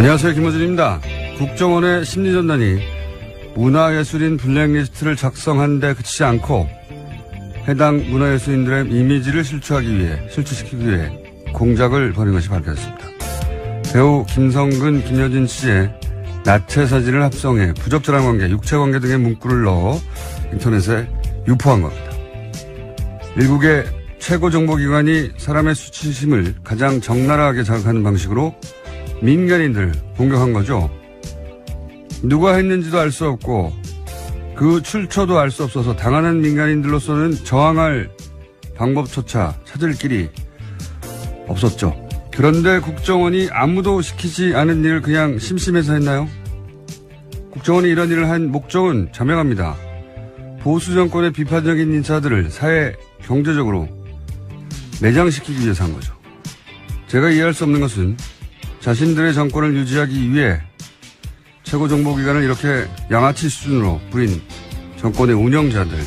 안녕하세요. 김호준입니다. 국정원의 심리전단이 문화예술인 블랙리스트를 작성한 데 그치지 않고 해당 문화예술인들의 이미지를 실추시키기 위해 공작을 벌인 것이 밝혀졌습니다. 배우 김성근, 김여진 씨의 나체 사진을 합성해 부적절한 관계, 육체관계 등의 문구를 넣어 인터넷에 유포한 겁니다. 일국의 최고 정보기관이 사람의 수치심을 가장 적나라하게 자극하는 방식으로 민간인들 공격한 거죠. 누가 했는지도 알 수 없고 그 출처도 알 수 없어서 당하는 민간인들로서는 저항할 방법조차 찾을 길이 없었죠. 그런데 국정원이 아무도 시키지 않은 일을 그냥 심심해서 했나요? 국정원이 이런 일을 한 목적은 자명합니다. 보수 정권의 비판적인 인사들을 사회 경제적으로 매장시키기 위해서 한 거죠. 제가 이해할 수 없는 것은 자신들의 정권을 유지하기 위해 최고정보기관을 이렇게 양아치 수준으로 부린 정권의 운영자들,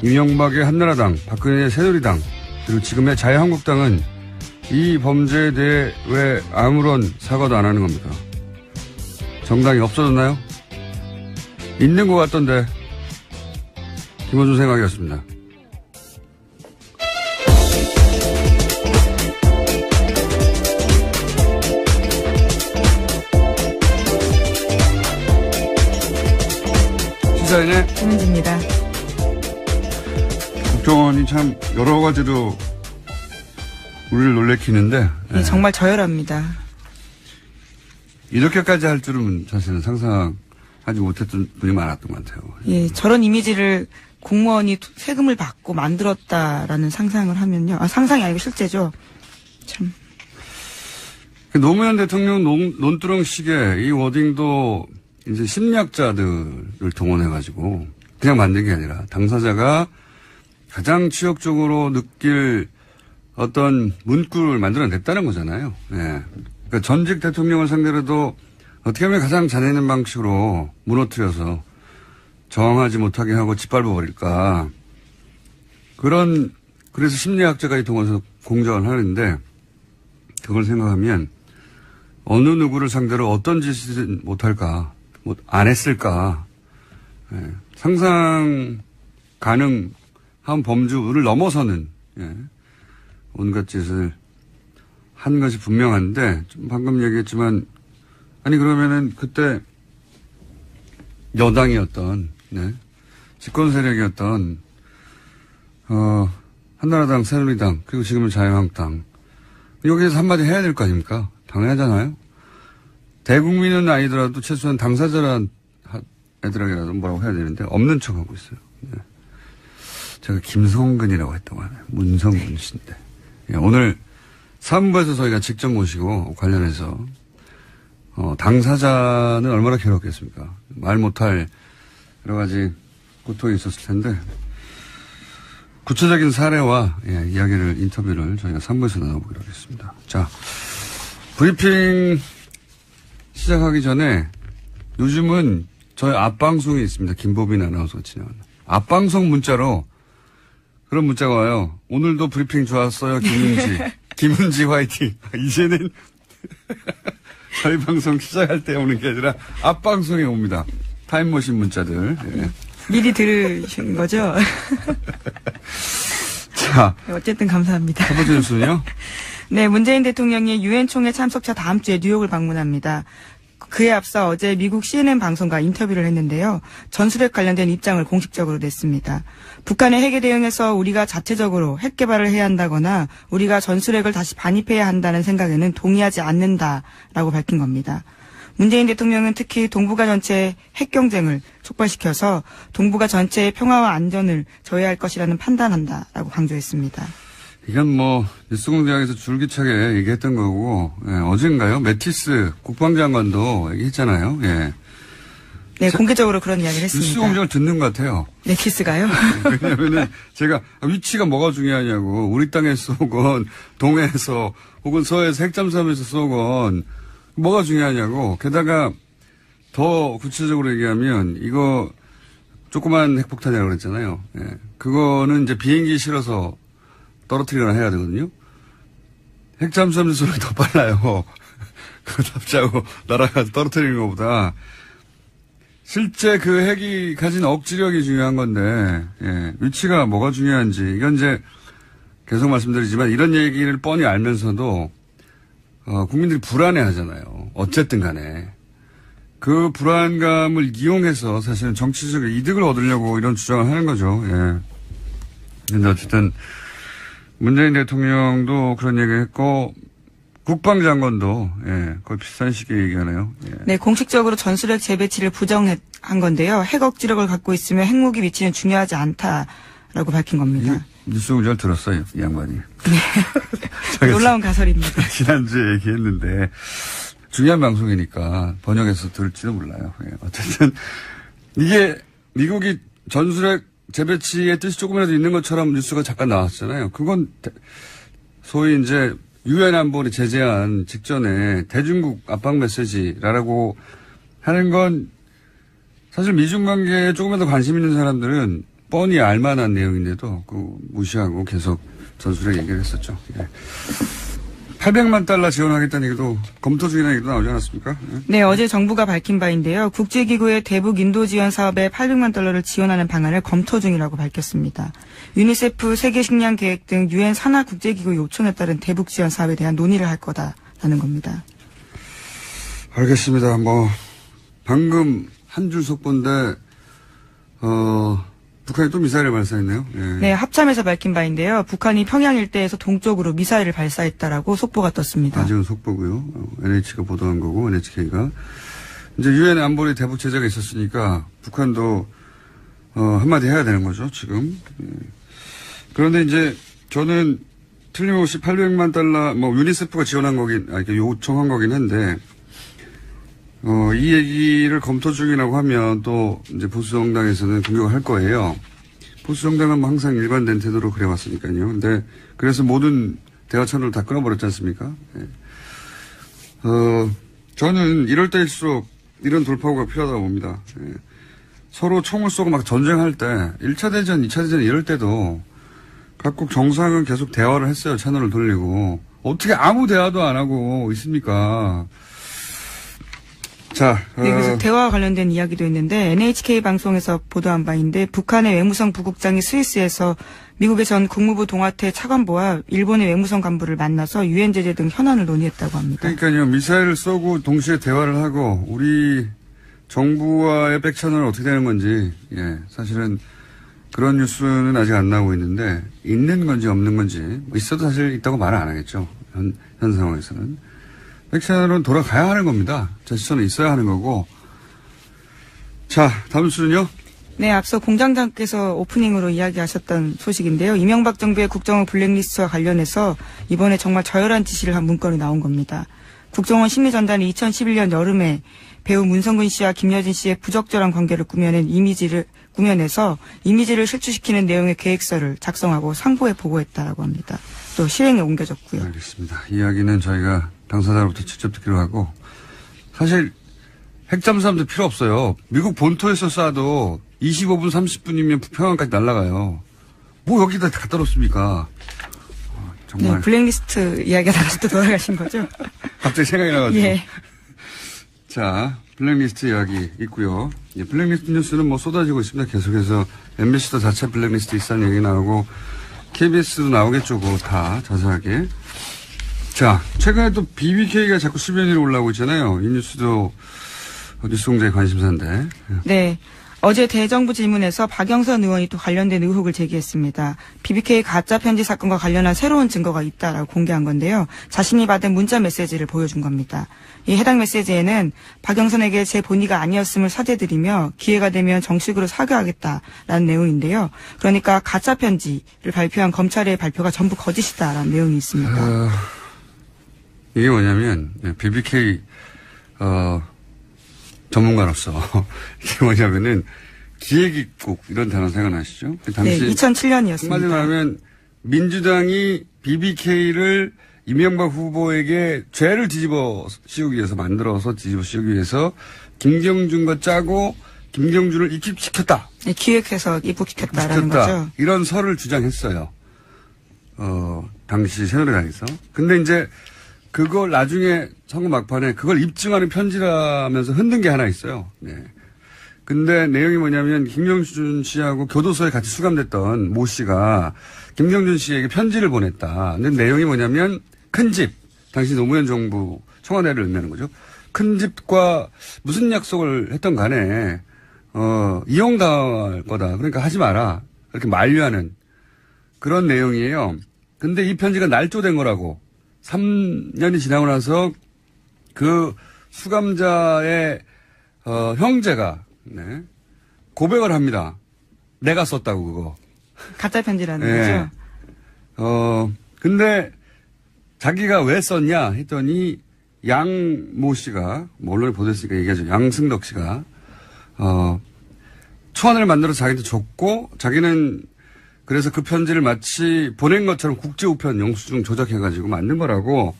이명박의 한나라당, 박근혜의 새누리당, 그리고 지금의 자유한국당은 이 범죄에 대해 왜 아무런 사과도 안 하는 겁니까? 정당이 없어졌나요? 있는 것 같던데. 김호준 생각이었습니다. 시사인의 김은지입니다. 국정원이 참 여러 가지로 우리를 놀래키는데. 네, 정말 저열합니다. 이렇게까지 할 줄은 사실은 상상하지 못했던 분이 많았던 것 같아요. 예, 저런 이미지를 공무원이 세금을 받고 만들었다라는 상상을 하면요. 상상이 아니고 실제죠. 참. 노무현 대통령 논두렁식의 이 워딩도 이제 심리학자들을 동원해가지고 그냥 만든 게 아니라 당사자가 가장 치욕적으로 느낄 어떤 문구를 만들어냈다는 거잖아요. 예. 그러니까 전직 대통령을 상대로도 어떻게 하면 가장 잔인한 방식으로 무너뜨려서 저항하지 못하게 하고 짓밟아 버릴까. 그래서 심리학자가 동원해서 공작을 하는데 그걸 생각하면 어느 누구를 상대로 어떤 짓을 못할까, 안 했을까. 예. 상상 가능한 범주를 넘어서는, 예. 온갖 짓을 한 것이 분명한데, 좀 방금 얘기했지만, 아니, 그러면은 그때 여당이었던, 네. 집권 세력이었던, 한나라당, 새누리당, 그리고 지금은 자유한국당. 여기에서 한마디 해야 될 거 아닙니까? 당연하잖아요. 대국민은 아니더라도 최소한 당사자란 애들에게라도 뭐라고 해야 되는데, 없는 척 하고 있어요. 네. 제가 김성근이라고 했다고 하네요. 문성근 씨인데. 예, 오늘 3부에서 저희가 직접 모시고 관련해서 당사자는 얼마나 괴롭겠습니까? 말 못할 여러 가지 고통이 있었을 텐데 구체적인 사례와 이야기를 인터뷰를 저희가 3부에서 나눠보기로 하겠습니다. 자, 브리핑 시작하기 전에 요즘은 저희 앞방송이 있습니다. 김보빈 아나운서가 진행하는 앞방송 문자로 그런 문자가 와요. 오늘도 브리핑 좋았어요. 김은지. 김은지 화이팅. 이제는 저희 방송 시작할 때 오는 게 아니라 앞방송에 옵니다. 타임머신 문자들. 예. 미리 들으신 거죠? 자. 어쨌든 감사합니다. 첫 번째 뉴스는요? 네, 문재인 대통령이 유엔 총회 참석차 다음 주에 뉴욕을 방문합니다. 그에 앞서 어제 미국 CNN 방송과 인터뷰를 했는데요. 전술핵 관련된 입장을 공식적으로 냈습니다. 북한의 핵에 대응해서 우리가 자체적으로 핵 개발을 해야 한다거나 우리가 전술핵을 다시 반입해야 한다는 생각에는 동의하지 않는다라고 밝힌 겁니다. 문재인 대통령은 특히 동북아 전체의 핵 경쟁을 촉발시켜서 동북아 전체의 평화와 안전을 저해할 것이라는 판단한다라고 강조했습니다. 이건 뉴스공장에서 줄기차게 얘기했던 거고, 예, 어젠가요? 매티스 국방장관도 얘기했잖아요. 예. 네, 공개적으로 그런 이야기를 했습니다. 뉴스공장을 듣는 것 같아요. 매티스가요? 왜냐면은 제가 위치가 뭐가 중요하냐고, 우리 땅에서 쏘건, 동해에서, 혹은 서해에서 핵잠수함에서 쏘건, 뭐가 중요하냐고, 게다가 더 구체적으로 얘기하면, 이거, 조그만 핵폭탄이라고 그랬잖아요. 예. 그거는 이제 비행기 실어서 떨어뜨리거나 해야 되거든요. 핵잠수함 소리 더 빨라요. 그거 납치하고 날아가서 떨어뜨리는 것보다 실제 그 핵이 가진 억지력이 중요한 건데, 예, 위치가 뭐가 중요한지, 이건 이제 계속 말씀드리지만 이런 얘기를 뻔히 알면서도, 국민들이 불안해 하잖아요. 어쨌든 간에. 그 불안감을 이용해서 사실은 정치적 이득을 얻으려고 이런 주장을 하는 거죠. 예. 근데 어쨌든 문재인 대통령도 그런 얘기를 했고, 국방장관도, 예, 거의 비슷한 시기에 얘기하네요. 예. 네, 공식적으로 전술핵 재배치를 부정한 건데요. 핵 억지력을 갖고 있으면 핵무기 위치는 중요하지 않다라고 밝힌 겁니다. 뉴스 잘 들었어요, 이 양반이. 네. 놀라운 가설입니다. 지난주에 얘기했는데, 중요한 방송이니까 번역해서 들을지도 몰라요. 예. 어쨌든, 이게 미국이 전술핵 재배치의 뜻이 조금이라도 있는 것처럼 뉴스가 잠깐 나왔잖아요. 그건 소위 이제 유엔 안보리 제재안 직전에 대중국 압박 메시지라고 하는 건 사실 미중 관계에 조금이라도 관심 있는 사람들은 뻔히 알만한 내용인데도 그 무시하고 계속 전술핵 얘기를 했었죠. 예. 800만 달러 지원하겠다는 얘기도 검토 중이라는 얘기도 나오지 않았습니까? 예. 네, 어제 정부가 밝힌 바인데요. 국제기구의 대북 인도 지원 사업에 800만 달러를 지원하는 방안을 검토 중이라고 밝혔습니다. 유니세프 세계식량계획 등 유엔 산하 국제기구 요청에 따른 대북 지원 사업에 대한 논의를 할 거다라는 겁니다. 알겠습니다. 방금 한 줄 속보인데, 북한이 또 미사일을 발사했네요. 예. 네, 합참에서 밝힌 바인데요. 북한이 평양 일대에서 동쪽으로 미사일을 발사했다라고 속보가 떴습니다. 아직은 속보고요. NH가 보도한 거고, NHK가. 이제 유엔 안보리 대북 제재가 있었으니까 북한도 한마디 해야 되는 거죠, 지금. 예. 그런데 이제 저는 틀림없이 800만 달러, 유니세프가 지원한 거긴, 요청한 거긴 한데, 이 얘기를 검토 중이라고 하면 또 이제 보수정당에서는 공격을 할 거예요. 보수정당은 항상 일관된 태도로 그래왔으니까요. 근데 그래서 모든 대화 채널을 다 끊어버렸지 않습니까? 예. 저는 이럴 때일수록 이런 돌파구가 필요하다고 봅니다. 예. 서로 총을 쏘고 막 전쟁할 때 1차 대전, 2차 대전 이럴 때도 각국 정상은 계속 대화를 했어요. 채널을 돌리고. 어떻게 아무 대화도 안 하고 있습니까? 자, 네, 그래서 대화와 관련된 이야기도 있는데 NHK 방송에서 보도한 바인데 북한의 외무성 부국장이 스위스에서 미국의 전 국무부 동아태 차관보와 일본의 외무성 간부를 만나서 유엔 제재 등 현안을 논의했다고 합니다. 그러니까요. 미사일을 쏘고 동시에 대화를 하고 우리 정부와의 백채널은 어떻게 되는 건지, 예, 사실은 그런 뉴스는 아직 안 나오고 있는데 있는 건지 없는 건지 있어도 사실 있다고 말을 안 하겠죠. 현 상황에서는. 백채널은 돌아가야 하는 겁니다. 제스처는 있어야 하는 거고. 자, 다음 수는요? 네, 앞서 공장장께서 오프닝으로 이야기하셨던 소식인데요. 이명박 정부의 국정원 블랙리스트와 관련해서 이번에 정말 저열한 지시를 한 문건이 나온 겁니다. 국정원 심리전단이 2011년 여름에 배우 문성근 씨와 김여진 씨의 부적절한 관계를 꾸며내서 이미지를 실추시키는 내용의 계획서를 작성하고 상부에 보고했다라고 합니다. 또 실행에 옮겨졌고요. 알겠습니다. 이야기는 저희가 당사자로부터 직접 듣기로 하고, 사실 핵잠수함도 필요 없어요. 미국 본토에서 쏴도 25분 30분이면 평양까지 날아가요. 뭐 여기다 갖다 놓습니까? 정말. 네, 블랙리스트 이야기가 다시 또 돌아가신 거죠? 갑자기 생각이 나가지고. 예. 자, 블랙리스트 이야기 있고요. 예, 블랙리스트 뉴스는 쏟아지고 있습니다. 계속해서 MBC도 자체 블랙리스트 있다는 얘기 나오고 KBS도 나오겠죠. 그거 다 자세하게. 자, 최근에 또 BBK가 자꾸 수변 위로 올라오고 있잖아요. 이 뉴스도 뉴스공장의 관심사인데. 네. 어제 대정부 질문에서 박영선 의원이 또 관련된 의혹을 제기했습니다. BBK 가짜 편지 사건과 관련한 새로운 증거가 있다라고 공개한 건데요. 자신이 받은 문자 메시지를 보여준 겁니다. 이 해당 메시지에는 박영선에게 제 본의가 아니었음을 사죄드리며 기회가 되면 정식으로 사과하겠다라는 내용인데요. 그러니까 가짜 편지를 발표한 검찰의 발표가 전부 거짓이다라는 내용이 있습니다. 이게 뭐냐면 BBK 전문가로서 이게 뭐냐면은 기획입국 이런 단어 생각나시죠? 당시 네, 2007년이었습니다. 한마디로 말하면 민주당이 BBK를 이명박 후보에게 죄를 뒤집어 씌우기 위해서 만들어서 뒤집어 씌우기 위해서 김경준과 짜고 김경준을 입국시켰다. 네, 기획해서 입국시켰다라는 거죠. 이런 설을 주장했어요. 당시 새누리당에서. 근데 이제 그걸 나중에 선거 막판에 그걸 입증하는 편지라면서 흔든 게 하나 있어요. 네. 근데 내용이 뭐냐면 김경준 씨하고 교도소에 같이 수감됐던 모 씨가 김경준 씨에게 편지를 보냈다. 근데 내용이 뭐냐면 큰 집, 당시 노무현 정부 청와대를 의미하는 거죠. 큰 집과 무슨 약속을 했던 간에 이용당할 거다. 그러니까 하지 마라. 이렇게 만류하는 그런 내용이에요. 근데 이 편지가 날조된 거라고. 3년이 지나고 나서 그 수감자의 형제가 네, 고백을 합니다. 내가 썼다고 그거. 가짜 편지라는 네. 거죠. 근데 자기가 왜 썼냐 했더니 양모 씨가 뭐 언론에 보도했으니까 얘기하죠. 양승덕 씨가 초안을 만들어서 자기한테 줬고 자기는 그래서 그 편지를 마치 보낸 것처럼 국제우편 영수증 조작해가지고 만든 거라고.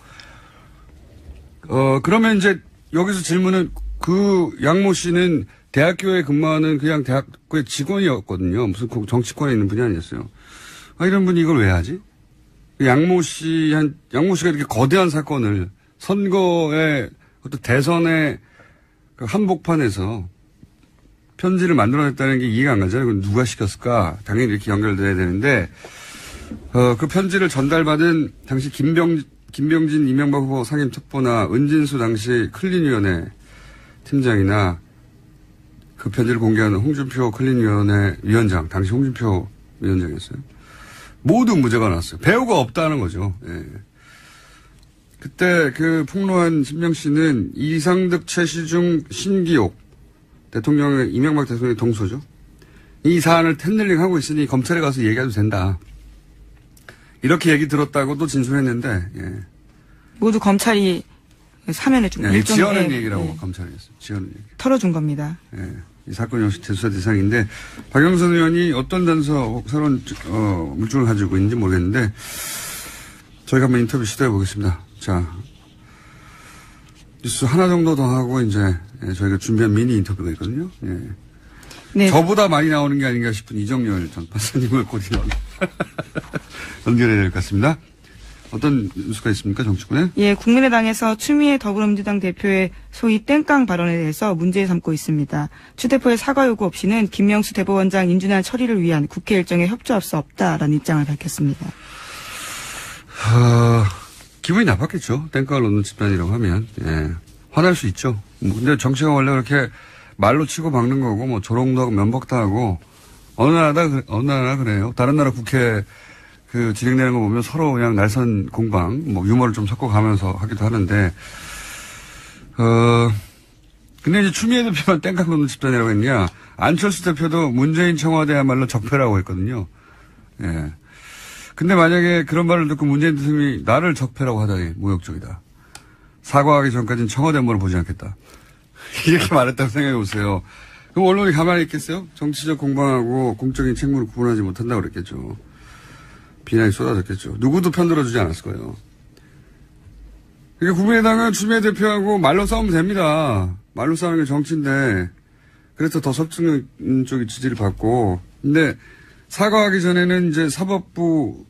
그러면 이제 여기서 질문은 그 양모 씨는 대학교에 근무하는 그냥 대학교의 직원이었거든요. 무슨 정치권에 있는 분이 아니었어요. 이런 분이 이걸 왜 하지? 양모 씨가 이렇게 거대한 사건을 선거의 어떤 대선의 그 한복판에서 편지를 만들어냈다는 게 이해가 안 가잖아요. 그건 누가 시켰을까? 당연히 이렇게 연결돼야 되는데, 그 편지를 전달받은 당시 김병진 이명박 후보 상임 첩보나 은진수 당시 클린위원회 팀장이나 그 편지를 공개하는 홍준표 클린위원회 위원장, 당시 홍준표 위원장이었어요. 모두 무죄가 나왔어요. 배우가 없다는 거죠. 예. 그때 그 폭로한 신명 씨는 이상득, 최시중, 신기옥 이명박 대통령의 동서죠. 이 사안을 텐들링 하고 있으니 검찰에 가서 얘기해도 된다. 이렇게 얘기 들었다고도 진술했는데, 예. 모두 검찰이 사면해 준 거예요. 지어낸 얘기라고 검찰이 했어요. 지어낸 얘기. 털어준 겁니다. 예. 이 사건 역시 대수사 대상인데, 박영선 의원이 어떤 단서, 새로운, 물증을 가지고 있는지 모르겠는데, 저희가 한번 인터뷰 시도해 보겠습니다. 자, 뉴스 하나 정도 더 하고, 이제, 저희가 준비한 미니 인터뷰가 있거든요. 예. 네. 저보다 많이 나오는 게 아닌가 싶은 이정열 전 판사님을 곧 연결해야 될 것 같습니다. 어떤 뉴스가 있습니까, 정치권에? 예, 국민의당에서 추미애 더불어민주당 대표의 소위 땡깡 발언에 대해서 문제 삼고 있습니다. 추 대표의 사과 요구 없이는 김명수 대법원장 인준안 처리를 위한 국회 일정에 협조할 수 없다라는 입장을 밝혔습니다. 기분이 나빴겠죠. 땡깡을 놓는 집단이라고 하면. 예. 화날 수 있죠. 근데 정치가 원래 그렇게 말로 치고 박는 거고, 뭐 조롱도 하고 면박도 하고, 어느 나라 그래요. 다른 나라 국회 진행되는 거 보면 서로 그냥 날선 공방, 뭐 유머를 좀 섞어가면서 하기도 하는데, 근데 이제 추미애 대표만 땡깡 놓는 집단이라고 했냐. 안철수 대표도 문재인 청와대야말로 적폐라고 했거든요. 예. 근데 만약에 그런 말을 듣고 문재인 대통령이 나를 적폐라고 하다니 모욕적이다. 사과하기 전까지는 청와대 업무를 보지 않겠다. 이렇게 말했다고 생각해 보세요. 그럼 언론이 가만히 있겠어요? 정치적 공방하고 공적인 책무를 구분하지 못한다고 그랬겠죠. 비난이 쏟아졌겠죠. 누구도 편들어주지 않았을 거예요. 그러니까 국민의당은 추미애 대표하고 말로 싸우면 됩니다. 말로 싸우는 게 정치인데, 그래서 더 석층 쪽이 지지를 받고, 근데 사과하기 전에는 이제 사법부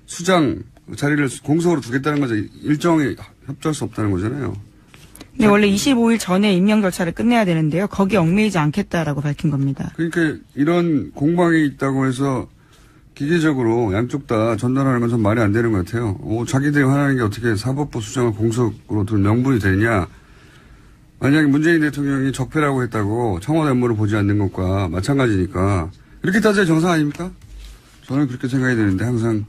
수장 자리를 공석으로 두겠다는 거죠. 일정에 협조할 수 없다는 거잖아요. 네, 원래 25일 전에 임명 절차를 끝내야 되는데요. 거기에 얽매이지 않겠다라고 밝힌 겁니다. 그러니까 이런 공방이 있다고 해서 기계적으로 양쪽 다 전달하는 건 좀 말이 안 되는 것 같아요. 자기들이 화나는 게 어떻게 사법부 수장을 공석으로 둘 명분이 되냐. 만약에 문재인 대통령이 적폐라고 했다고 청와대 업무를 보지 않는 것과 마찬가지니까 이렇게 따져야 정상 아닙니까? 저는 그렇게 생각이 되는데 항상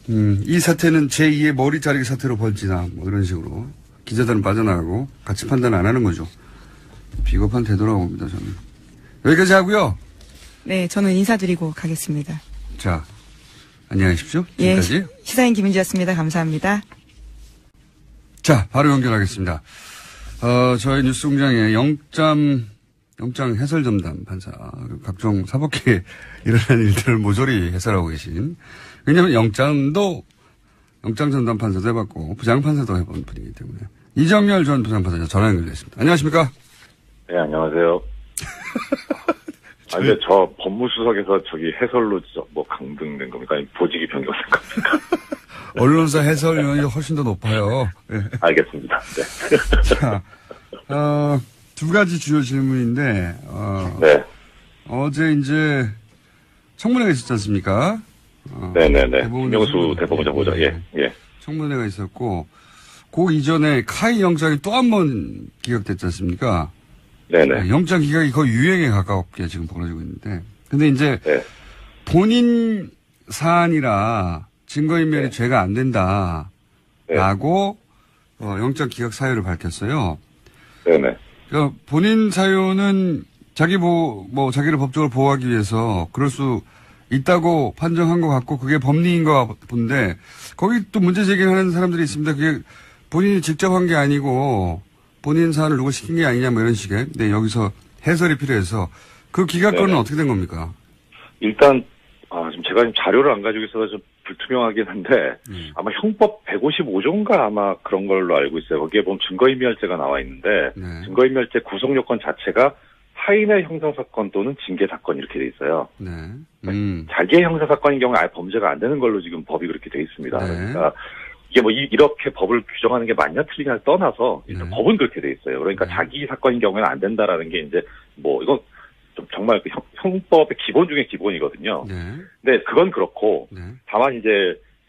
이 사태는 제2의 머리 자르기 사태로 벌지나 뭐 이런 식으로 기자들은 빠져나가고 같이 판단 안 하는 거죠. 비겁한 태도라고 봅니다. 저는. 여기까지 하고요. 네, 저는 인사드리고 가겠습니다. 자, 안녕하십시오. 지금까지. 예, 시사인 김은지였습니다. 감사합니다. 자, 바로 연결하겠습니다. 저희 뉴스공장에 영장 해설 전담 판사, 각종 사법계에 일어나는 일들을 모조리 해설하고 계신, 왜냐하면 영장 전담 판사도 해봤고 부장판사도 해본 분이기 때문에 이정열 전 부장판사 전화 연결됐습니다. 안녕하십니까? 네, 안녕하세요. 근데 저 법무수석에서 저기 해설로 뭐 강등된 겁니까? 아니 보직이 변경된 겁니까? 언론사 해설위원이 훨씬 더 높아요. 네. 알겠습니다. 네. 자, 두 가지 주요 질문인데, 네. 어제 이제 청문회가 있었지 않습니까? 네네네. 김명수 대법원장 보좌. 예, 예. 청문회가 있었고, 그 이전에 카이 영장이 또 한 번 기각됐지 않습니까? 네네. 영장 기각이 거의 유행에 가깝게 지금 벌어지고 있는데, 근데 이제 네. 본인 사안이라 증거인멸이 네. 죄가 안 된다라고 영장 기각 사유를 밝혔어요. 네네. 그러니까 본인 사유는 자기를 법적으로 보호하기 위해서 그럴 수 있다고 판정한 것 같고 그게 법리인 것 본데 거기 또 문제 제기하는 사람들이 있습니다. 그게 본인이 직접 한 게 아니고 본인 사안을 누가 시킨 게 아니냐 뭐 이런 식의. 근데 여기서 해설이 필요해서 그 기각권은 네네. 어떻게 된 겁니까? 일단 지금 제가 지금 자료를 안 가지고 있어서 좀 불투명하긴 한데 아마 형법 155조인가 아마 그런 걸로 알고 있어요. 거기에 보면 증거인멸죄가 나와 있는데 네. 증거인멸죄 구성 요건 자체가 타인의 형사사건 또는 징계사건 이렇게 돼 있어요. 네. 자기의 형사사건인 경우에 아예 범죄가 안 되는 걸로 지금 법이 그렇게 돼 있습니다. 네. 그러니까 이게 뭐 이렇게 법을 규정하는 게 맞냐 틀리냐를 떠나서 일단 네. 법은 그렇게 돼 있어요. 그러니까 네. 자기 사건인 경우에는 안 된다라는 게 이제 뭐 이건 좀 정말 그 형법의 기본 중에 기본이거든요. 네. 근데 그건 그렇고 네. 다만 이제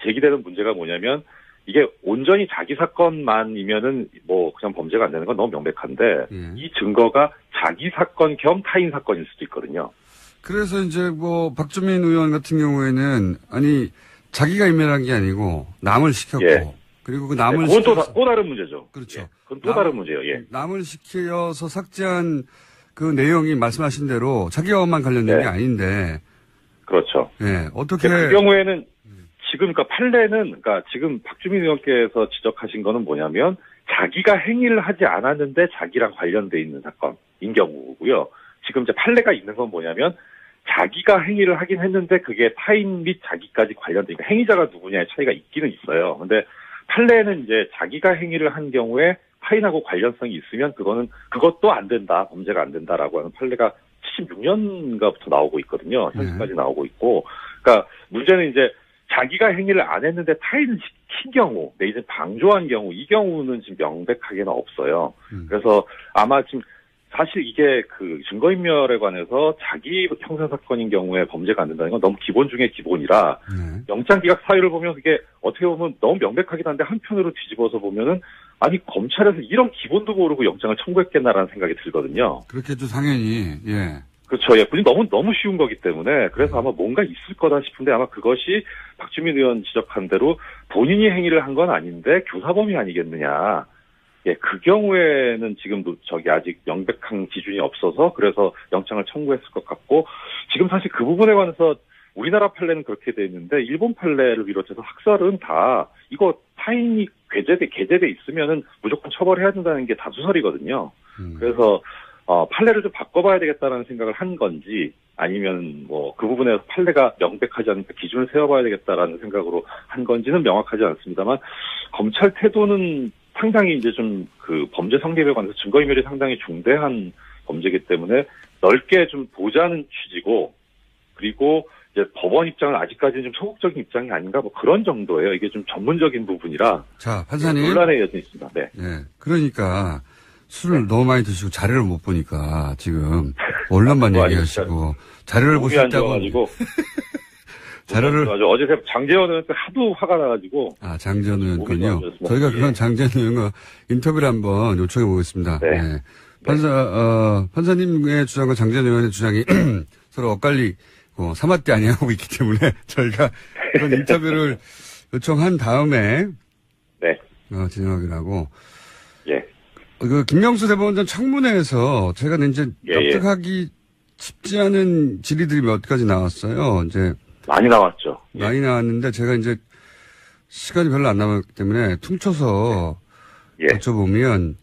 제기되는 문제가 뭐냐면 이게 온전히 자기 사건만이면은 뭐 그냥 범죄가 안 되는 건 너무 명백한데 이 증거가 자기 사건 겸 타인 사건일 수도 있거든요. 그래서 이제 뭐 박주민 의원 같은 경우에는 아니 자기가 인멸한 게 아니고 남을 시켰고 예. 그리고 그 남을 그건 시켜서 또 다른 문제죠. 그렇죠. 예. 그건 또 다른 문제예요. 예. 남을 시켜서 삭제한 그 내용이 말씀하신 대로 자기와만 관련된 네. 게 아닌데 그렇죠. 예. 어떻게 그 경우에는 지금 그러니까 판례는 그러니까 지금 박주민 의원께서 지적하신 거는 뭐냐면 자기가 행위를 하지 않았는데 자기랑 관련돼 있는 사건인 경우고요. 지금 이제 판례가 있는 건 뭐냐면 자기가 행위를 하긴 했는데 그게 타인 및 자기까지 관련되니까 행위자가 누구냐의 차이가 있기는 있어요. 근데 판례는 이제 자기가 행위를 한 경우에 타인하고 관련성이 있으면 그것도 안 된다. 범죄가 안 된다라고 하는 판례가 76년가부터 나오고 있거든요. 현재까지 나오고 있고. 그러니까 문제는 이제 자기가 행위를 안 했는데 타인을 시킨 경우, 내지 방조한 경우, 이 경우는 지금 명백하게는 없어요. 그래서 아마 지금 사실 이게 그 증거인멸에 관해서 자기 형사사건인 경우에 범죄가 안 된다는 건 너무 기본 중에 기본이라 영장기각 사유를 보면 그게 어떻게 보면 너무 명백하긴 한데 한편으로 뒤집어서 보면은 아니 검찰에서 이런 기본도 모르고 영장을 청구했겠나라는 생각이 들거든요. 그렇겠죠 당연히 예. 그렇죠. 예, 너무 쉬운 거기 때문에 그래서 아마 뭔가 있을 거다 싶은데 아마 그것이 박주민 의원 지적한 대로 본인이 행위를 한 건 아닌데 교사범이 아니겠느냐. 예, 그 경우에는 지금도 아직 명백한 기준이 없어서 그래서 영장을 청구했을 것 같고 지금 사실 그 부분에 관해서 우리나라 판례는 그렇게 돼 있는데 일본 판례를 비롯해서 학설은 다 이거 타인이 게재돼 있으면은 무조건 처벌해야 된다는 게 다수설이거든요. 그래서 판례를 좀 바꿔봐야 되겠다는 생각을 한 건지 아니면 뭐 그 부분에서 판례가 명백하지 않으니까 기준을 세워봐야 되겠다라는 생각으로 한 건지는 명확하지 않습니다만 검찰 태도는 상당히 이제 좀 그 범죄 성립에 관해서 증거인멸이 상당히 중대한 범죄이기 때문에 넓게 좀 보자는 취지고 그리고 이제 법원 입장은 아직까지는 좀 소극적인 입장이 아닌가 뭐 그런 정도예요. 이게 좀 전문적인 부분이라. 자, 판사님. 논란의 여전히 있습니다. 네. 네. 그러니까 술을 너무 많이 드시고 자료를 못 보니까 지금 언론만 얘기하시고 자료를 보셨다고. 자료를 어제 장재원 의원 하도 화가 나가지고. 장재원 의원군요. 저희가 그건 장재원 의원과 인터뷰를 한번 요청해 보겠습니다. 네. 네. 판사님의 주장과 장재원 의원의 주장이 서로 엇갈리고 사마대 아니하고 있기 때문에 저희가 그런 인터뷰를 요청한 다음에 네. 진행하기로 하고. 예. 김명수 대법원장 청문회에서 제가 이제 납득하기 쉽지 않은 질의들이 몇 가지 나왔어요. 이제 많이 나왔죠. 많이 나왔는데 제가 이제 시간이 별로 안 남았기 때문에 퉁쳐서 여쭤보면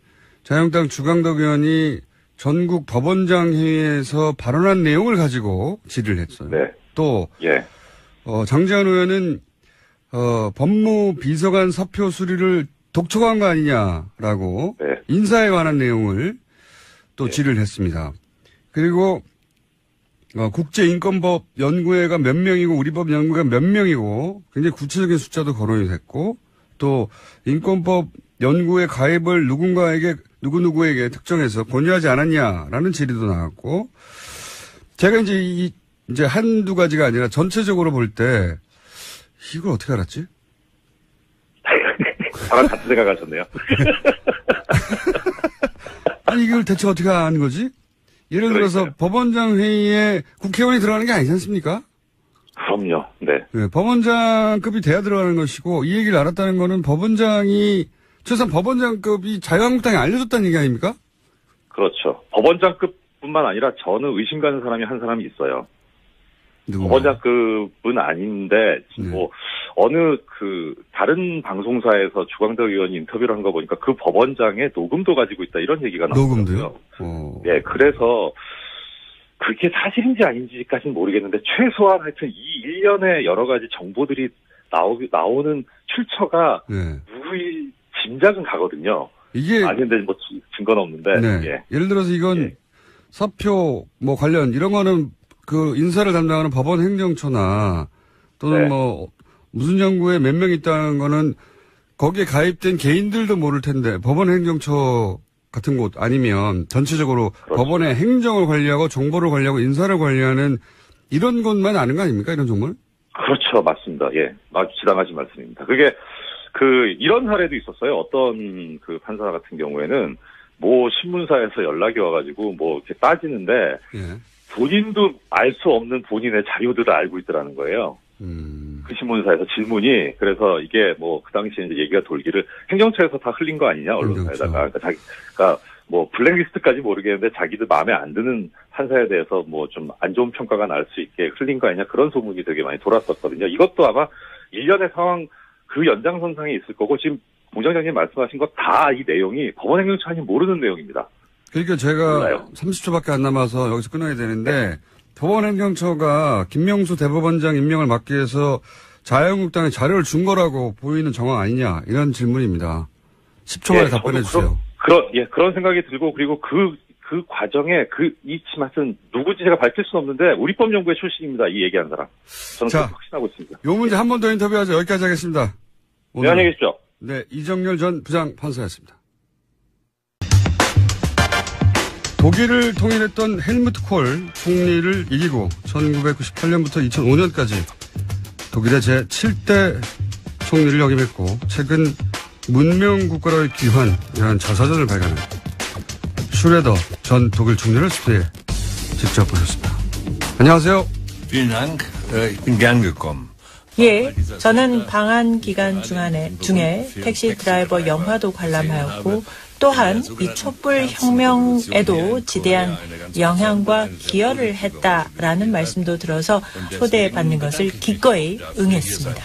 자유한국당 주강덕 의원이 전국 법원장 회의에서 발언한 내용을 가지고 질의를 했어요. 네. 또 장재원 의원은 법무비서관 사표 수리를 독촉한 거 아니냐라고 인사에 관한 내용을 또 질의를 했습니다. 그리고 국제인권법 연구회가 몇 명이고 우리 법 연구회가 몇 명이고 굉장히 구체적인 숫자도 거론이 됐고 또 인권법 연구회 가입을 누구누구에게 특정해서 권유하지 않았냐라는 질의도 나왔고 제가 이제 한두 가지가 아니라 전체적으로 볼 때 이걸 어떻게 알았지? 저랑 같은 생각하셨네요. 아니 이걸 대체 어떻게 아는 거지? 예를 들어서 법원장 회의에 국회의원이 들어가는 게 아니지 않습니까? 그럼요. 네. 네, 법원장급이 돼야 들어가는 것이고 이 얘기를 알았다는 거는 법원장이 최소한 법원장급이 자유한국당에 알려줬다는 얘기 아닙니까? 그렇죠. 법원장급뿐만 아니라 저는 의심 가는 사람이 한 사람이 있어요. 누구요? 법원장급은 아닌데 뭐 어느 다른 방송사에서 주광덕 의원이 인터뷰를 한 거 보니까 그 법원장의 녹음도 가지고 있다 이런 얘기가 나오더라고요. 녹음도요? 네, 그래서 그게 사실인지 아닌지까지는 모르겠는데 최소한 하여튼 이 1년의 여러 가지 정보들이 나오는 출처가 누구의 짐작은 가거든요. 이게 아닌데 뭐 증거는 없는데. 네. 예. 예를 들어서 이건 사표 뭐 관련 이런 거는 그 인사를 담당하는 법원 행정처나 또는 뭐 무슨 연구에 몇 명 있다는 거는 거기에 가입된 개인들도 모를 텐데 법원 행정처 같은 곳 아니면 전체적으로 법원의 행정을 관리하고 정보를 관리하고 인사를 관리하는 이런 곳만 아는 거 아닙니까? 이런 정보를? 그렇죠. 맞습니다. 예. 아주 지당하신 말씀입니다. 그게 이런 사례도 있었어요. 어떤 판사 같은 경우에는 뭐 신문사에서 연락이 와가지고 뭐 이렇게 따지는데 본인도 알 수 없는 본인의 자료들을 알고 있더라는 거예요. 그 신문사에서 질문이 그래서 이게 뭐 그 당시에 이제 얘기가 돌기를 행정처에서 다 흘린 거 아니냐 언론사에다가 그러니까 자기가 뭐 블랙리스트까지 모르겠는데 자기들 마음에 안 드는 판사에 대해서 뭐 좀 안 좋은 평가가 날 수 있게 흘린 거 아니냐 그런 소문이 되게 많이 돌았었거든요. 이것도 아마 일련의 상황 그 연장선상에 있을 거고 지금 공장장님 말씀하신 거 다 이 내용이 법원 행정처 아니면 모르는 내용입니다. 그러니까 제가 몰라요. 30초밖에 안 남아서 여기서 끊어야 되는데 법원 행정처가 김명수 대법원장 임명을 막기 위해서 자유한국당에 자료를 준 거라고 보이는 정황 아니냐 이런 질문입니다. 10초 만에 답변해 주세요. 그런 생각이 들고 그리고 그 과정에 이 하여튼 누구지 제가 밝힐 수는 없는데 우리법연구회 출신입니다. 이 얘기한 사람. 저는 확신하고 있습니다. 요 문제 한 번 더 인터뷰하죠. 여기까지 하겠습니다. 네, 안녕히 계십시오. 네, 이정열 전 부장판사였습니다. 독일을 통일했던 헬무트 콜 총리를 이기고 1998년부터 2005년까지 독일의 제7대 총리를 역임했고 최근 문명국가로의 귀환이라는 자서전을 발간한 슈레더 전 독일 총리를 스튜디오에 직접 모셨습니다. 안녕하세요. Vielen Dank. Ich bin gern gekommen. 예, 저는 방한 기간 중에 택시 드라이버 영화도 관람하였고 또한 이 촛불 혁명에도 지대한 영향과 기여를 했다라는 말씀도 들어서 초대받는 것을 기꺼이 응했습니다.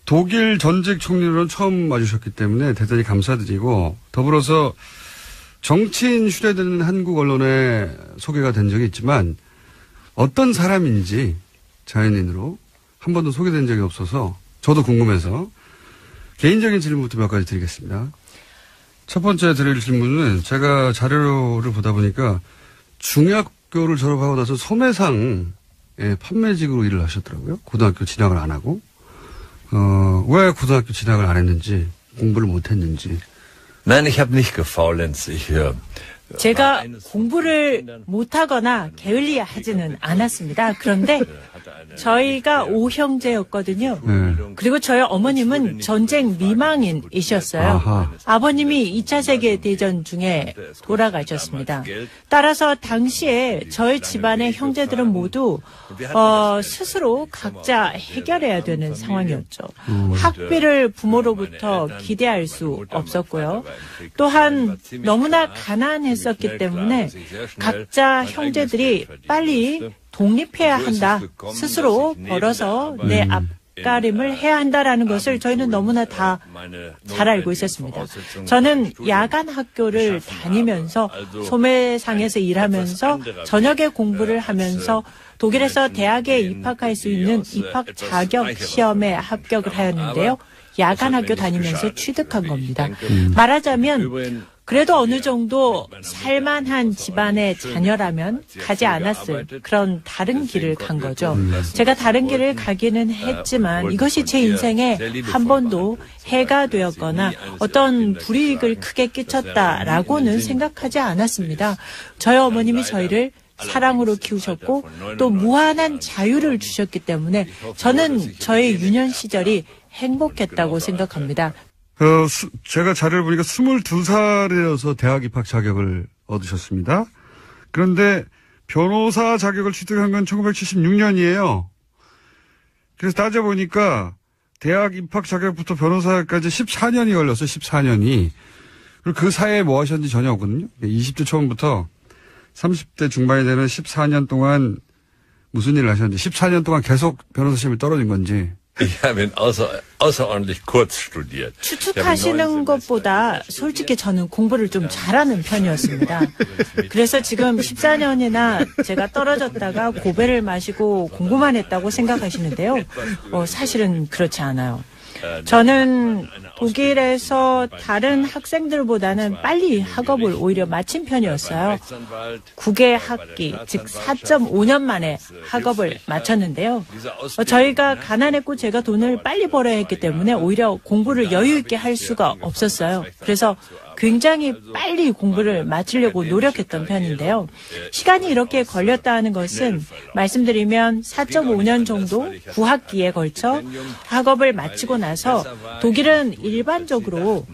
독일 전직 총리로는 처음 와주셨기 때문에 대단히 감사드리고 더불어서 정치인 슈레더는 한국 언론에 소개가 된 적이 있지만 어떤 사람인지 자연인으로 한 번도 소개된 적이 없어서 저도 궁금해서 개인적인 질문부터 몇 가지 드리겠습니다. 첫 번째 드릴 질문은 제가 자료를 보다 보니까 중학교를 졸업하고 나서 소매상의 판매직으로 일을 하셨더라고요. 고등학교 진학을 안 하고. 왜 고등학교 진학을 안 했는지, 공부를 못 했는지. Nein, ich habe nicht gefaulenzt. 제가 공부를 못하거나 게을리하지는 않았습니다. 그런데 저희가 5형제였거든요. 그리고 저희 어머님은 전쟁 미망인이셨어요. 아하. 아버님이 2차 세계대전 중에 돌아가셨습니다. 따라서 당시에 저희 집안의 형제들은 모두 스스로 각자 해결해야 되는 상황이었죠. 학비를 부모로부터 기대할 수 없었고요. 또한 너무나 가난했었기 때문에 각자 형제들이 빨리 독립해야 한다. 스스로 벌어서 내 앞가림을 해야 한다라는 것을 저희는 너무나 다 잘 알고 있었습니다. 저는 야간 학교를 다니면서 소매상에서 일하면서 저녁에 공부를 하면서 독일에서 대학에 입학할 수 있는 입학 자격 시험에 합격을 하였는데요. 야간 학교 다니면서 취득한 겁니다. 말하자면 그래도 어느 정도 살만한 집안의 자녀라면 가지 않았을 그런 다른 길을 간 거죠. 제가 다른 길을 가기는 했지만 이것이 제 인생에 한 번도 해가 되었거나 어떤 불이익을 크게 끼쳤다라고는 생각하지 않았습니다. 저희 어머님이 저희를 사랑으로 키우셨고 또 무한한 자유를 주셨기 때문에 저는 저의 유년 시절이 행복했다고 생각합니다. 제가 자료를 보니까 22살이어서 대학 입학 자격을 얻으셨습니다. 그런데 변호사 자격을 취득한 건 1976년이에요. 그래서 따져보니까 대학 입학 자격부터 변호사까지 14년이 걸렸어요. 14년이. 그리고 그 사이에 뭐 하셨는지 전혀 없거든요. 20대 초반부터 30대 중반이 되는 14년 동안 무슨 일을 하셨는지, 14년 동안 계속 변호사 시험이 떨어진 건지. Ich habe außerordentlich kurz studiert. 추측하시는 것보다 솔직히 저는 공부를 좀 잘하는 편이었습니다. 그래서 지금 14년이나 제가 떨어졌다가 고배를 마시고 공부만 했다고 생각하시는데요. 사실은 그렇지 않아요. 저는 독일에서 다른 학생들보다는 빨리 학업을 오히려 마친 편이었어요. 9개 학기, 즉 4.5년 만에 학업을 마쳤는데요. 저희가 가난했고 제가 돈을 빨리 벌어야 했기 때문에 오히려 공부를 여유 있게 할 수가 없었어요. 그래서 굉장히 빨리 공부를 마치려고 노력했던 편인데요. 시간이 이렇게 걸렸다는 것은 말씀드리면 4.5년 정도 9학기에 걸쳐 학업을 마치고 나서 독일은 일반적으로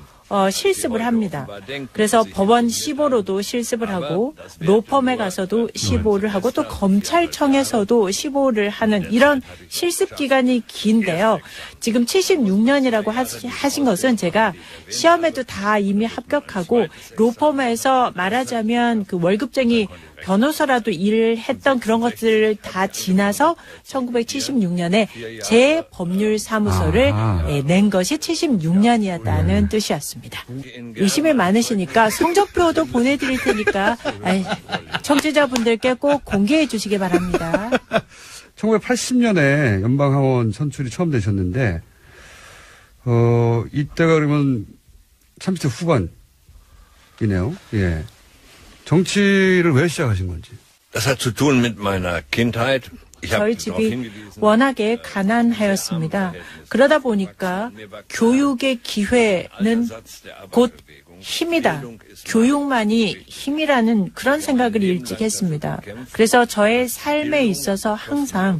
실습을 합니다. 그래서 법원 시보로도 실습을 하고 로펌에 가서도 시보를 하고 또 검찰청에서도 시보를 하는 이런 실습 기간이 긴데요. 지금 76년이라고 하신 것은 제가 시험에도 다 이미 합격하고 로펌에서 말하자면 그 월급쟁이 변호사라도 일을 했던 그런 것들을 다 지나서 1976년에 제 법률 사무소를 낸 것이 76년이었다는 뜻이었습니다. 의심이 많으시니까 성적표도 보내드릴 테니까 청취자분들께 꼭 공개해 주시기 바랍니다. 1980년에 연방하원 선출이 처음 되셨는데 이때가 그러면 30대 후반이네요. 예. 정치를 왜 시작하신 건지. Das hat zu tun mit meiner Kindheit. 저희 집이 워낙에 가난하였습니다. 그러다 보니까 교육의 기회는 곧 힘이다. 교육만이 힘이라는 그런 생각을 일찍 했습니다. 그래서 저의 삶에 있어서 항상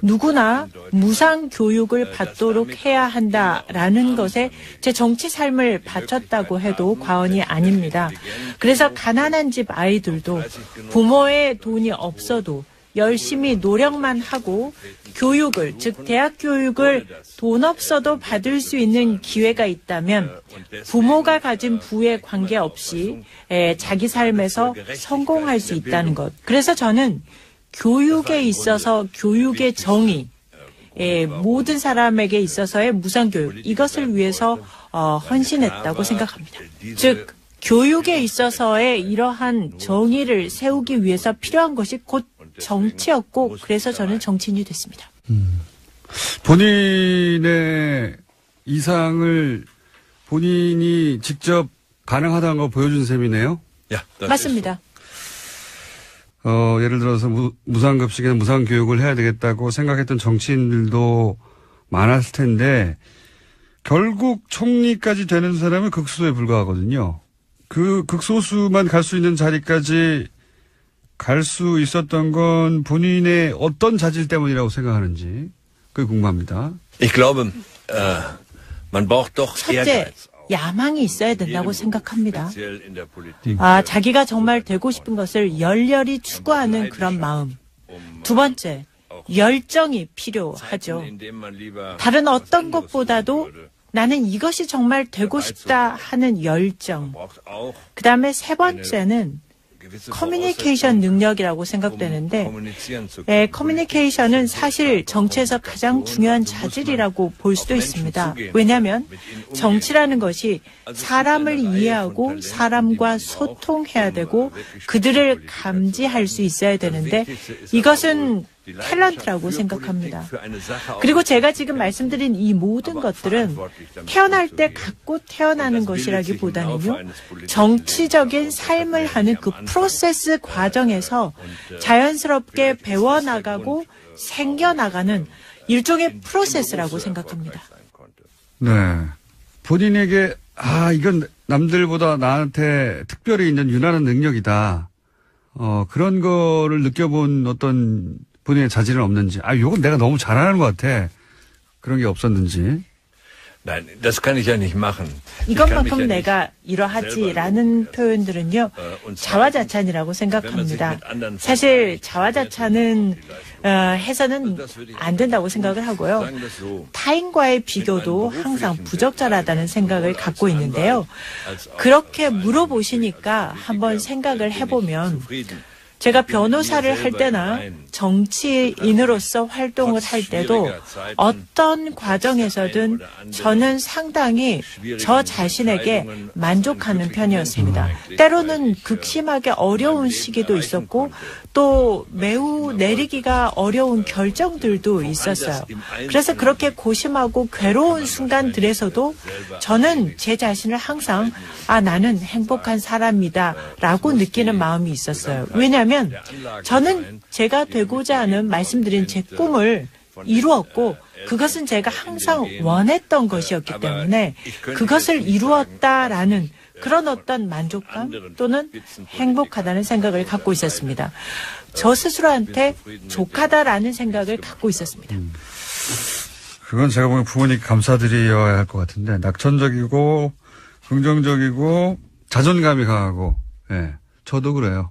누구나 무상 교육을 받도록 해야 한다라는 것에 제 정치 삶을 바쳤다고 해도 과언이 아닙니다. 그래서 가난한 집 아이들도 부모의 돈이 없어도 열심히 노력만 하고 교육을, 즉 대학 교육을 돈 없어도 받을 수 있는 기회가 있다면 부모가 가진 부에 관계없이 자기 삶에서 성공할 수 있다는 것. 그래서 저는 교육에 있어서 교육의 정의, 모든 사람에게 있어서의 무상교육, 이것을 위해서 헌신했다고 생각합니다. 즉 교육에 있어서의 이러한 정의를 세우기 위해서 필요한 것이 곧 정치였고 그래서 저는 정치인이 됐습니다. 본인의 이상을 본인이 직접 가능하다는 걸 보여준 셈이네요? 맞습니다. 예를 들어서 무상급식이나 무상교육을 해야 되겠다고 생각했던 정치인들도 많았을 텐데 결국 총리까지 되는 사람은 극소수에 불과하거든요. 그 극소수만 갈 수 있는 자리까지 갈 수 있었던 건 본인의 어떤 자질 때문이라고 생각하는지 그게 궁금합니다. Ich glaube, man braucht doch 첫째, 야망이 있어야 된다고 생각합니다. 자기가 정말 되고 싶은 것을 열렬히 추구하는 그런 마음. 두 번째, 열정이 필요하죠. 다른 어떤 것보다도 나는 이것이 정말 되고 싶다 하는 열정. 그 다음에 세 번째는 커뮤니케이션 능력이라고 생각되는데 커뮤니케이션은 사실 정치에서 가장 중요한 자질이라고 볼 수도 있습니다. 왜냐하면 정치라는 것이 사람을 이해하고 사람과 소통해야 되고 그들을 감지할 수 있어야 되는데 이것은 탤런트라고 생각합니다. 그리고 제가 지금 말씀드린 이 모든 것들은 태어날 때 갖고 태어나는 것이라기보다는요, 정치적인 삶을 하는 그 프로세스 과정에서 자연스럽게 배워나가고 생겨나가는 일종의 프로세스라고 생각합니다. 네. 본인에게, 이건 남들보다 나한테 특별히 있는 유난한 능력이다. 그런 거를 느껴본 어떤 본인의 자질은 없는지, 요건 내가 너무 잘하는 것 같아. 그런 게 없었는지. Nein, das kann ich ja nicht machen. 이것만큼 내가 이러하지라는 표현들은요, 자화자찬이라고 생각합니다. 사실 자화자찬은 해서는 안 된다고 생각을 하고요. 타인과의 비교도 항상 부적절하다는 생각을 갖고 있는데요. 그렇게 물어보시니까 한번 생각을 해보면, 제가 변호사를 할 때나 정치인으로서 활동을 할 때도 어떤 과정에서든 저는 상당히 저 자신에게 만족하는 편이었습니다. 때로는 극심하게 어려운 시기도 있었고 또 매우 내리기가 어려운 결정들도 있었어요. 그래서 그렇게 고심하고 괴로운 순간들에서도 저는 제 자신을 항상 나는 행복한 사람이다 라고 느끼는 마음이 있었어요. 왜냐하면 저는 제가 되고자 하는 말씀드린 제 꿈을 이루었고 그것은 제가 항상 원했던 것이었기 때문에 그것을 이루었다라는 그런 어떤 만족감 또는 행복하다는 생각을 갖고 있었습니다. 저 스스로한테 족하다라는 생각을 갖고 있었습니다. 그건 제가 보기엔 부모님께 감사드려야 할 것 같은데, 낙천적이고 긍정적이고 자존감이 강하고, 예, 저도 그래요.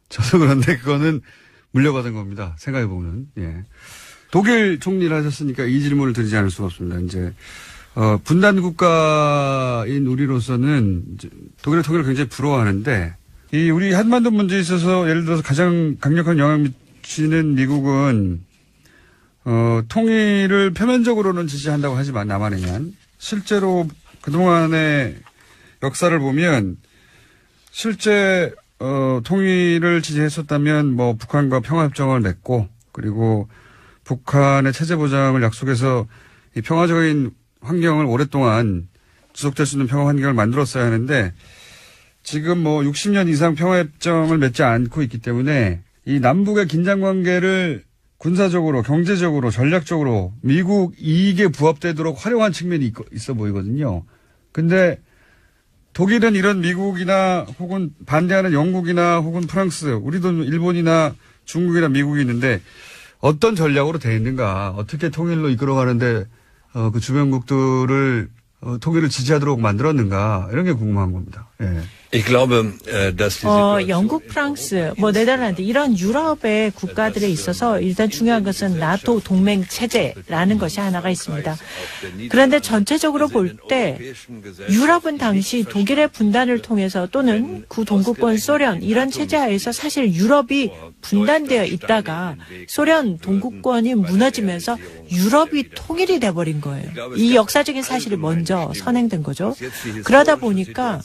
저도 그런데 그거는 물려받은 겁니다. 생각해보면. 예. 독일 총리를 하셨으니까 이 질문을 드리지 않을 수가 없습니다. 이제, 분단 국가인 우리로서는 이제 독일의 통일을 굉장히 부러워하는데, 이 우리 한반도 문제에 있어서 예를 들어서 가장 강력한 영향을 미치는 미국은, 통일을 표면적으로는 지지한다고 하지만 남한에는 실제로 그동안의 역사를 보면 실제 통일을 지지했었다면 뭐 북한과 평화협정을 맺고 그리고 북한의 체제 보장을 약속해서 이 평화적인 환경을 오랫동안 지속될 수 있는 평화 환경을 만들었어야 하는데 지금 뭐 60년 이상 평화협정을 맺지 않고 있기 때문에 이 남북의 긴장 관계를 군사적으로, 경제적으로, 전략적으로 미국 이익에 부합되도록 활용한 측면이 있어 보이거든요. 근데 독일은 이런 미국이나 혹은 반대하는 영국이나 혹은 프랑스, 우리도 일본이나 중국이나 미국이 있는데 어떤 전략으로 돼 있는가, 어떻게 통일로 이끌어가는데 그 주변국들을 통일을 지지하도록 만들었는가 이런 게 궁금한 겁니다. 예. 영국, 프랑스, 네덜란드 이런 유럽의 국가들에 있어서 일단 중요한 것은 나토 동맹 체제라는 것이 하나가 있습니다. 그런데 전체적으로 볼 때 유럽은 당시 독일의 분단을 통해서 또는 구동구권 소련 이런 체제 하에서 사실 유럽이 분단되어 있다가 소련 동구권이 무너지면서 유럽이 통일이 돼버린 거예요. 이 역사적인 사실이 먼저 선행된 거죠. 그러다 보니까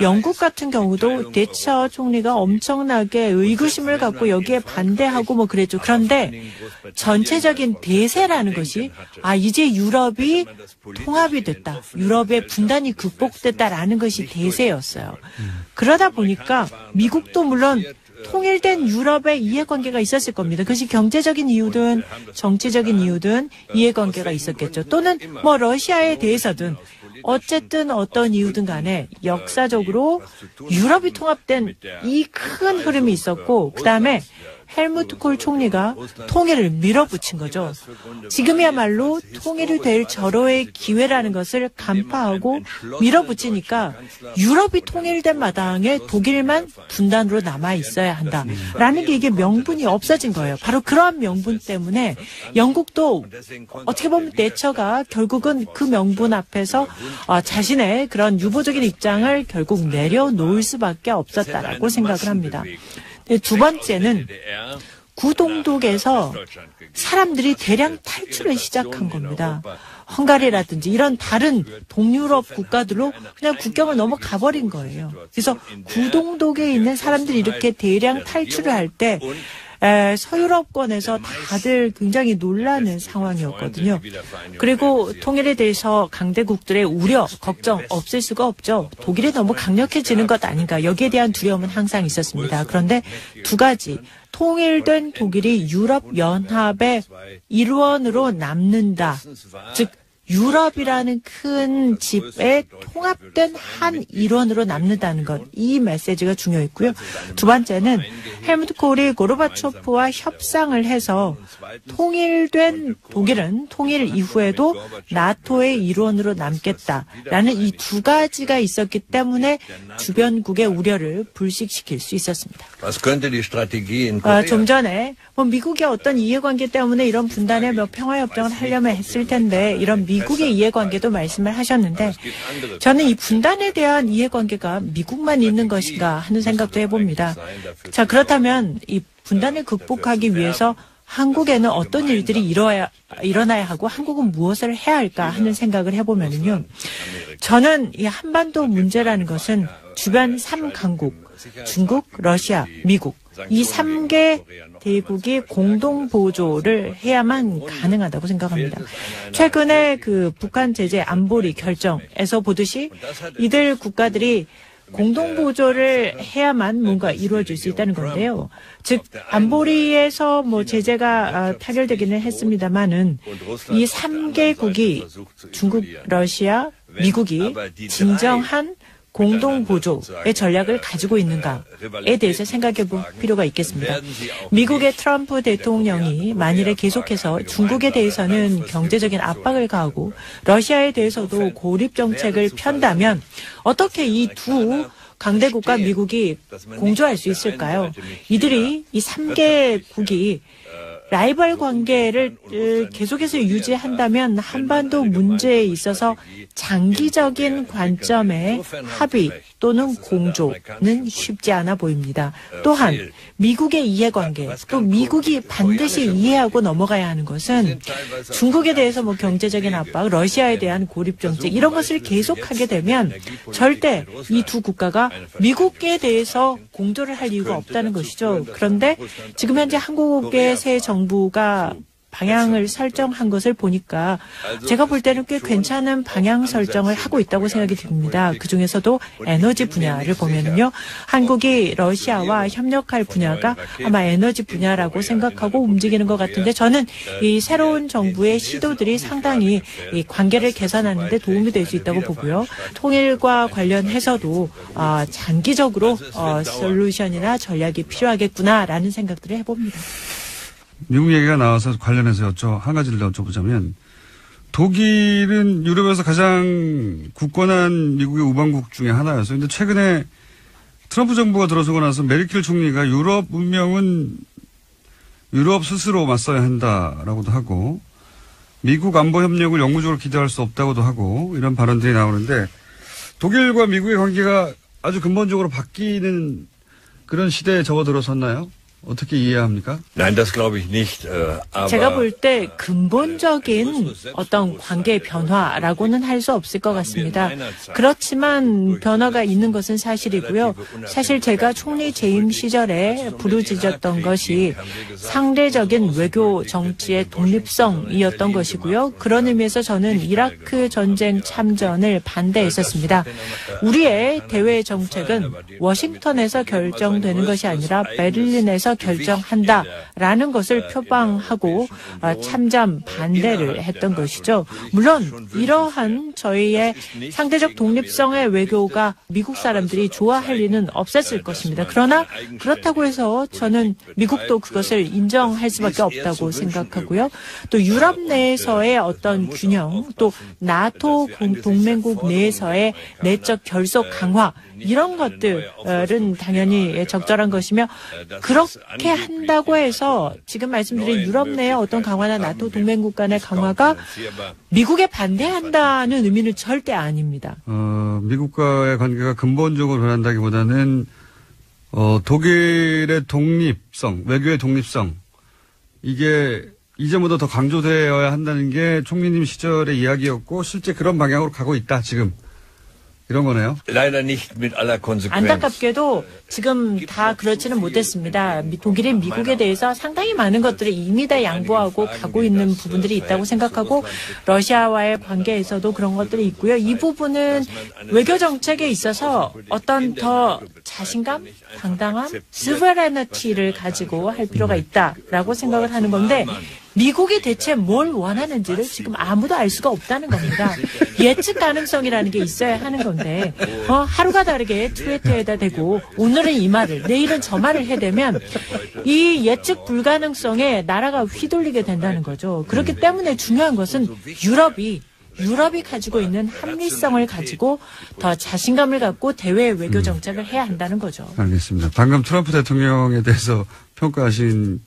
영국 같은 경우도 대처 총리가 엄청나게 의구심을 갖고 여기에 반대하고 그랬죠. 그런데 전체적인 대세라는 것이 이제 유럽이 통합이 됐다. 유럽의 분단이 극복됐다라는 것이 대세였어요. 그러다 보니까 미국도 물론 통일된 유럽의 이해관계가 있었을 겁니다. 그것이 경제적인 이유든 정치적인 이유든 이해관계가 있었겠죠. 또는 러시아에 대해서든 어쨌든 어떤 이유든 간에 역사적으로 유럽이 통합된 이 큰 흐름이 있었고 그다음에 헬무트 콜 총리가 통일을 밀어붙인 거죠. 지금이야말로 통일이 될 절호의 기회라는 것을 간파하고 밀어붙이니까 유럽이 통일된 마당에 독일만 분단으로 남아 있어야 한다라는 게 이게 명분이 없어진 거예요. 바로 그러한 명분 때문에 영국도 어떻게 보면 대처가 결국은 그 명분 앞에서 자신의 그런 유보적인 입장을 결국 내려놓을 수밖에 없었다라고 생각을 합니다. 두 번째는 구동독에서 사람들이 대량 탈출을 시작한 겁니다. 헝가리라든지 이런 다른 동유럽 국가들로 그냥 국경을 넘어가 버린 거예요. 그래서 구동독에 있는 사람들이 이렇게 대량 탈출을 할 때 서유럽권에서 다들 굉장히 놀라는 상황이었거든요. 그리고 통일에 대해서 강대국들의 우려, 걱정 없을 수가 없죠. 독일이 너무 강력해지는 것 아닌가. 여기에 대한 두려움은 항상 있었습니다. 그런데 두 가지. 통일된 독일이 유럽연합의 일원으로 남는다. 즉 유럽이라는 큰 집에 통합된 한 일원으로 남는다는 것. 이 메시지가 중요했고요. 두 번째는 헬무트 콜이 고르바초프와 협상을 해서 통일된 독일은 통일 이후에도 나토의 일원으로 남겠다라는 이 두 가지가 있었기 때문에 주변국의 우려를 불식시킬 수 있었습니다. 좀 전에 미국의 어떤 이해관계 때문에 이런 분단의 평화협정을 하려면 했을 텐데 이런 미국의 이해관계도 말씀을 하셨는데 저는 이 분단에 대한 이해관계가 미국만 있는 것인가 하는 생각도 해봅니다. 자, 그렇다면 이 분단을 극복하기 위해서 한국에는 어떤 일들이 일어나야 하고 한국은 무엇을 해야 할까 하는 생각을 해보면요. 저는 이 한반도 문제라는 것은 주변 3강국, 중국, 러시아, 미국, 이 3개 대국이 공동 보조를 해야만 가능하다고 생각합니다. 최근에 그 북한 제재 안보리 결정에서 보듯이 이들 국가들이 공동 보조를 해야만 뭔가 이루어질 수 있다는 건데요. 즉 안보리에서 제재가 타결되기는 했습니다만은 이 3개국이 중국, 러시아, 미국이 진정한 공동 보조의 전략을 가지고 있는가에 대해서 생각해 볼 필요가 있겠습니다. 미국의 트럼프 대통령이 만일에 계속해서 중국에 대해서는 경제적인 압박을 가하고 러시아에 대해서도 고립 정책을 편다면 어떻게 이 두 강대국과 미국이 공조할 수 있을까요? 이들이 이 3개국이 라이벌 관계를 계속해서 유지한다면 한반도 문제에 있어서 장기적인 관점의 합의 또는 공조는 쉽지 않아 보입니다. 또한 미국의 이해관계, 또 미국이 반드시 이해하고 넘어가야 하는 것은 중국에 대해서 경제적인 압박, 러시아에 대한 고립 정책 이런 것을 계속하게 되면 절대 이 두 국가가 미국에 대해서 공조를 할 이유가 없다는 것이죠. 그런데 지금 현재 한국의 새 정부가 방향을 설정한 것을 보니까 제가 볼 때는 꽤 괜찮은 방향 설정을 하고 있다고 생각이 듭니다. 그중에서도 에너지 분야를 보면은요. 한국이 러시아와 협력할 분야가 아마 에너지 분야라고 생각하고 움직이는 것 같은데 저는 이 새로운 정부의 시도들이 상당히 이 관계를 개선하는 데 도움이 될 수 있다고 보고요. 통일과 관련해서도 장기적으로 솔루션이나 전략이 필요하겠구나라는 생각들을 해봅니다. 미국 얘기가 나와서 관련해서 한 가지를 더 여쭤보자면 독일은 유럽에서 가장 굳건한 미국의 우방국 중에 하나였어요. 그런데 최근에 트럼프 정부가 들어서고 나서 메르켈 총리가 유럽 운명은 유럽 스스로 맞서야 한다라고도 하고 미국 안보 협력을 영구적으로 기대할 수 없다고도 하고 이런 발언들이 나오는데 독일과 미국의 관계가 아주 근본적으로 바뀌는 그런 시대에 접어들어섰나요? 어떻게 이해합니까? 제가 볼 때 근본적인 어떤 관계 변화라고는 할 수 없을 것 같습니다. 그렇지만 변화가 있는 것은 사실이고요. 사실 제가 총리 재임 시절에 부르짖었던 것이 상대적인 외교 정치의 독립성이었던 것이고요. 그런 의미에서 저는 이라크 전쟁 참전을 반대했었습니다. 우리의 대외 정책은 워싱턴에서 결정되는 것이 아니라 베를린에서 결정한다라는 것을 표방하고 참전 반대를 했던 것이죠. 물론 이러한 저희의 상대적 독립성의 외교가 미국 사람들이 좋아할 리는 없었을 것입니다. 그러나 그렇다고 해서 저는 미국도 그것을 인정할 수밖에 없다고 생각하고요. 또 유럽 내에서의 어떤 균형, 또 나토 동맹국 내에서의 내적 결속 강화 이런 것들은 당연히 적절한 것이며 그렇게 한다고 해서 지금 말씀드린 유럽 내의 어떤 강화나 나토 동맹국 간의 강화가 미국에 반대한다는 의미는 절대 아닙니다. 미국과의 관계가 근본적으로 변한다기보다는 독일의 독립성, 외교의 독립성 이게 이제보다 더 강조되어야 한다는 게 총리님 시절의 이야기였고 실제 그런 방향으로 가고 있다 지금. 이런 거네요. Leider nicht mit aller Konsequenz. 안타깝게도 지금 다 그렇지는 못했습니다. 독일이 미국에 대해서 상당히 많은 것들을 이미 다 양보하고 가고 있는 부분들이 있다고 생각하고 러시아와의 관계에서도 그런 것들이 있고요. 이 부분은 외교 정책에 있어서 어떤 더 자신감, 당당함, 스버레너티를 가지고 할 필요가 있다라고 생각을 하는 건데 미국이 대체 뭘 원하는지를 지금 아무도 알 수가 없다는 겁니다. 예측 가능성이라는 게 있어야 하는 건데 하루가 다르게 트위터에다 대고 오늘은 이 말을 내일은 저 말을 해대면 이 예측 불가능성에 나라가 휘둘리게 된다는 거죠. 그렇기 때문에 중요한 것은 유럽이 가지고 있는 합리성을 가지고 더 자신감을 갖고 대외 외교 정책을 해야 한다는 거죠. 알겠습니다. 방금 트럼프 대통령에 대해서 평가하신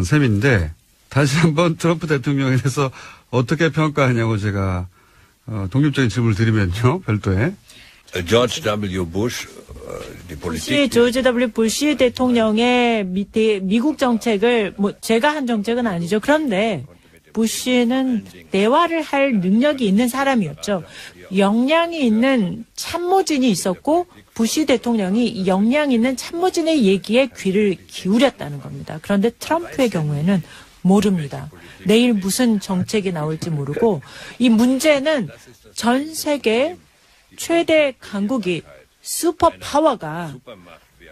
셈인데 다시 한번 트럼프 대통령에 대해서 어떻게 평가하냐고 제가 독립적인 질문을 드리면요. 별도에. George W. Bush, 조지 W. 부시 대통령의 미국 정책을 제가 한 정책은 아니죠. 그런데 부시는 대화를 할 능력이 있는 사람이었죠. 역량이 있는 참모진이 있었고 부시 대통령이 역량 있는 참모진의 얘기에 귀를 기울였다는 겁니다. 그런데 트럼프의 경우에는 모릅니다. 내일 무슨 정책이 나올지 모르고 이 문제는 전 세계 최대 강국이 슈퍼파워가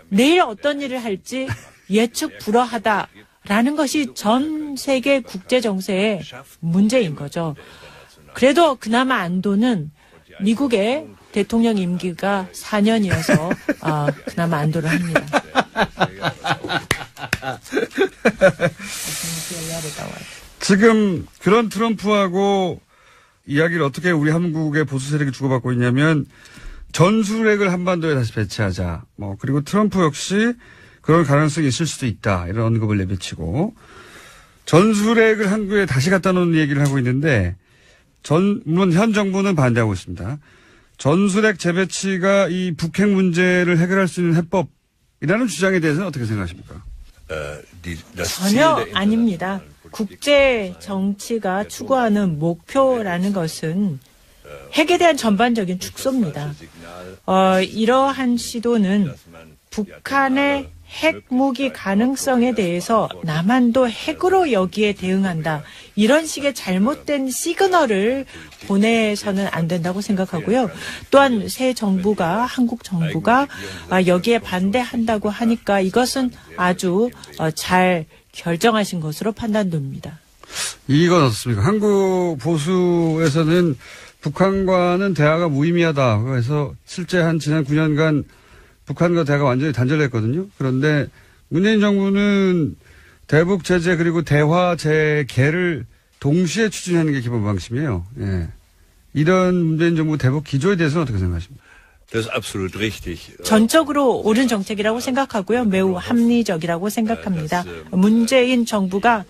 내일 어떤 일을 할지 예측 불허하다라는 것이 전 세계 국제 정세의 문제인 거죠. 그래도 그나마 안도는 미국의 대통령 임기가 4년이어서 그나마 안도를 합니다. 지금 그런 트럼프하고 이야기를 어떻게 우리 한국의 보수 세력이 주고받고 있냐면 전술핵을 한반도에 다시 배치하자. 그리고 트럼프 역시 그런 가능성이 있을 수도 있다. 이런 언급을 내비치고 전술핵을 한국에 다시 갖다 놓는 얘기를 하고 있는데 물론 현 정부는 반대하고 있습니다. 전술핵 재배치가 이 북핵 문제를 해결할 수 있는 해법이라는 주장에 대해서는 어떻게 생각하십니까? 전혀 아닙니다. 국제 정치가 추구하는 목표라는 것은 핵에 대한 전반적인 축소입니다. 이러한 시도는 북한의 핵무기 가능성에 대해서 남한도 핵으로 여기에 대응한다. 이런 식의 잘못된 시그널을 보내서는 안 된다고 생각하고요. 또한 새 정부가 한국 정부가 여기에 반대한다고 하니까 이것은 아주 잘 결정하신 것으로 판단됩니다. 이건 어떻습니까? 한국 보수에서는 북한과는 대화가 무의미하다. 그래서 실제 지난 9년간 북한과 대화가 완전히 단절됐거든요. 그런데 문재인 정부는 대북 제재 그리고 대화 재개를 동시에 추진하는 게 기본 방침이에요. 예. 이런 문재인 정부 대북 기조에 대해서는 어떻게 생각하십니까? Das ist absolut richtig. 전적으로 옳은 정책이라고 생각하고요. 매우 합리적이라고 생각합니다. 문재인 정부가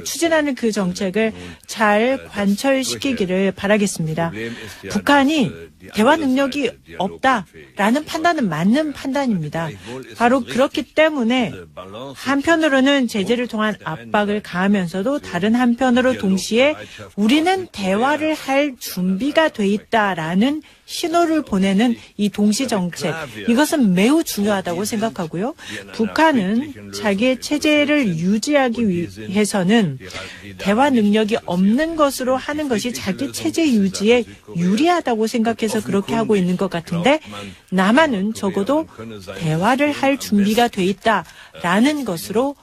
추진하는 그 정책을 잘 관철시키기를 바라겠습니다. 북한이 대화 능력이 없다라는 판단은 맞는 판단입니다. 바로 그렇기 때문에 한편으로는 제재를 통한 압박을 가하면서도 다른 한편으로 동시에 우리는 대화를 할 준비가 돼 있다라는 신호를 보내는 이 동시 정책, 이것은 매우 중요하다고 생각하고요. 북한은 자기의 체제를 유지하기 위해서는 대화 능력이 없는 것으로 하는 것이 자기 체제 유지에 유리하다고 생각해서 그렇게 하고 있는 것 같은데 남한은 적어도 대화를 할 준비가 돼 있다라는 것으로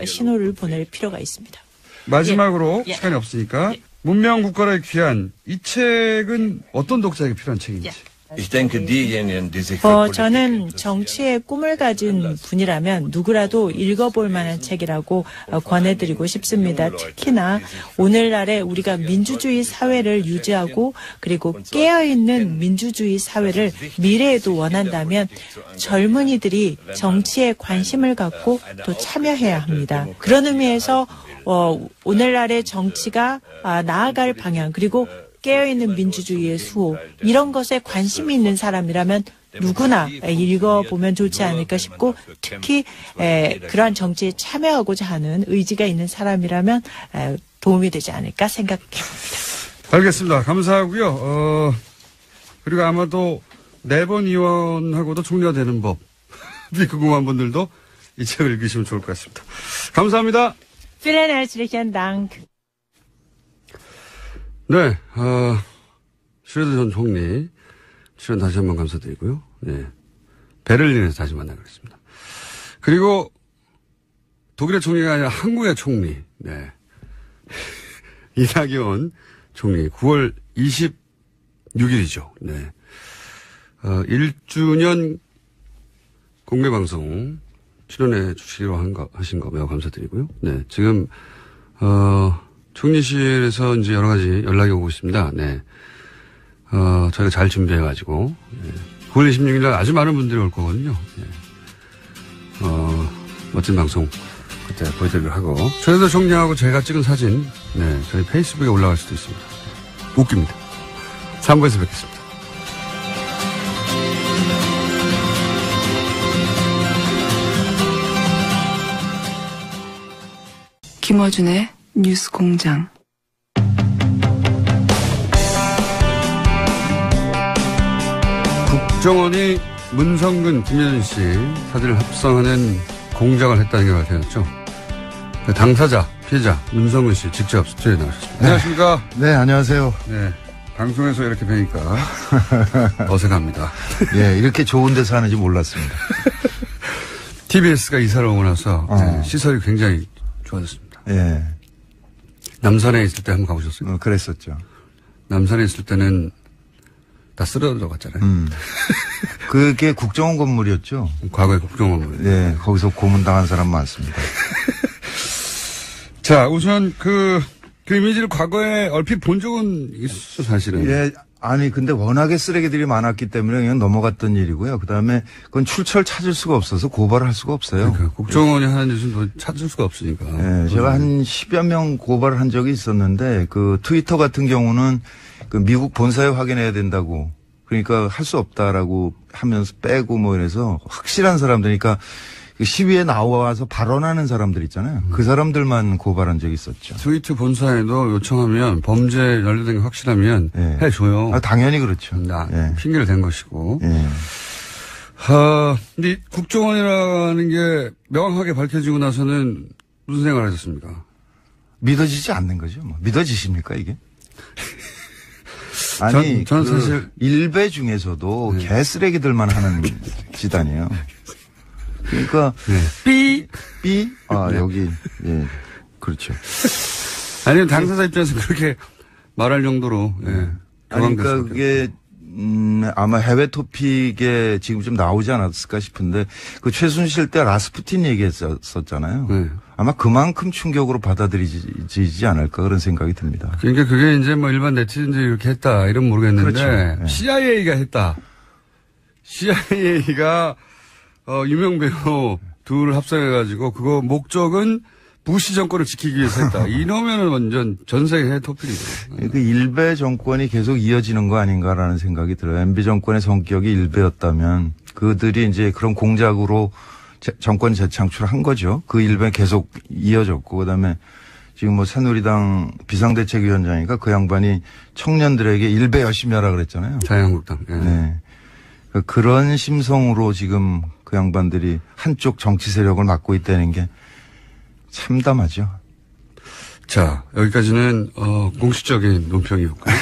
신호를 보낼 필요가 있습니다. 마지막으로 시간이 없으니까 문명 국가를 귀한 이 책은 어떤 독자에게 필요한 책인지. 저는 정치의 꿈을 가진 분이라면 누구라도 읽어볼 만한 책이라고 권해드리고 싶습니다. 특히나 오늘날에 우리가 민주주의 사회를 유지하고 그리고 깨어있는 민주주의 사회를 미래에도 원한다면 젊은이들이 정치에 관심을 갖고 또 참여해야 합니다. 그런 의미에서 오늘날의 정치가 나아갈 방향 그리고 깨어있는 민주주의의 수호 이런 것에 관심이 있는 사람이라면 누구나 읽어보면 좋지 않을까 싶고 특히 그러한 정치에 참여하고자 하는 의지가 있는 사람이라면 도움이 되지 않을까 생각해봅니다. 알겠습니다. 감사하고요. 그리고 아마도 4번 의원하고도 총리가 되는 법이 궁금한 분들도 이 책을 읽으시면 좋을 것 같습니다. 감사합니다. Vielen herzlichen Dank. 네, 슈레더 전 총리 출연 다시 한번 감사드리고요. 네, 베를린에서 다시 만나겠습니다. 그리고 독일의 총리가 아니라 한국의 총리, 네, 이낙연 총리 9월 26일이죠. 네, 1주년 공개방송 출연해 주시기로 하신 거 매우 감사드리고요. 네, 지금 총리실에서 이제 여러 가지 연락이 오고 있습니다. 네. 저희가 잘 준비해가지고, 9월 26일 날 아주 많은 분들이 올 거거든요. 네. 멋진 방송 그때 보여드리기로 하고, 최대도 총리하고 제가 찍은 사진, 네, 저희 페이스북에 올라갈 수도 있습니다. 웃깁니다. 3부에서 뵙겠습니다. 김어준의 뉴스 공장. 국정원이 문성근, 김여준 씨 사진을 합성하는 공작을 했다는 게 밝혀졌죠. 당사자, 피해자 문성근 씨 직접 스튜디오에 나오셨습니다. 네. 안녕하십니까? 네, 안녕하세요. 네, 방송에서 이렇게 뵈니까 어색합니다. 예, 이렇게 좋은 데서 하는지 몰랐습니다. TBS가 이사를 오고 나서 네, 시설이 굉장히 좋아졌습니다. 예. 남산에 있을 때 한번 가보셨어요? 그랬었죠. 남산에 있을 때는 다 쓰러져 갔잖아요. 그게 국정원 건물이었죠? 과거에 국정원 건물. 예, 거기서 고문당한 사람 많습니다. 자, 우선 그 이미지를 과거에 얼핏 본 적은 있어, 사실은. 예, 아니, 근데 워낙에 쓰레기들이 많았기 때문에 그냥 넘어갔던 일이고요. 그 다음에 그건 출처를 찾을 수가 없어서 고발을 할 수가 없어요. 그러니까 국정원이 하는 짓은 뭐 찾을 수가 없으니까. 예, 제가 한 10여 명 고발을 한 적이 있었는데 그 트위터 같은 경우는 그 미국 본사에 확인해야 된다고 그러니까 할 수 없다라고 하면서 빼고 뭐 이래서 확실한 사람들이니까 그 시위에 나와서 발언하는 사람들 있잖아요. 그 사람들만 고발한 적이 있었죠. 트위터 본사에도 요청하면 범죄 연루된 게 확실하면 예. 해줘요. 아, 당연히 그렇죠. 예. 핑계를 댄 것이고. 예. 근데 국정원이라는 게 명확하게 밝혀지고 나서는 무슨 생각을 하셨습니까? 믿어지지 않는 거죠. 뭐. 믿어지십니까 이게? 아니, 저는 사실 일베 중에서도 네. 개쓰레기들만 하는 집단이에요. 그러니까 삐. 아, 여기 예, 그렇죠. 아니면 당사자 입장에서 그렇게 말할 정도로 예. 아니, 그러니까 그게 아마 해외 토픽에 지금 좀 나오지 않았을까 싶은데 그 최순실 때 라스푸틴 얘기했었잖아요. 네. 아마 그만큼 충격으로 받아들이지 않을까 그런 생각이 듭니다. 그러니까 그게 이제 뭐 일반 네티즌들이 이렇게 했다 이런 모르겠는데 그렇죠. 네. CIA가 했다. CIA가 유명 배우 둘을 합성해가지고 그거 목적은 부시 정권을 지키기 위해서 했다. 이러면은 완전 전 세계 토픽이죠. 그 일베 정권이 계속 이어지는 거 아닌가라는 생각이 들어요. MB 정권의 성격이 일베였다면 그들이 이제 그런 공작으로 정권 재창출한 거죠. 그 일베 계속 이어졌고 그다음에 지금 뭐 새누리당 비상대책위원장이니까 그 양반이 청년들에게 일베 열심히 하라 그랬잖아요. 자유한국당. 예. 네. 그런 심성으로 지금 그 양반들이 한쪽 정치 세력을 맡고 있다는 게 참담하죠. 자, 여기까지는 공식적인 논평이었고요.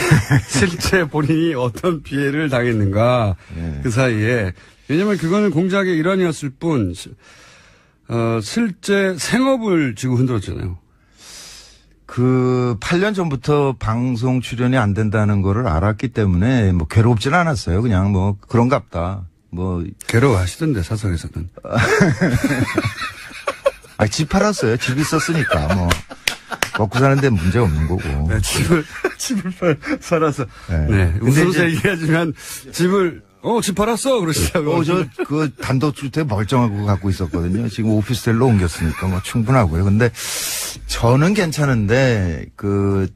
실제 본인이 어떤 피해를 당했는가 네. 그 사이에 왜냐하면 그거는 공작의 일환이었을 뿐 실제 생업을 지고 흔들었잖아요. 그 8년 전부터 방송 출연이 안 된다는 거를 알았기 때문에 뭐 괴롭지는 않았어요. 그냥 뭐 그런갑다. 뭐 괴로워하시던데 사석에서는. 아, 집 팔았어요. 집 있었으니까 뭐 먹고 사는데 문제 없는 거고. 네, 집을 살아서. 네. 네. 근데 웃으면서 이제- 얘기하지만 집을 집 팔았어 그러시다고. 저 그 단독주택 멀쩡하고 갖고 있었거든요. 지금 오피스텔로 옮겼으니까 뭐 충분하고요. 근데 저는 괜찮은데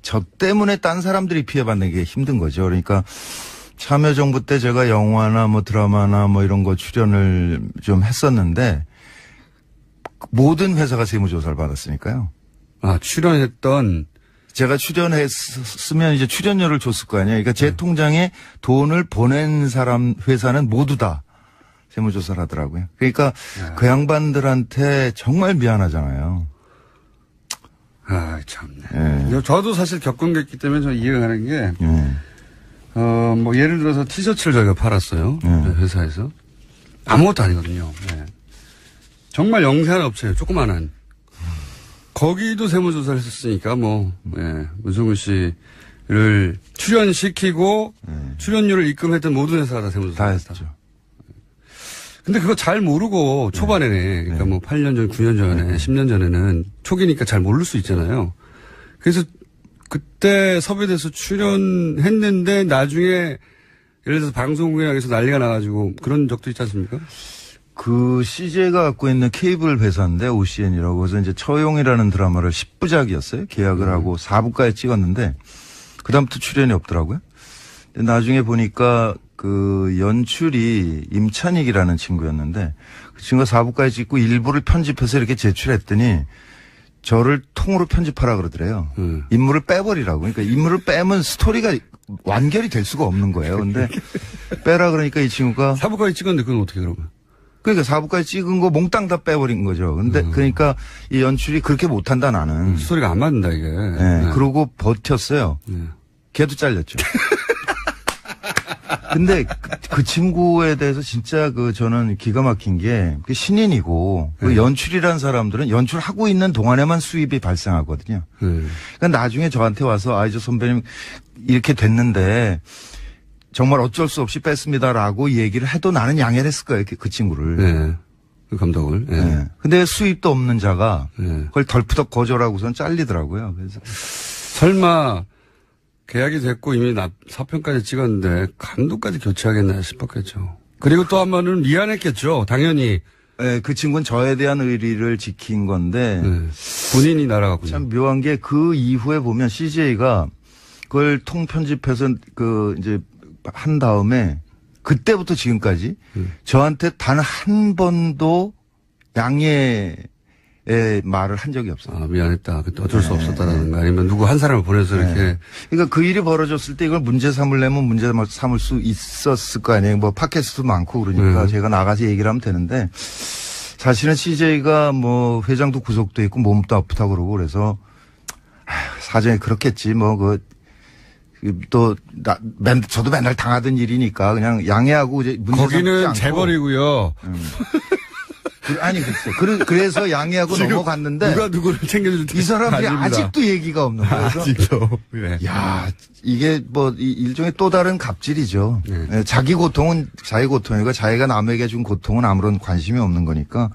저 때문에 딴 사람들이 피해받는 게 힘든 거죠. 그러니까 참여정부 때 제가 영화나 뭐 드라마나 뭐 이런 거 출연을 좀 했었는데 모든 회사가 세무조사를 받았으니까요. 출연했던 제가 출연했으면 이제 출연료를 줬을 거 아니에요. 그러니까 제 통장에 돈을 보낸 사람 회사는 모두 다 세무조사를 하더라고요. 그러니까 그 양반들한테 정말 미안하잖아요. 아, 참네. 저도 사실 겪은 게 있기 때문에 저는 이해가 가는 게, 뭐, 예를 들어서 티셔츠를 저희가 팔았어요. 회사에서. 아무것도 아니거든요. 네. 정말 영세한 업체예요. 조그만한. 거기도 세무조사를 했었으니까, 뭐, 문성근 씨를 출연시키고, 출연료를 입금했던 모든 회사가 다 세무조사를 다 했죠. 근데 그거 잘 모르고 초반에는 그러니까 뭐 8년 전, 9년 전에, 10년 전에는 초기니까 잘 모를 수 있잖아요. 그래서 그때 섭외돼서 출연했는데 나중에 예를 들어서 방송국에서 난리가 나가지고 그런 적도 있지 않습니까? 그 CJ가 갖고 있는 케이블 회사인데 OCN이라고 그래서 이제 처용이라는 드라마를 10부작이었어요. 계약을 하고 4부까지 찍었는데 그다음부터 출연이 없더라고요. 근데 나중에 보니까 그 연출이 임찬익이라는 친구였는데 그 친구가 4부까지 찍고 일부를 편집해서 이렇게 제출했더니 저를 통으로 편집하라 그러더래요. 인물을 빼버리라고. 그러니까 인물을 빼면 스토리가 완결이 될 수가 없는 거예요. 근데 빼라 그러니까 이 친구가 4부까지 찍었는데 그건 어떻게 그러면? 그러니까 4부까지 찍은 거 몽땅 다 빼버린 거죠. 근데 그러니까 이 연출이 그렇게 못한다 나는. 스토리가 안 맞는다 이게. 네. 그러고 버텼어요. 걔도 잘렸죠. 근데 그 친구에 대해서 진짜 저는 기가 막힌 게 신인이고 그 연출이라는 사람들은 연출하고 있는 동안에만 수입이 발생하거든요. 그러니까 나중에 저한테 와서 저 선배님 이렇게 됐는데 정말 어쩔 수 없이 뺐습니다라고 얘기를 해도 나는 양해를 했을 거예요. 그 친구를. 네. 그 감독을. 네. 네. 근데 수입도 없는 자가 그걸 덜푸덕 거절하고선 잘리더라고요. 그래서 설마 계약이 됐고 이미 사편까지 찍었는데 감독까지 교체하겠나 싶었겠죠. 그리고 또 한 번은 미안했겠죠. 당연히. 네, 그 친구는 저에 대한 의리를 지킨 건데 본인이 날아갔군요. 참 묘한 게 그 이후에 보면 CJ가 그걸 통편집해서 이제 한 다음에 그때부터 지금까지 저한테 단 한 번도 양해의 말을 한 적이 없어요. 아, 미안했다. 그때 어쩔 수 없었다라는 거 아니면 누구 한 사람을 보내서 이렇게. 그러니까 그 일이 벌어졌을 때 이걸 문제 삼으려면 문제 삼을 수 있었을 거 아니에요. 뭐 팟캐스트도 많고 그러니까 제가 나가서 얘기를 하면 되는데 사실은 CJ가 뭐 회장도 구속돼 있고 몸도 아프다 그러고 그래서 사정이 그렇겠지 뭐 저도 맨날 당하던 일이니까 그냥 양해하고 이제 문제 삼지 거기는 않고. 재벌이고요. 아니 글쎄. 그래서 양해하고 넘어갔는데 누가 누구를 챙겨줄 이 사람들이 아닙니다. 아직도 얘기가 없는 거예요. 아직도. 네. 야 이게 뭐 일종의 또 다른 갑질이죠. 네, 자기 고통은 자기 고통이고 자기가 남에게 준 고통은 아무런 관심이 없는 거니까.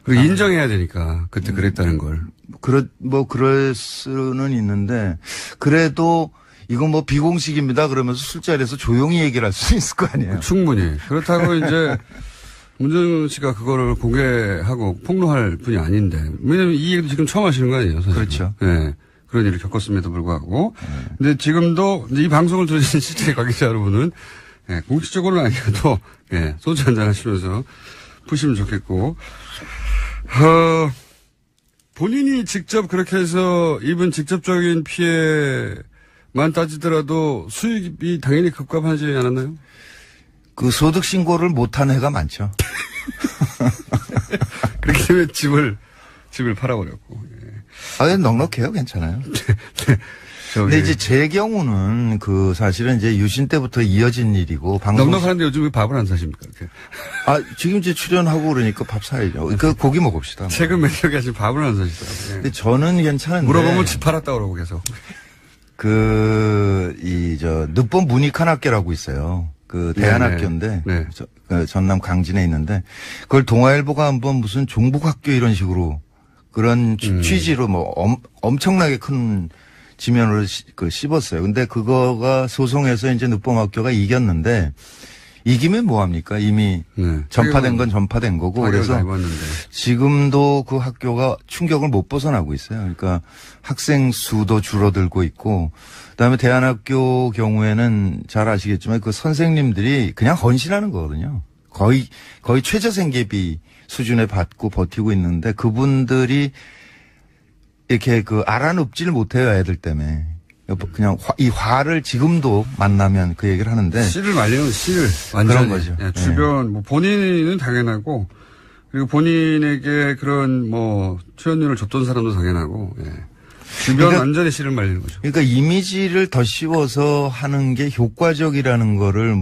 그리고 인정해야 되니까 그때 그랬다는 걸. 그럴 수는 있는데 그래도 이건 뭐 비공식입니다. 그러면서 술자리에서 조용히 얘기를 할 수 있을 거 아니에요. 충분히. 그렇다고 이제 문정은 씨가 그거를 공개하고 폭로할 분이 아닌데. 왜냐면 이 얘기도 지금 처음 하시는 거 아니에요, 사실. 그렇죠. 네. 그런 일을 겪었음에도 불구하고. 근데 지금도 이제 이 방송을 들으신 실제 관계자 여러분은 공식적으로는 아니어도 소주 한잔 하시면서 푸시면 좋겠고. 본인이 직접 그렇게 해서 입은 직접적인 피해만 따지더라도 수익이 당연히 급감하지 않았나요? 그 소득 신고를 못한 해가 많죠. 그렇기 때문에 집을 팔아버렸고. 넉넉해요. 괜찮아요. 근데 이제 제 경우는 사실은 이제 유신 때부터 이어진 일이고 넉넉한데 요즘 왜 밥을 안 사십니까? 이렇게. 지금 이제 출연하고 그러니까 밥 사야죠. 고기 먹읍시다. 최근 몇 년간 지금 밥을 안 사시더라고요. 근데 저는 괜찮은데. 물어보면 집 팔았다 그러고 계속. 늦봄 문익한학교라고 있어요. 대한학교인데. 네. 전남 강진에 있는데 그걸 동아일보가 한번 무슨 종북학교 이런 식으로 그런 취지로 엄청나게 큰 지면으로 씹었어요. 근데 그거가 소송에서 이제 늦봄학교가 이겼는데 이기면 뭐합니까? 이미 전파된 건 전파된 거고 그래서 지금도 그 학교가 충격을 못 벗어나고 있어요. 그러니까 학생 수도 줄어들고 있고 그다음에 대한학교 경우에는 잘 아시겠지만 그 선생님들이 그냥 헌신하는 거거든요. 거의 최저생계비 수준에 받고 버티고 있는데 그분들이 이렇게 알아눕지를 못해요, 애들 때문에. 그냥 이 화를 지금도 만나면 그 얘기를 하는데. 씨를 말리는 씨를. 완전히. 그런 거죠. 예, 주변, 뭐 본인은 당연하고, 그리고 본인에게 그런 출연료를 줬던 사람도 당연하고, 예. 주변 그러니까, 완전히 씨를 말리는 거죠. 그러니까 이미지를 더 씌워서 하는 게 효과적이라는 거를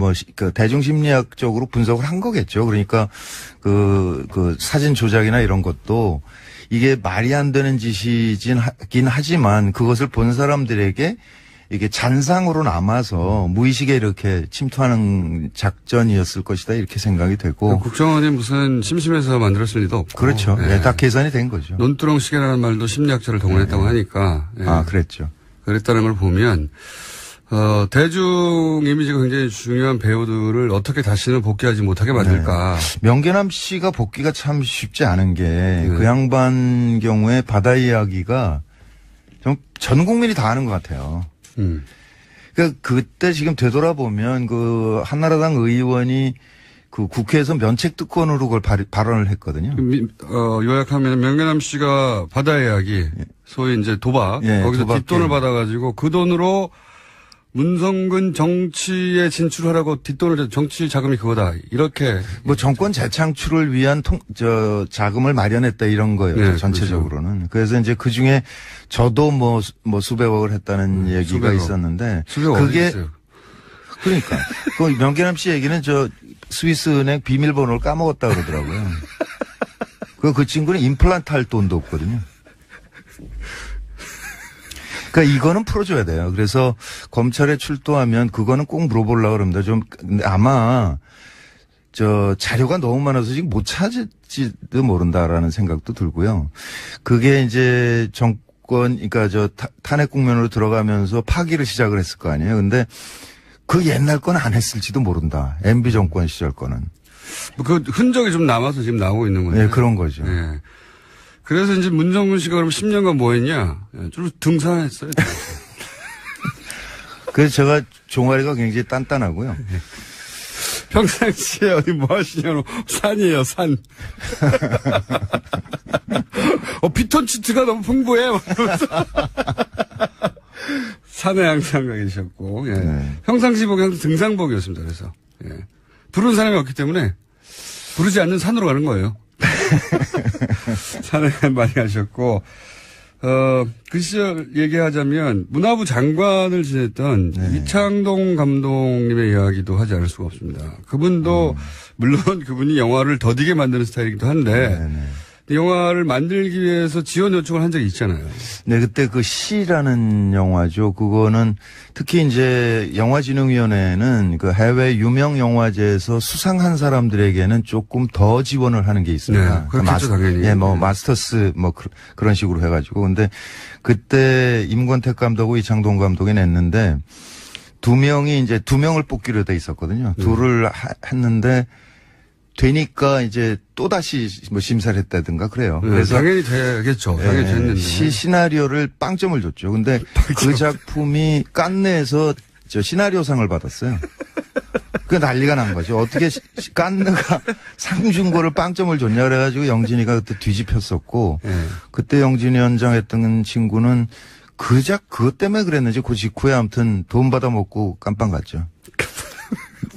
대중심리학적으로 분석을 한 거겠죠. 그러니까 그 사진 조작이나 이런 것도 이게 말이 안 되는 짓이긴 하지만 그것을 본 사람들에게 이게 잔상으로 남아서 무의식에 이렇게 침투하는 작전이었을 것이다 이렇게 생각이 되고. 국정원이 무슨 심심해서 만들었을 리도 없고. 그렇죠. 예. 예, 다 계산이 된 거죠. 논두렁 시계라는 말도 심리학자를 동원했다고 하니까. 예. 그랬죠. 그랬다는 걸 보면 대중 이미지가 굉장히 중요한 배우들을 어떻게 다시는 복귀하지 못하게 만들까. 네. 명계남 씨가 복귀가 참 쉽지 않은 게 그 양반 경우에 바다 이야기가 좀 전 국민이 다 아는 것 같아요. 그러니까 그때 지금 되돌아보면 한나라당 의원이 국회에서 면책특권으로 그걸 발언을 했거든요. 요약하면 명계남 씨가 바다 이야기, 소위 이제 도박, 거기서 뒷돈을 받아가지고 그 돈으로 문성근 정치에 진출하라고 뒷돈을 정치 자금이 그거다. 이렇게. 정권 재창출을 위한 자금을 마련했다 이런 거예요. 네, 전체적으로는. 그렇죠. 그래서 이제 그 중에 저도 수백억을 했다는 얘기가 수백억. 있었는데. 그게. 그러니까. 명계남 씨 얘기는 스위스 은행 비밀번호를 까먹었다 그러더라고요. 그 친구는 임플란트 할 돈도 없거든요. 그러니까 이거는 풀어줘야 돼요. 그래서 검찰에 출두하면 그거는 꼭 물어보려고 그럽니다. 근데 아마 자료가 너무 많아서 지금 못 찾을지도 모른다라는 생각도 들고요. 그게 이제 그러니까 탄핵 국면으로 들어가면서 파기를 시작을 했을 거 아니에요. 근데 그 옛날 건 안 했을지도 모른다. MB 정권 시절 거는. 그 흔적이 좀 남아서 지금 나오고 있는 거예요. 네, 그런 거죠. 네. 그래서 이제 문정근 씨가 그럼 10년간 뭐 했냐? 주로 등산했어요. 그래서 제가 종아리가 굉장히 단단하고요. 평상시에 어디 뭐 하시냐고 산이에요, 산. 피톤치드가 너무 풍부해. 산에 항상 가 계셨고, 예. 네. 평상시복이 항상 등산복이었습니다. 그래서 예. 부른 사람이 없기 때문에 부르지 않는 산으로 가는 거예요. 산에 많이 가셨고, 그 시절 얘기하자면 문화부 장관을 지냈던 이창동 감독님의 이야기도 하지 않을 수가 없습니다. 그분도 물론 그분이 영화를 더디게 만드는 스타일이기도 한데 영화를 만들기 위해서 지원 요청을 한 적이 있잖아요. 네, 그때 시라는 영화죠. 그거는 특히 이제 영화진흥위원회는 해외 유명 영화제에서 수상한 사람들에게는 조금 더 지원을 하는 게 있습니다. 네, 그렇겠죠, 당연히. 예, 마스터스 그런 식으로 해가지고. 근데 그때 임권택 감독하고 이창동 감독이 냈는데 두 명을 뽑기로 돼 있었거든요. 둘을 했는데 되니까 이제 또다시 심사를 했다든가 그래요. 네, 그래서 당연히 되겠죠. 당연히 됐는데. 시나리오를 빵점을 줬죠. 근데 그 작품이 깐느에서 시나리오상을 받았어요. 그 난리가 난 거죠. 어떻게 깐느가 상 준 거를 빵점을 줬냐 그래가지고 영진이가 그때 뒤집혔었고 그때 영진이 현장 했던 친구는 그것 때문에 그랬는지 그 직후에 아무튼 돈 받아먹고 깜빵 갔죠.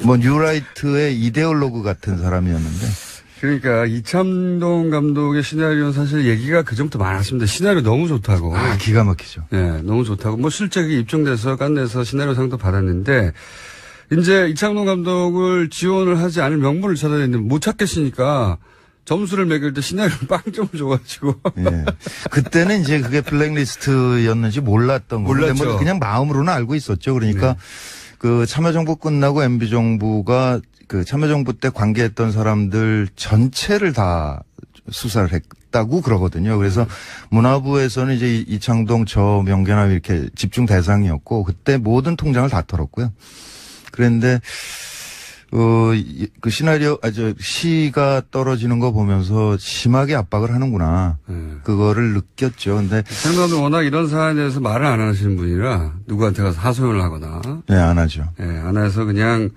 뉴라이트의 이데올로그 같은 사람이었는데. 그러니까 이창동 감독의 시나리오는 사실 얘기가 그전부터 많았습니다. 시나리오 너무 좋다고. 기가 막히죠. 네, 너무 좋다고. 실제 그게 입증돼서 깐내서 시나리오상도 받았는데 이제 이창동 감독을 지원을 하지 않을 명분을 찾아냈는데 못 찾겠으니까 점수를 매길 때 시나리오를 빵점을 줘가지고. 예. 그때는 이제 그게 블랙리스트였는지 몰랐던 거예요. 몰랐죠. 그냥 마음으로는 알고 있었죠. 그러니까 참여정부 끝나고 MB정부가 참여정부 때 관계했던 사람들 전체를 다 수사를 했다고 그러거든요. 그래서 문화부에서는 이제 이창동, 명계남 이렇게 집중 대상이었고 그때 모든 통장을 다 털었고요. 그런데 그 시나리오, 시가 떨어지는 거 보면서 심하게 압박을 하는구나. 그거를 느꼈죠. 근데. 생각은 워낙 이런 사안에 대해서 말을 안 하시는 분이라 누구한테 가서 하소연을 하거나. 네, 안 하죠. 네, 안 해서 그냥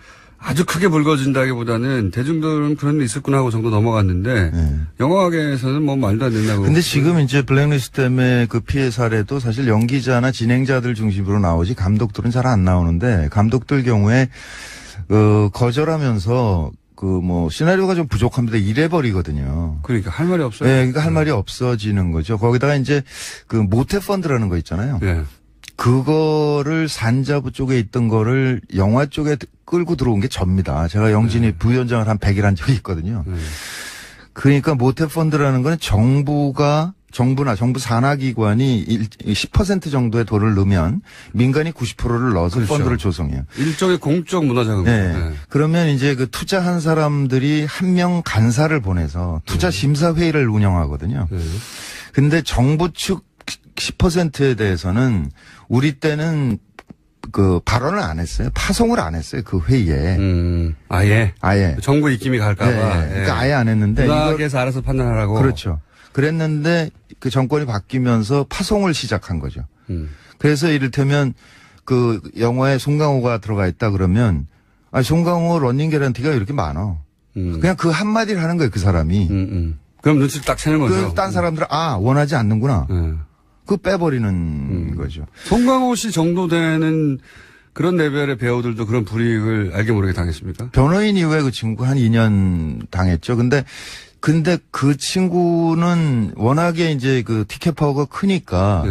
아주 크게 불거진다기보다는 대중들은 그런 일 있었구나 하고 정도 넘어갔는데 네. 영화계에서는 뭐 말도 안 된다고. 근데 지금 이제 블랙리스트 때문에 그 피해 사례도 사실 연기자나 진행자들 중심으로 나오지 감독들은 잘 안 나오는데 감독들 경우에 거절하면서 시나리오가 좀 부족합니다. 이래버리거든요. 그러니까 할 말이 없어요. 네, 그러니까 할 말이 없어지는 거죠. 거기다가 이제 모태 펀드라는 거 있잖아요. 네. 그거를 산자부 쪽에 있던 거를 영화 쪽에 끌고 들어온 게 접니다. 제가 영진이 부위원장을 한 100일 한 적이 있거든요. 그러니까 모태펀드라는 거는 정부 산하기관이 10% 정도의 돈을 넣으면 민간이 90%를 넣어서 그렇죠. 펀드를 조성해요. 일종의 공적 문화자금. 네. 그러면 이제 그 투자한 사람들이 한 명 간사를 보내서 투자 심사회의를 운영하거든요. 근데 정부 측 10%에 대해서는 우리 때는 발언을 안 했어요. 파송을 안 했어요. 그 회의에. 아예. 정부 입김이 갈까봐. 네. 그러니까 아예 안 했는데. 문학에서 알아서 판단하라고. 그렇죠. 그랬는데 그 정권이 바뀌면서 파송을 시작한 거죠. 그래서 이를테면 그 영화에 송강호가 들어가 있다 그러면 송강호 러닝 개런티가 이렇게 많아. 그냥 그 한마디를 하는 거예요. 그 사람이. 그럼 눈치 딱 채는 거죠. 딴 사람들은 원하지 않는구나. 그거 빼버리는 거죠. 송강호 씨 정도 되는 그런 레벨의 배우들도 그런 불이익을 알게 모르게 당했습니까? 변호인 이후에 그 친구 한 2년 당했죠. 근데 그 친구는 워낙에 이제 그 티켓 파워가 크니까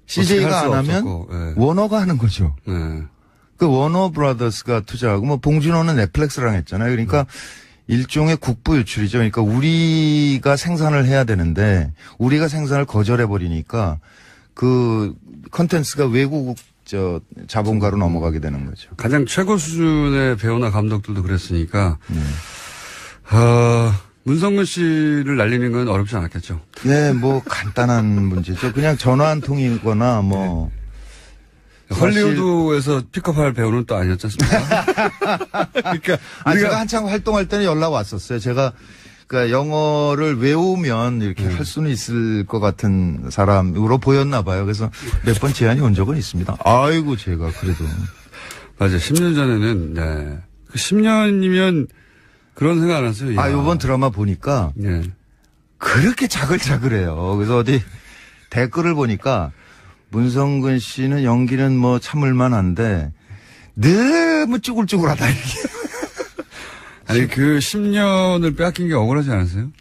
CJ가 안 하면 워너가 하는 거죠. 그 워너 브라더스가 투자하고 봉준호는 넷플릭스랑 했잖아요. 그러니까 일종의 국부 유출이죠. 그러니까 우리가 생산을 해야 되는데 우리가 생산을 거절해 버리니까 그 컨텐츠가 외국 자본가로 넘어가게 되는 거죠. 가장 최고 수준의 배우나 감독들도 그랬으니까 문성근 씨를 날리는 건 어렵지 않았겠죠. 네, 간단한 문제죠. 그냥 전화 한 통이거나 헐리우드에서 픽업할 배우는 또 아니었지 않습니까? 그러니까 제가 한창 활동할 때는 연락 왔었어요. 제가 그러니까 영어를 외우면 이렇게 할 수는 있을 것 같은 사람으로 보였나 봐요. 그래서 몇 번 제안이 온 적은 있습니다. 아이고 제가 그래도 맞아요. 10년 전에는 그 10년이면 그런 생각 안 했어요. 이번 드라마 보니까 그렇게 자글자글해요. 그래서 어디 댓글을 보니까 문성근 씨는 연기는 참을만 한데 너무 쭈글쭈글하다 이렇게. 아니 그 10년을 빼앗긴 게 억울하지 않으세요?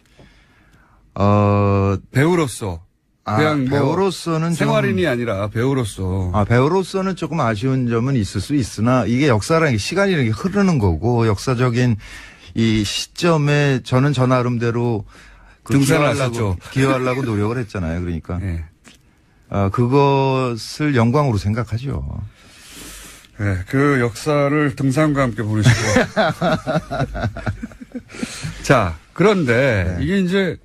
배우로서 그냥 배우로서는 생활인이 아니라 배우로서. 배우로서는 조금 아쉬운 점은 있을 수 있으나 이게 역사라는 게 시간이라는 게 흐르는 거고 역사적인 이 시점에 저는 저 나름대로 기여하려고 노력을 했잖아요. 그러니까. 그것을 영광으로 생각하죠. 네, 그 역사를 등산과 함께 부르시고. 자, 그런데 이게 이제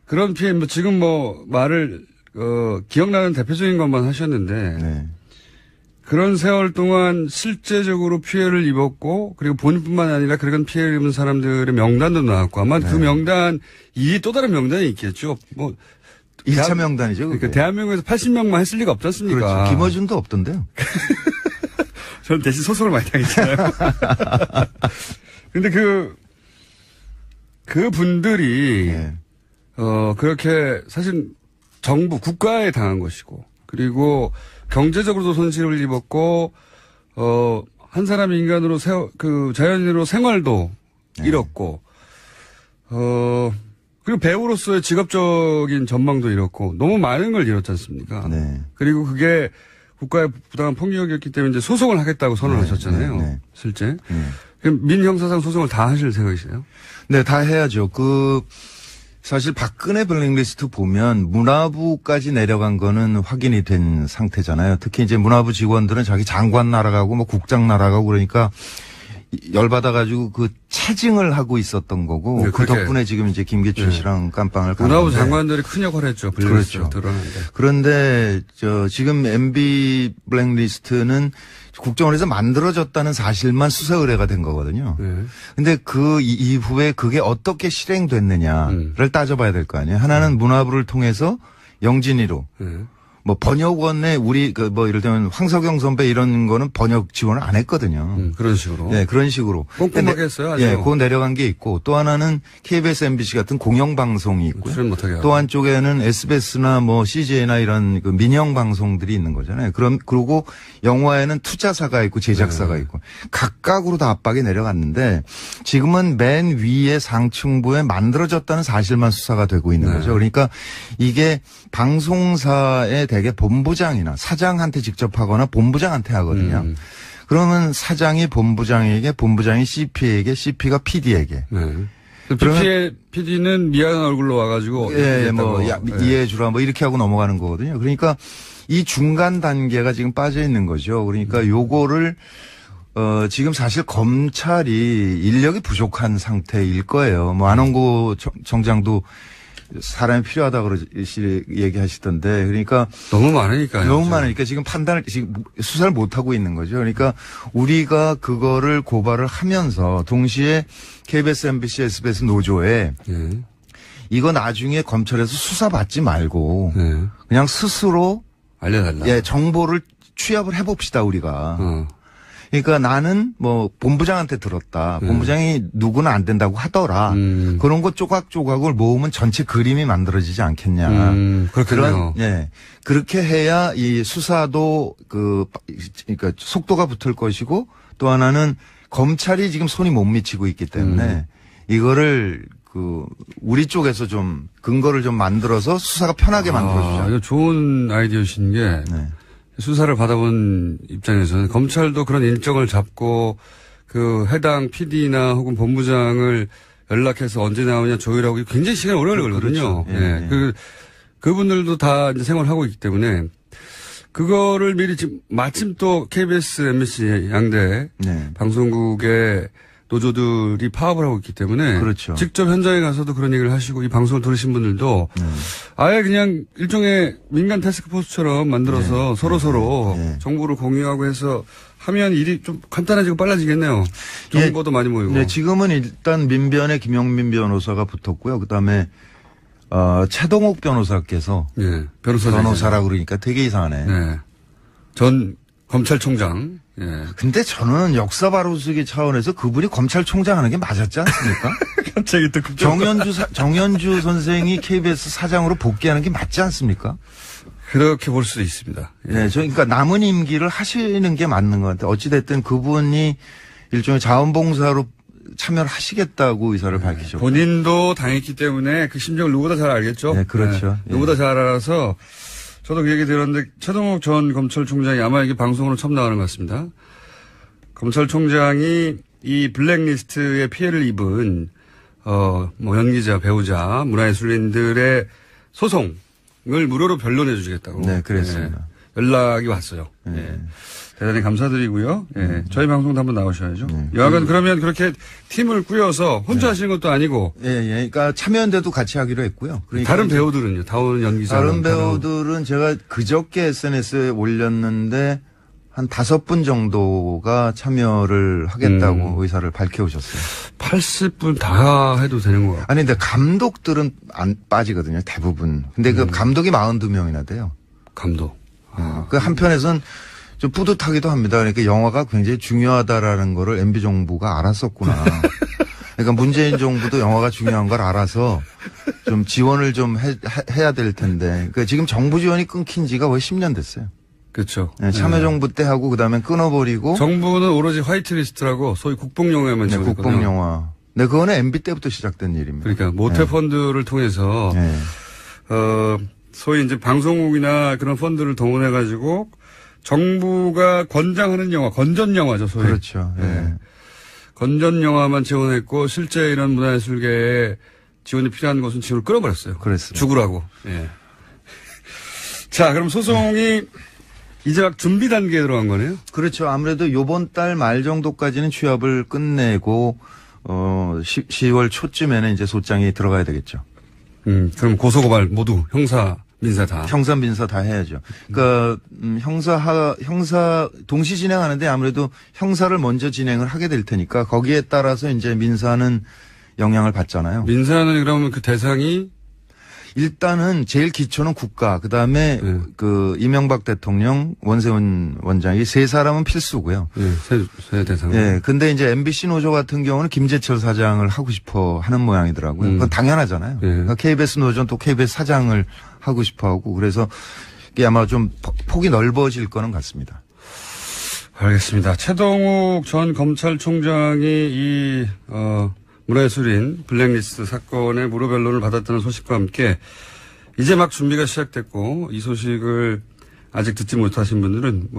그런 피해, 지금 말을, 기억나는 대표적인 것만 하셨는데. 그런 세월 동안 실제적으로 피해를 입었고, 그리고 본인뿐만 아니라 그런 피해를 입은 사람들의 명단도 나왔고, 아마 그 명단, 이 또 다른 명단이 있겠죠. 1차 명단이죠. 그러니까 대한민국에서 80명만 했을 리가 없지 않습니까? 그렇죠. 김어준도 없던데요. 저는 대신 소송을 많이 당했잖아요. 근데 그 분들이, 그렇게 사실 정부, 국가에 당한 것이고, 그리고 경제적으로도 손실을 입었고, 한 사람이 인간으로 자연인으로 생활도 잃었고, 그리고 배우로서의 직업적인 전망도 잃었고 너무 많은 걸 잃었지 않습니까? 그리고 그게 국가의 부당한 폭력이었기 때문에 이제 소송을 하겠다고 선언하셨잖아요. 실제. 그럼 민형사상 소송을 다 하실 생각이세요? 네, 다 해야죠. 사실 박근혜 블랙리스트 보면 문화부까지 내려간 거는 확인이 된 상태잖아요. 특히 이제 문화부 직원들은 자기 장관 날아가고 국장 날아가고 그러니까 열받아가지고 체증을 하고 있었던 거고 그 덕분에 지금 이제 김기춘 씨랑 깜빵을 갔는데 문화부 장관들이 큰 역할을 했죠. 그렇죠. 그런데 지금 MB 블랙리스트는 국정원에서 만들어졌다는 사실만 수사 의뢰가 된 거거든요. 근데 그 이후에 그게 어떻게 실행됐느냐를 따져봐야 될 거 아니에요. 하나는 문화부를 통해서 영진이로 뭐 번역원에 우리 그 뭐 예를 들면 황석영 선배 이런 거는 번역 지원을 안 했거든요. 그런 식으로. 네, 그런 식으로. 꼼꼼하게 했어요. 아주. 예, 그거 내려간 게 있고 또 하나는 KBS, MBC 같은 공영 방송이 있고요. 출연 못하게 하고. 또 한쪽에는 SBS나 뭐 CJ나 이런 그 민영 방송들이 있는 거잖아요. 그리고 영화에는 투자사가 있고 제작사가 있고 각각으로 다 압박이 내려갔는데 지금은 맨 위에 상층부에 만들어졌다는 사실만 수사가 되고 있는 거죠. 그러니까 이게 방송사의 대개 본부장이나 사장한테 직접 하거나 본부장한테 하거든요. 그러면 사장이 본부장에게, 본부장이 CP에게, CP가 PD에게. PD는 미안한 얼굴로 와가지고. 예, 뭐, 이해해주라, 뭐, 이렇게 하고 넘어가는 거거든요. 그러니까 이 중간 단계가 지금 빠져 있는 거죠. 그러니까 요거를, 지금 사실 검찰이 인력이 부족한 상태일 거예요. 뭐, 안원구 정장도 사람이 필요하다고 얘기하시던데, 그러니까. 너무 많으니까요. 너무 많으니까 지금 지금 수사를 못하고 있는 거죠. 그러니까 우리가 그거를 고발을 하면서 동시에 KBS, MBC, SBS 노조에 이거 나중에 검찰에서 수사받지 말고 그냥 스스로 알려달라. 예, 정보를 취합을 해봅시다, 우리가. 그러니까 나는 뭐 본부장한테 들었다. 본부장이 누구는 안 된다고 하더라. 그런 거 조각조각을 모으면 전체 그림이 만들어지지 않겠냐. 그렇군요. 예. 그렇게 해야 이 수사도 그러니까 속도가 붙을 것이고 또 하나는 검찰이 지금 손이 못 미치고 있기 때문에 이거를 우리 쪽에서 좀 근거를 좀 만들어서 수사가 편하게 만들어주자. 이거 좋은 아이디어신 게 수사를 받아본 입장에서는 검찰도 그런 일정을 잡고 그 해당 PD나 혹은 본부장을 연락해서 언제 나오냐 조율하고 굉장히 시간이 오래 걸리거든요. 그렇죠. 예. 그분들도 다 이제 생활하고 있기 때문에 그거를 미리 지금 마침 또 KBS, MBC 양대 방송국의 노조들이 파업을 하고 있기 때문에 그렇죠. 직접 현장에 가서도 그런 얘기를 하시고 이 방송을 들으신 분들도 아예 그냥 일종의 민간 태스크포스처럼 만들어서 서로 정보를 공유하고 해서 하면 일이 좀 간단해지고 빨라지겠네요. 정보도 많이 모이고. 네, 지금은 일단 민변에 김영민 변호사가 붙었고요. 그다음에 최동욱 변호사께서 변호사라고 그러니까 되게 이상하네. 전 검찰총장. 근데 저는 역사 바로쓰기 차원에서 그분이 검찰총장 하는 게 맞았지 않습니까? 갑자기 또 정연주 선생이 KBS 사장으로 복귀하는 게 맞지 않습니까? 그렇게 볼 수도 있습니다. 네, 그러니까 남은 임기를 하시는 게 맞는 것 같아요. 어찌됐든 그분이 일종의 자원봉사로 참여를 하시겠다고 의사를 밝히셨고. 본인도 당했기 때문에 그 심정을 누구보다 잘 알겠죠? 네, 그렇죠. 누구보다 잘 알아서 저도 그 얘기 들었는데 최동욱 전 검찰총장이 아마 이게 방송으로 처음 나가는 것 같습니다. 검찰총장이 이 블랙리스트의 피해를 입은 뭐 연기자, 배우자, 문화예술인들의 소송을 무료로 변론해 주시겠다고. 네, 그랬습니다. 연락이 왔어요. 대단히 감사드리고요. 저희 방송도 한번 나오셔야죠. 여하간 그러면 그렇게 팀을 꾸려서 혼자 하시는 것도 아니고. 그러니까 참여연대도 같이 하기로 했고요. 그러니까 다른 배우들은요? 다른 연기자. 다른 배우들은 제가 그저께 SNS에 올렸는데 한 5분 정도가 참여를 하겠다고 의사를 밝혀오셨어요. 80분 다 해도 되는 거야. 아니, 근데 감독들은 안 빠지거든요. 대부분. 근데 그 감독이 42명이나 돼요. 감독. 그 한편에선 좀 뿌듯하기도 합니다. 그러니까 영화가 굉장히 중요하다라는 거를 MB 정부가 알았었구나. 그러니까 문재인 정부도 영화가 중요한 걸 알아서 좀 지원을 좀 해야 될 텐데. 그러니까 지금 정부 지원이 끊긴 지가 거의 10년 됐어요. 그렇죠. 네, 참여정부 때 하고 그다음에 끊어버리고. 정부는 오로지 화이트리스트라고 소위 국뽕영화만 지원했거든요. 국뽕영화. 네, 그거는 MB 때부터 시작된 일입니다. 그러니까 모태펀드를 통해서 소위 이제 방송국이나 그런 펀드를 동원해가지고 정부가 권장하는 영화, 건전 영화죠, 소위. 그렇죠. 건전 영화만 지원했고 실제 이런 문화예술계에 지원이 필요한 것은 지원을 끌어버렸어요. 그랬습니다. 죽으라고. 자, 그럼 소송이 이제 막 준비 단계에 들어간 거네요? 그렇죠. 아무래도 요번 달 말 정도까지는 취합을 끝내고 10월 초쯤에는 이제 소장이 들어가야 되겠죠. 그럼 고소고발 모두 형사, 민사 다. 형사, 민사 다 해야죠. 그러니까 형사 동시 진행하는데 아무래도 형사를 먼저 진행을 하게 될 테니까 거기에 따라서 이제 민사는 영향을 받잖아요. 민사는 그러면 그 대상이 일단은 제일 기초는 국가, 그다음에 그 이명박 대통령, 원세훈 원장 이 세 사람은 필수고요. 세 대상. 예. 근데 이제 MBC 노조 같은 경우는 김재철 사장을 하고 싶어 하는 모양이더라고요. 그건 당연하잖아요. 그러니까 KBS 노조는 또 KBS 사장을 하고 싶어 하고 그래서 이게 아마 좀 폭이 넓어질 거는 같습니다. 알겠습니다. 최동욱 전 검찰총장이 이 문화예술인 블랙리스트 사건의 무료 변론을 받았다는 소식과 함께 이제 막 준비가 시작됐고 이 소식을 아직 듣지 못하신 분들은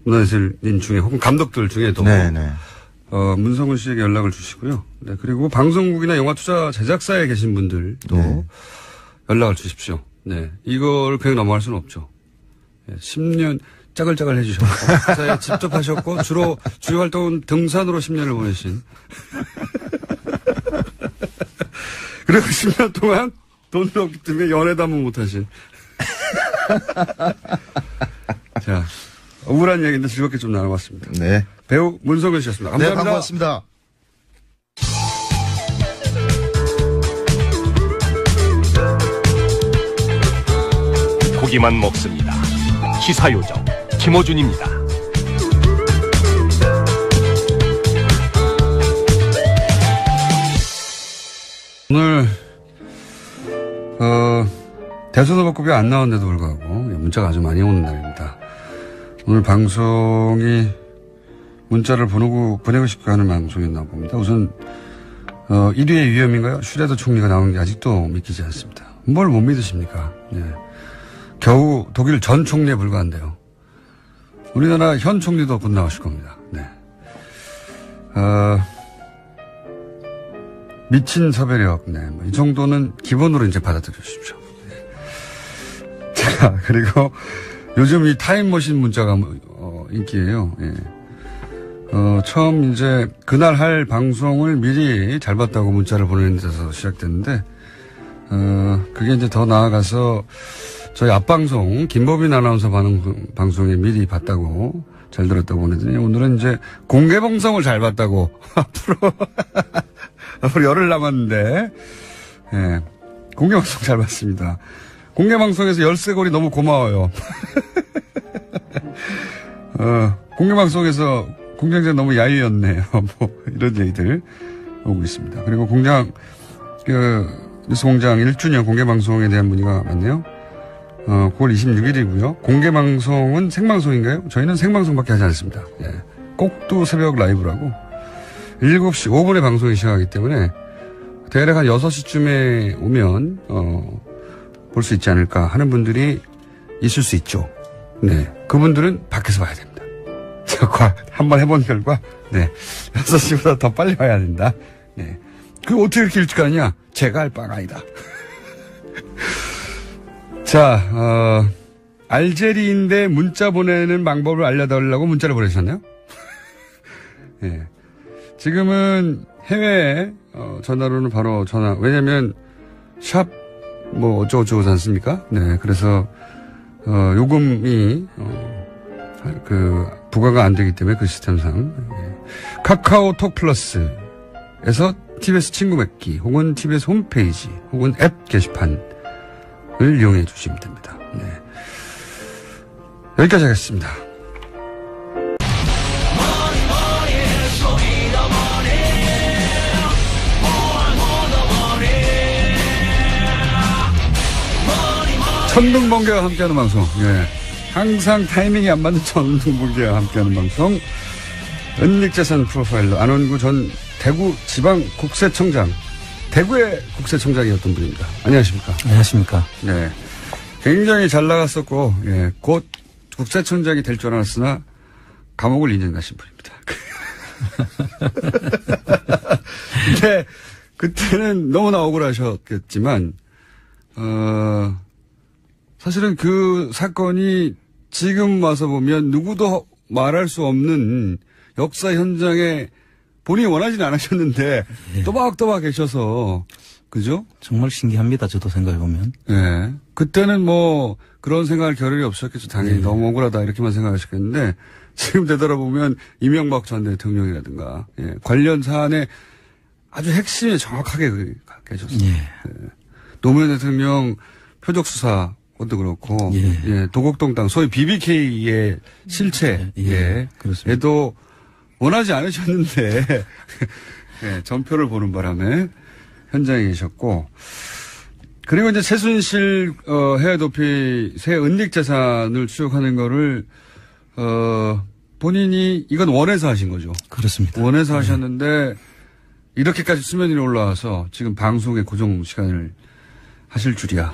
문화예술인 중에 혹은 감독들 중에도 문성훈 씨에게 연락을 주시고요. 네, 그리고 방송국이나 영화투자 제작사에 계신 분들도 연락을 주십시오. 네, 이걸 그냥 넘어갈 수는 없죠. 네, 10년 짜글짜글 해주셨고 회사에 직접 하셨고 주로 주요 활동은 등산으로 10년을 보내신 그리고 10년 동안 돈을 없기 때문에 연애도 한번 못하신 자 우울한 얘기인데 즐겁게 좀 나눠봤습니다. 네. 배우 문성근 씨였습니다. 감사합니다. 네, 반갑습니다. 고기만 먹습니다. 시사요정 김어준입니다. 오늘 대선 후보급이 안 나왔는데도 불구하고 문자가 아주 많이 오는 날입니다. 오늘 방송이 문자를 보내고 싶게 하는 방송이었나 봅니다. 우선 1위의 위험인가요? 슈레더 총리가 나온 게 아직도 믿기지 않습니다. 뭘 못 믿으십니까? 네. 겨우 독일 전 총리에 불과한데요. 우리나라 현 총리도 곧 나오실 겁니다. 네. 미친 섭외력, 네. 이 정도는 기본으로 이제 받아들여 주십시오. 네. 자, 그리고 요즘 이 타임머신 문자가 인기예요. 예. 처음 이제 그날 할 방송을 미리 잘 봤다고 문자를 보내는 데서 시작됐는데, 그게 이제 더 나아가서 저희 앞방송, 김법인 아나운서 방송에 미리 봤다고, 잘 들었다고 보내더니 오늘은 이제 공개 방송을 잘 봤다고, 앞으로 열흘 남았는데, 예. 공개 방송 잘 봤습니다. 공개 방송에서 열쇠고리 너무 고마워요. 공개 방송에서 공장장 너무 야유였네요. 이런 얘기들 오고 있습니다. 그리고 뉴스공장 1주년 공개 방송에 대한 문의가 많네요. 9월 26일이고요. 공개 방송은 생방송인가요? 저희는 생방송밖에 하지 않습니다. 예. 꼭두 새벽 라이브라고 7시 5분에 방송이 시작하기 때문에 대략 한 6시쯤에 오면 볼 수 있지 않을까 하는 분들이 있을 수 있죠. 네, 그분들은 밖에서 봐야 됩니다. 한번 해본 결과, 네, 6시보다 더 빨리 와야 된다. 네, 그 어떻게 이렇게 일찍 가느냐? 제가 할 바가 아니다. 자, 알제리인데 문자 보내는 방법을 알려달라고 문자를 보내주셨나요? 네. 지금은 해외에, 전화로는 바로 왜냐면, 어쩌고저쩌고 않습니까? 네, 그래서, 요금이, 부과가 안 되기 때문에 그 시스템상. 네. 카카오톡 플러스에서 TBS 친구 맺기, 혹은 TBS 홈페이지, 혹은 앱 게시판을 이용해 주시면 됩니다. 네. 여기까지 하겠습니다. 천둥번개와 함께하는 방송. 예. 항상 타이밍이 안 맞는 천둥번개와 함께하는 방송. 은닉재산 프로파일러 안원구 전 대구 지방국세청장. 대구의 국세청장이었던 분입니다. 안녕하십니까? 안녕하십니까? 네. 굉장히 잘 나갔었고, 예. 곧 국세청장이 될 줄 알았으나 감옥을 2년 가신 분입니다. 근데 그때는 너무나 억울하셨겠지만, 사실은 그 사건이 지금 와서 보면 누구도 말할 수 없는 역사 현장에 본인이 원하지는 않으셨는데 또박또박 계셔서 그죠? 정말 신기합니다. 저도 생각해보면. 네. 그때는 그런 생각할 겨를이 없었겠죠. 당연히 너무 억울하다 이렇게만 생각하셨겠는데 지금 되돌아보면 이명박 전 대통령이라든가 관련 사안에 아주 핵심에 정확하게 계셨어요. 네. 노무현 대통령 표적 수사 것도 그렇고, 예, 도곡동 땅, 소위 BBK의 실체, 그렇습니다. 에도 원하지 않으셨는데, 예, 전표를 보는 바람에 현장에 계셨고, 그리고 이제 최순실, 해외 도피 새 은닉 재산을 추적하는 거를, 본인이 이건 원해서 하신 거죠. 그렇습니다. 원해서 하셨는데, 이렇게까지 수면 위로 올라와서 지금 방송의 고정 시간을 하실 줄이야.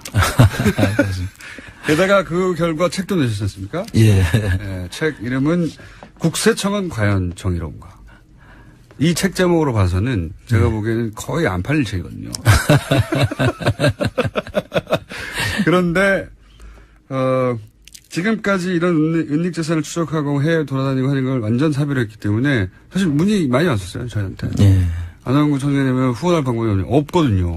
게다가 그 결과 책도 내셨지 않습니까? 예. 예, 책 이름은 국세청은 과연 정의로운가. 이 책 제목으로 봐서는 제가 보기에는 거의 안 팔릴 책이거든요. 그런데 지금까지 이런 은닉재산을 추적하고 해외 돌아다니고 하는 걸 완전 사비로 했기 때문에 사실 문의 많이 왔었어요, 저희한테. 예. 안원구 청년이면 후원할 방법이 없거든요.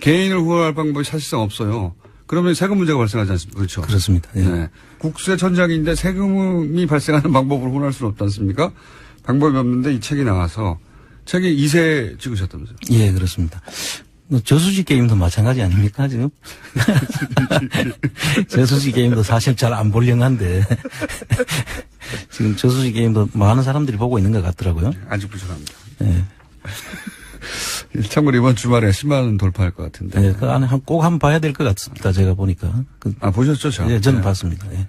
개인을 후원할 방법이 사실상 없어요. 그러면 세금 문제가 발생하지 않습니까? 그렇죠. 그렇습니다. 예. 네. 국세천장인데 세금이 발생하는 방법으로 후원할 수는 없지 않습니까? 방법이 없는데 이 책이 나와서 책이 2세 찍으셨다면서요? 예, 그렇습니다. 저수지 게임도 마찬가지 아닙니까, 지금? 저수지 게임도 사실 잘 안 보려고 한데, 지금 저수지 게임도 많은 사람들이 보고 있는 것 같더라고요. 아주 부족합니다. 예. 참고로 이번 주말에 10만 원 돌파할 것 같은데. 예, 그 안에 꼭 한번 봐야 될 것 같습니다, 제가 보니까. 보셨죠, 저? 예, 저는 네. 봤습니다. 예.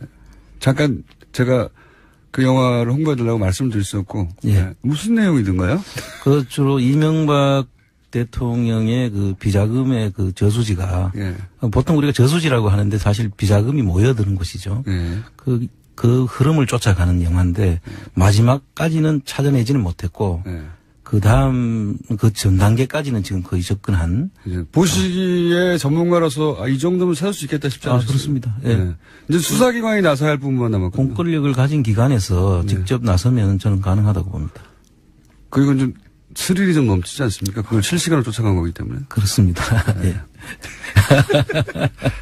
잠깐 제가 그 영화를 홍보해달라고 말씀드릴 수 없고. 예. 네. 무슨 내용이든가요? 그 주로 이명박 대통령의 그 비자금의 그 저수지가 예. 보통 우리가 저수지라고 하는데 사실 비자금이 모여드는 곳이죠. 예. 그 흐름을 쫓아가는 영화인데 마지막까지는 찾아내지는 못했고 예. 그 다음 그 전 단계까지는 지금 거의 접근한. 보시기에 전문가라서 이 정도면 찾을 수 있겠다 싶지 않으세요? 그렇습니다. 예. 네. 이제 수사기관이 나서야 할 부분만 남았거든요. 공권력을 가진 기관에서 직접 나서면 저는 가능하다고 봅니다. 그리고 좀 스릴이 좀 넘치지 않습니까? 그걸 실시간으로 쫓아간 거기 때문에. 그렇습니다. 예.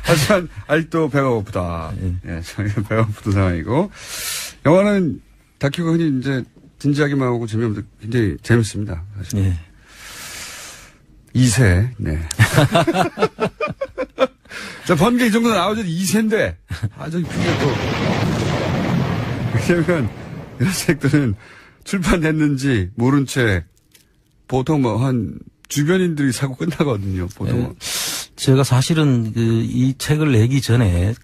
하지만 아직도 배가 고프다. 예, 저희는 배가 고픈 상황이고. 영화는 다큐가 흔히 이제 진지하기만 하고 재미없는데 굉장히 재밌습니다. 사실. 예. 2세, 네. 자, 번개 이 정도 나오죠. 2세인데. 저기 그게 또. 왜냐면, 이런 책들은 출판됐는지 모른 채 보통 주변인들이 사고 끝나거든요. 보통. 예. 제가 사실은 이 책을 내기 전에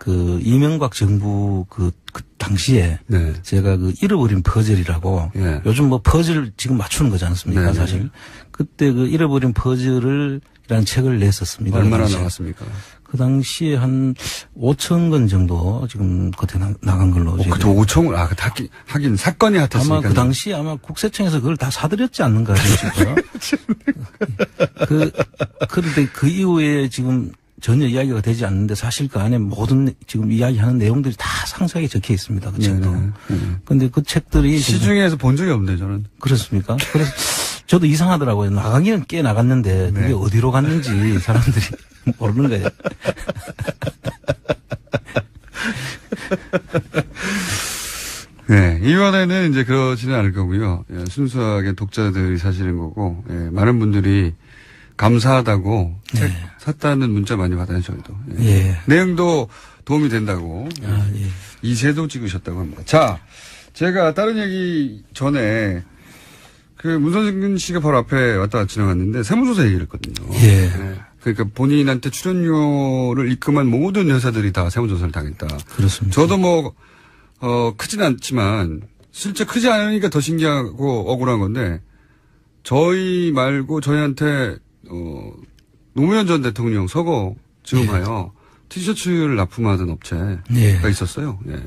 이명박 정부 그 당시에 네. 제가 잃어버린 퍼즐이라고 예. 요즘 퍼즐 지금 맞추는 거지 않습니까? 네, 사실. 그때 잃어버린 퍼즐이라는 책을 냈었습니다. 얼마나 나왔습니까? 그 당시에 한 5천 건 정도 지금 겉에 나간 걸로. 그때 5천, 하긴 사건이 핫했으니까. 아마 그 당시에 국세청에서 그걸 다 사들였지 않는가 싶어요. 그런데 그 이후에 지금 전혀 이야기가 되지 않는데 사실 그 안에 모든 지금 이야기하는 내용들이 다 상세하게 적혀 있습니다. 그 책도. 그런데 그 책들이. 시중에서 본 적이 없네, 저는. 그렇습니까? 그래서 저도 이상하더라고요. 나가기는 꽤 나갔는데 그게 어디로 갔는지 사람들이 모르는 거예요. 네, 이번에는 이제 그러지는 않을 거고요. 예, 순수하게 독자들이 사시는 거고, 예, 많은 분들이 감사하다고 책 샀다는 문자 많이 받아요, 저희도. 예. 예. 내용도 도움이 된다고. 예. 이세도 찍으셨다고 합니다. 자, 제가 다른 얘기 전에 문선진 씨가 바로 앞에 왔다 지나갔는데 세무조사 얘기를 했거든요. 예. 네. 그러니까 본인한테 출연료를 입금한 모든 회사들이 다 세무조사를 당했다. 그렇습니다. 저도 크진 않지만 실제 크지 않으니까 더 신기하고 억울한 건데 저희 말고 저희한테 노무현 전 대통령 서거 즈음하여 티셔츠를 납품하던 업체가 있었어요. 예.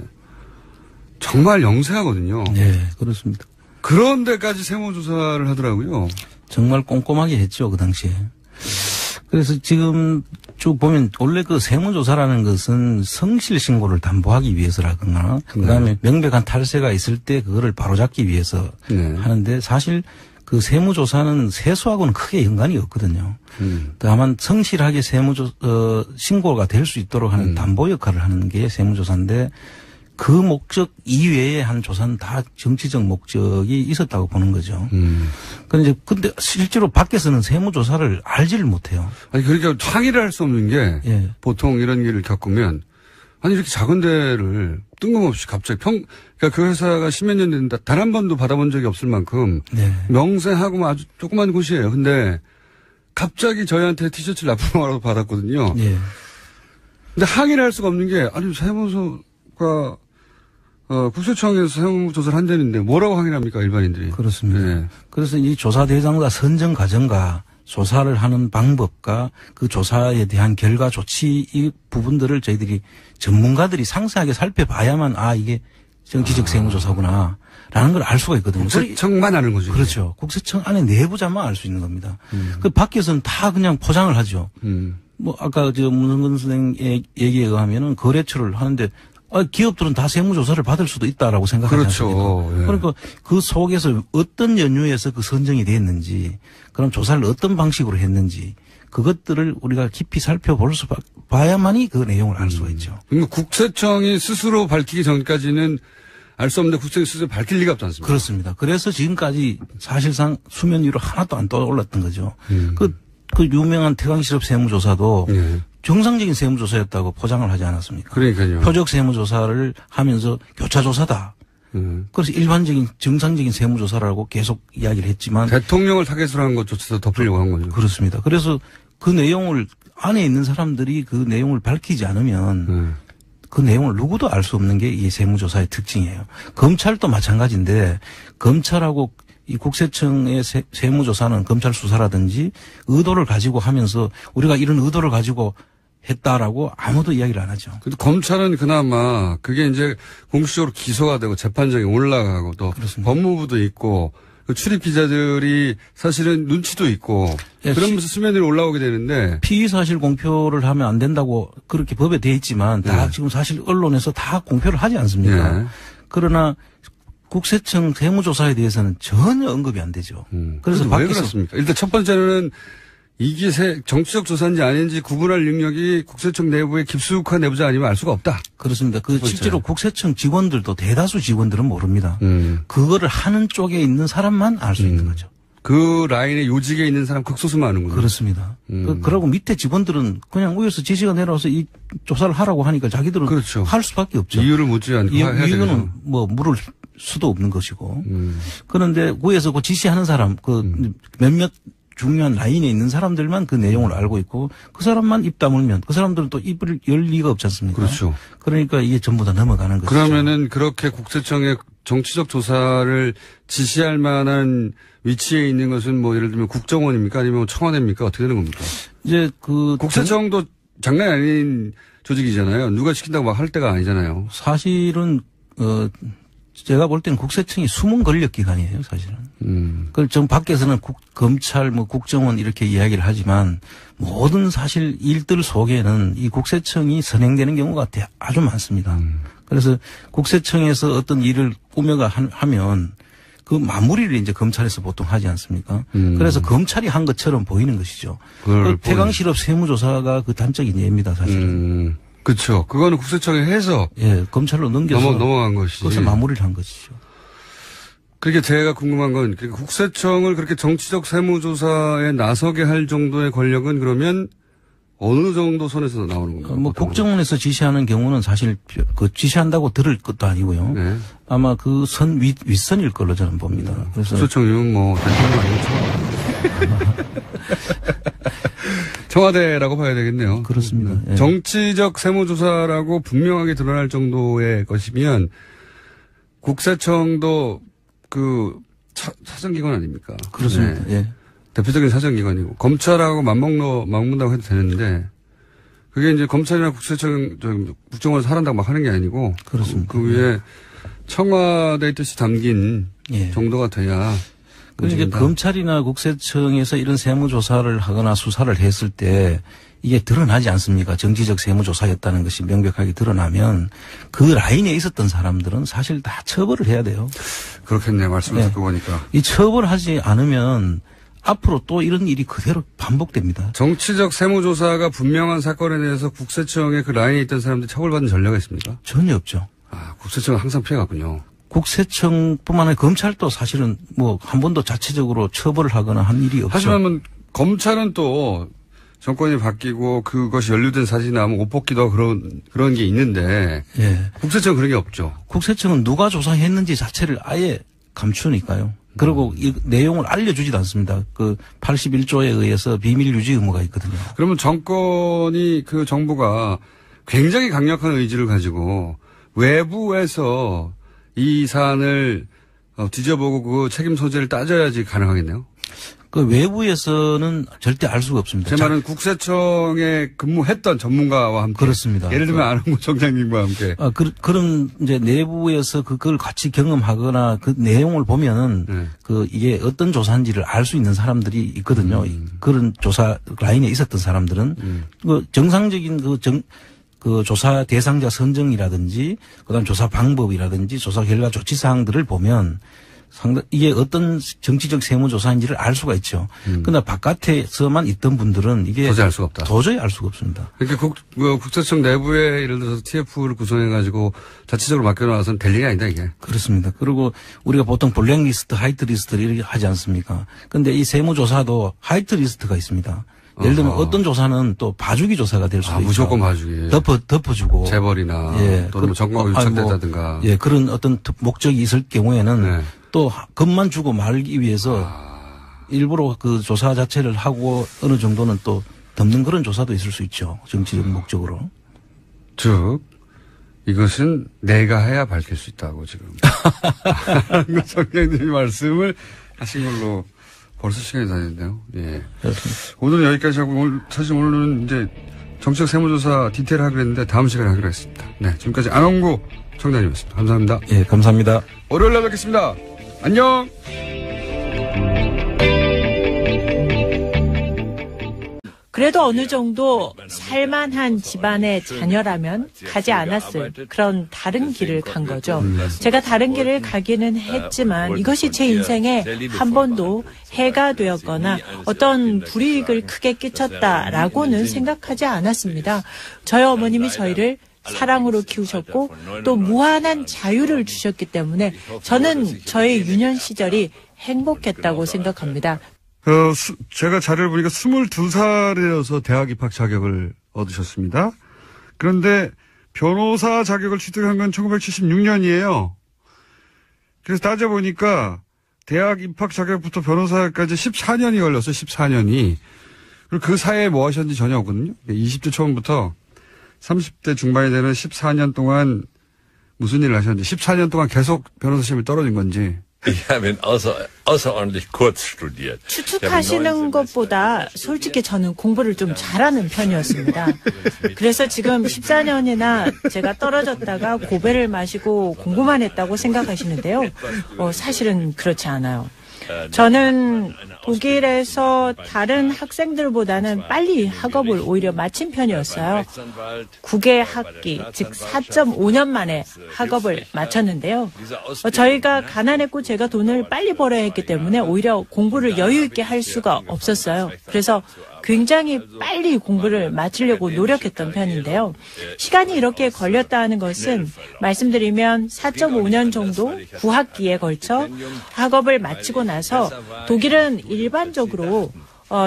정말 영세하거든요. 네, 그렇습니다. 그런 데까지 세무조사를 하더라고요. 정말 꼼꼼하게 했죠, 그 당시에. 그래서 지금 쭉 보면 원래 세무조사라는 것은 성실 신고를 담보하기 위해서라거나 그다음에 명백한 탈세가 있을 때 그거를 바로잡기 위해서 하는데 사실 그 세무조사는 세수하고는 크게 연관이 없거든요. 다만 성실하게 신고가 될 수 있도록 하는 담보 역할을 하는 게 세무조사인데 그 목적 이외에 한 조사는 다 정치적 목적이 있었다고 보는 거죠. 근데 실제로 밖에서는 세무조사를 알지를 못해요. 아니, 그러니까 항의를 할 수 없는 게 예. 보통 이런 일을 겪으면 아니, 이렇게 작은 데를 뜬금없이 갑자기 그러니까 그 회사가 10몇 년 됐는데 단 한 번도 받아본 적이 없을 만큼 네. 명세하고 아주 조그만 곳이에요. 근데 갑자기 저희한테 티셔츠를 납품 하라고 받았거든요. 예. 근데 항의를 할 수가 없는 게 아니, 세무서가 국세청에서 세무조사를 한다는데 뭐라고 항의를 합니까, 일반인들이. 그렇습니다. 네. 그래서 이 조사 대상자 선정 과정과 조사를 하는 방법과 그 조사에 대한 결과 조치 이 부분들을 저희들이 전문가들이 상세하게 살펴봐야만 이게 정치적 세무조사구나 라는 걸 알 수가 있거든요. 국세청만 아는 거죠. 그렇죠. 국세청 안에 내부자만 알 수 있는 겁니다. 그 밖에서는 다 그냥 포장을 하죠. 뭐 아까 문성근 선생님 얘기에 의하면은 거래처를 하는데 기업들은 다 세무조사를 받을 수도 있다라고 생각하지 않습니까? 그렇죠. 예. 그러니까 그 속에서 어떤 연유에서 그 선정이 됐는지, 그럼 조사를 어떤 방식으로 했는지, 그것들을 우리가 깊이 살펴봐야만이 그 내용을 알 수가 있죠. 그러니까 국세청이 스스로 밝히기 전까지는 알 수 없는데 국세청이 스스로 밝힐 리가 없지 않습니까? 그렇습니다. 그래서 지금까지 사실상 수면 위로 하나도 안 떠올랐던 거죠. 그 유명한 태광실업 세무조사도 예. 정상적인 세무조사였다고 포장을 하지 않았습니까? 그러니까요. 표적 세무조사를 하면서 교차조사다. 그래서 일반적인 정상적인 세무조사라고 계속 이야기를 했지만 대통령을 타겟으로 한 것조차도 덮으려고 한 거죠. 그렇습니다. 그래서 그 내용을 안에 있는 사람들이 그 내용을 밝히지 않으면 그 내용을 누구도 알 수 없는 게 이 세무조사의 특징이에요. 검찰도 마찬가지인데 검찰하고 이 국세청의 세무조사는 검찰 수사라든지 의도를 가지고 하면서 우리가 이런 의도를 가지고 했다라고 아무도 이야기를 안 하죠. 근데 검찰은 그나마 그게 이제 공식적으로 기소가 되고 재판정에 올라가고 또 그렇습니다. 법무부도 있고 그 출입 기자들이 사실은 눈치도 있고 예, 그러면서 수면 위로 올라오게 되는데 피의 사실 공표를 하면 안 된다고 그렇게 법에 돼 있지만 다 예. 지금 사실 언론에서 다 공표를 하지 않습니까? 예. 그러나 국세청 세무조사에 대해서는 전혀 언급이 안 되죠. 그래서 왜 밖에서 그렇습니까? 일단 첫 번째는 이게 정치적 조사인지 아닌지 구분할 능력이 국세청 내부의 깊숙한 내부자 아니면 알 수가 없다. 그렇습니다. 실제로 국세청 직원들도 대다수 직원들은 모릅니다. 그거를 하는 쪽에 있는 사람만 알 수 있는 거죠. 그 라인의 요직에 있는 사람 극소수만 아는군요. 그렇습니다. 그러고 밑에 직원들은 그냥 위에서 지시가 내려와서 이 조사를 하라고 하니까 자기들은 그렇죠. 할 수밖에 없죠. 이유를 묻지 않고 해야 되죠. 이유는 뭐 물을 수도 없는 것이고. 그런데 위에서 그 지시하는 사람, 그 몇몇 중요한 라인에 있는 사람들만 그 내용을 알고 있고 그 사람만 입 다물면 그 사람들은 또 입을 열 리가 없지 않습니까? 그렇죠. 그러니까 이게 전부 다 넘어가는 것이죠. 그러면은 그렇게 국세청의 정치적 조사를 지시할 만한 위치에 있는 것은 뭐 예를 들면 국정원입니까? 아니면 청와대입니까? 어떻게 되는 겁니까? 이제 그 국세청도 장난이 아닌 조직이잖아요. 누가 시킨다고 막 할 때가 아니잖아요. 사실은 제가 볼 때는 국세청이 숨은 권력기관이에요, 사실은. 그걸 좀 밖에서는 검찰, 국정원 이렇게 이야기를 하지만 모든 사실 일들 속에는 이 국세청이 선행되는 경우가 아주 많습니다. 그래서 국세청에서 어떤 일을 꾸며가 하면 그 마무리를 이제 검찰에서 보통 하지 않습니까? 그래서 검찰이 한 것처럼 보이는 것이죠. 그 태광실업 세무조사가 그 단적인 예입니다, 사실은. 그렇죠. 그거는 국세청에 해서 검찰로 넘겨서 넘어간 것이지. 거기서 마무리를 한 것이죠. 그러니까 제가 궁금한 건 국세청을 그렇게 정치적 세무조사에 나서게 할 정도의 권력은 그러면 어느 정도 선에서 나오는 건가요? 국정원에서 지시하는 경우는 사실 그 지시한다고 들을 것도 아니고요. 네. 아마 그 선 윗선일 걸로 저는 봅니다. 그래서 국세청이면 뭐 대통령 아니죠. 청와대라고 봐야 되겠네요. 그렇습니다. 예. 정치적 세무조사라고 분명하게 드러날 정도의 것이면 국세청도 그 사정기관 아닙니까? 그렇습니다. 네. 예. 대표적인 사정기관이고 검찰하고 맞먹는다고 해도 되는데 그게 이제 검찰이나 국정원에서 하란다고 막 하는 게 아니고 그렇습니다. 그 위에 청와대의 뜻이 담긴 정도가 돼야 그러니까 검찰이나 국세청에서 이런 세무조사를 하거나 수사를 했을 때 이게 드러나지 않습니까? 정치적 세무조사였다는 것이 명백하게 드러나면 그 라인에 있었던 사람들은 사실 다 처벌을 해야 돼요. 그렇겠네요. 말씀을 듣고 보니까. 이 처벌하지 않으면 앞으로 또 이런 일이 그대로 반복됩니다. 정치적 세무조사가 분명한 사건에 대해서 국세청의 그 라인에 있던 사람들이 처벌받은 전례가 있습니까? 전혀 없죠. 국세청은 항상 피해갔군요. 국세청뿐만 아니라 검찰도 사실은 뭐 한 번도 자체적으로 처벌을 하거나 한 일이 없죠. 하지만 검찰은 또 정권이 바뀌고 그것이 연루된 사진이 나오면 옷 벗기도 그런 게 있는데 예. 국세청은 그런 게 없죠. 국세청은 누가 조사했는지 자체를 아예 감추니까요. 그리고 이 내용을 알려주지도 않습니다. 그 81조에 의해서 비밀 유지 의무가 있거든요. 그러면 정권이 그 정부가 굉장히 강력한 의지를 가지고 외부에서 이 사안을 뒤져보고 그 책임 소재를 따져야지 가능하겠네요. 그 외부에서는 절대 알 수가 없습니다. 제 말은 국세청에 근무했던 전문가와 함께. 그렇습니다. 예를 들면 안홍구 청장님과 함께. 그런 이제 내부에서 그걸 같이 경험하거나 그 내용을 보면은 그 이게 어떤 조사인지를 알 수 있는 사람들이 있거든요. 그런 조사 라인에 있었던 사람들은 그 정상적인 그 조사 대상자 선정이라든지 그다음 조사 방법이라든지 조사 결과 조치 사항들을 보면 이게 어떤 정치적 세무조사인지를 알 수가 있죠. 그러나 바깥에서만 있던 분들은 이게 도저히 알 수가 없다. 도저히 알 수가 없습니다. 그러니까 국세청 내부에 예를 들어서 TF를 구성해가지고 자체적으로 맡겨놔서는 될 일이 아니다 이게. 그렇습니다. 그리고 우리가 보통 블랙리스트, 화이트리스트를 이렇게 하지 않습니까? 그런데 이 세무조사도 화이트리스트가 있습니다. 예를 들면 어떤 조사는 또 봐주기 조사가 될 수도 있죠. 무조건 봐주기. 덮어주고. 재벌이나 예. 또는 정과가 유착됐다든가. 예, 그런 어떤 목적이 있을 경우에는 네. 또 겁만 주고 말기 위해서 일부러 그 조사 자체를 하고 어느 정도는 또 덮는 그런 조사도 있을 수 있죠. 정치적 목적으로. 즉 이것은 내가 해야 밝힐 수 있다고 지금. 정장님 말씀을 하신 걸로 벌써 시간이 다 됐네요. 예. 그렇습니다. 오늘은 여기까지 하고 사실 오늘은 이제 정책 세무조사 디테일 하기로 했는데 다음 시간에 하기로 했습니다. 네, 지금까지 안홍구 청장님이었습니다. 감사합니다. 예, 감사합니다. 월요일날 뵙겠습니다. 안녕. 그래도 어느 정도 살만한 집안의 자녀라면 가지 않았을 그런 다른 길을 간 거죠. 제가 다른 길을 가기는 했지만 이것이 제 인생에 한 번도 해가 되었거나 어떤 불이익을 크게 끼쳤다라고는 생각하지 않았습니다. 저희 어머님이 저희를 사랑으로 키우셨고 또 무한한 자유를 주셨기 때문에 저는 저의 유년 시절이 행복했다고 생각합니다. 제가 자료를 보니까 22살이어서 대학 입학 자격을 얻으셨습니다. 그런데 변호사 자격을 취득한 건 1976년이에요. 그래서 따져보니까 대학 입학 자격부터 변호사까지 14년이 걸렸어요. 14년이. 그리고 그 사이에 뭐 하셨는지 전혀 없거든요. 20대 초반부터 30대 중반이 되는 14년 동안 무슨 일을 하셨는지 14년 동안 계속 변호사 시험이 떨어진 건지. Ich habe außerordentlich kurz studiert. 추측하시는 것보다 솔직히 저는 공부를 좀 잘하는 편이었습니다. 그래서 지금 14년이나 제가 떨어졌다가 고배를 마시고 공부만 했다고 생각하시는데요. 사실은 그렇지 않아요. 저는 독일에서 다른 학생들보다는 빨리 학업을 오히려 마친 편이었어요. 9개 학기, 즉 4.5년 만에 학업을 마쳤는데요. 저희가 가난했고 제가 돈을 빨리 벌어야 했기 때문에 오히려 공부를 여유 있게 할 수가 없었어요. 그래서 굉장히 빨리 공부를 마치려고 노력했던 편인데요. 시간이 이렇게 걸렸다 하는 것은 말씀드리면 4.5년 정도 9학기에 걸쳐 학업을 마치고 나서 독일은 일반적으로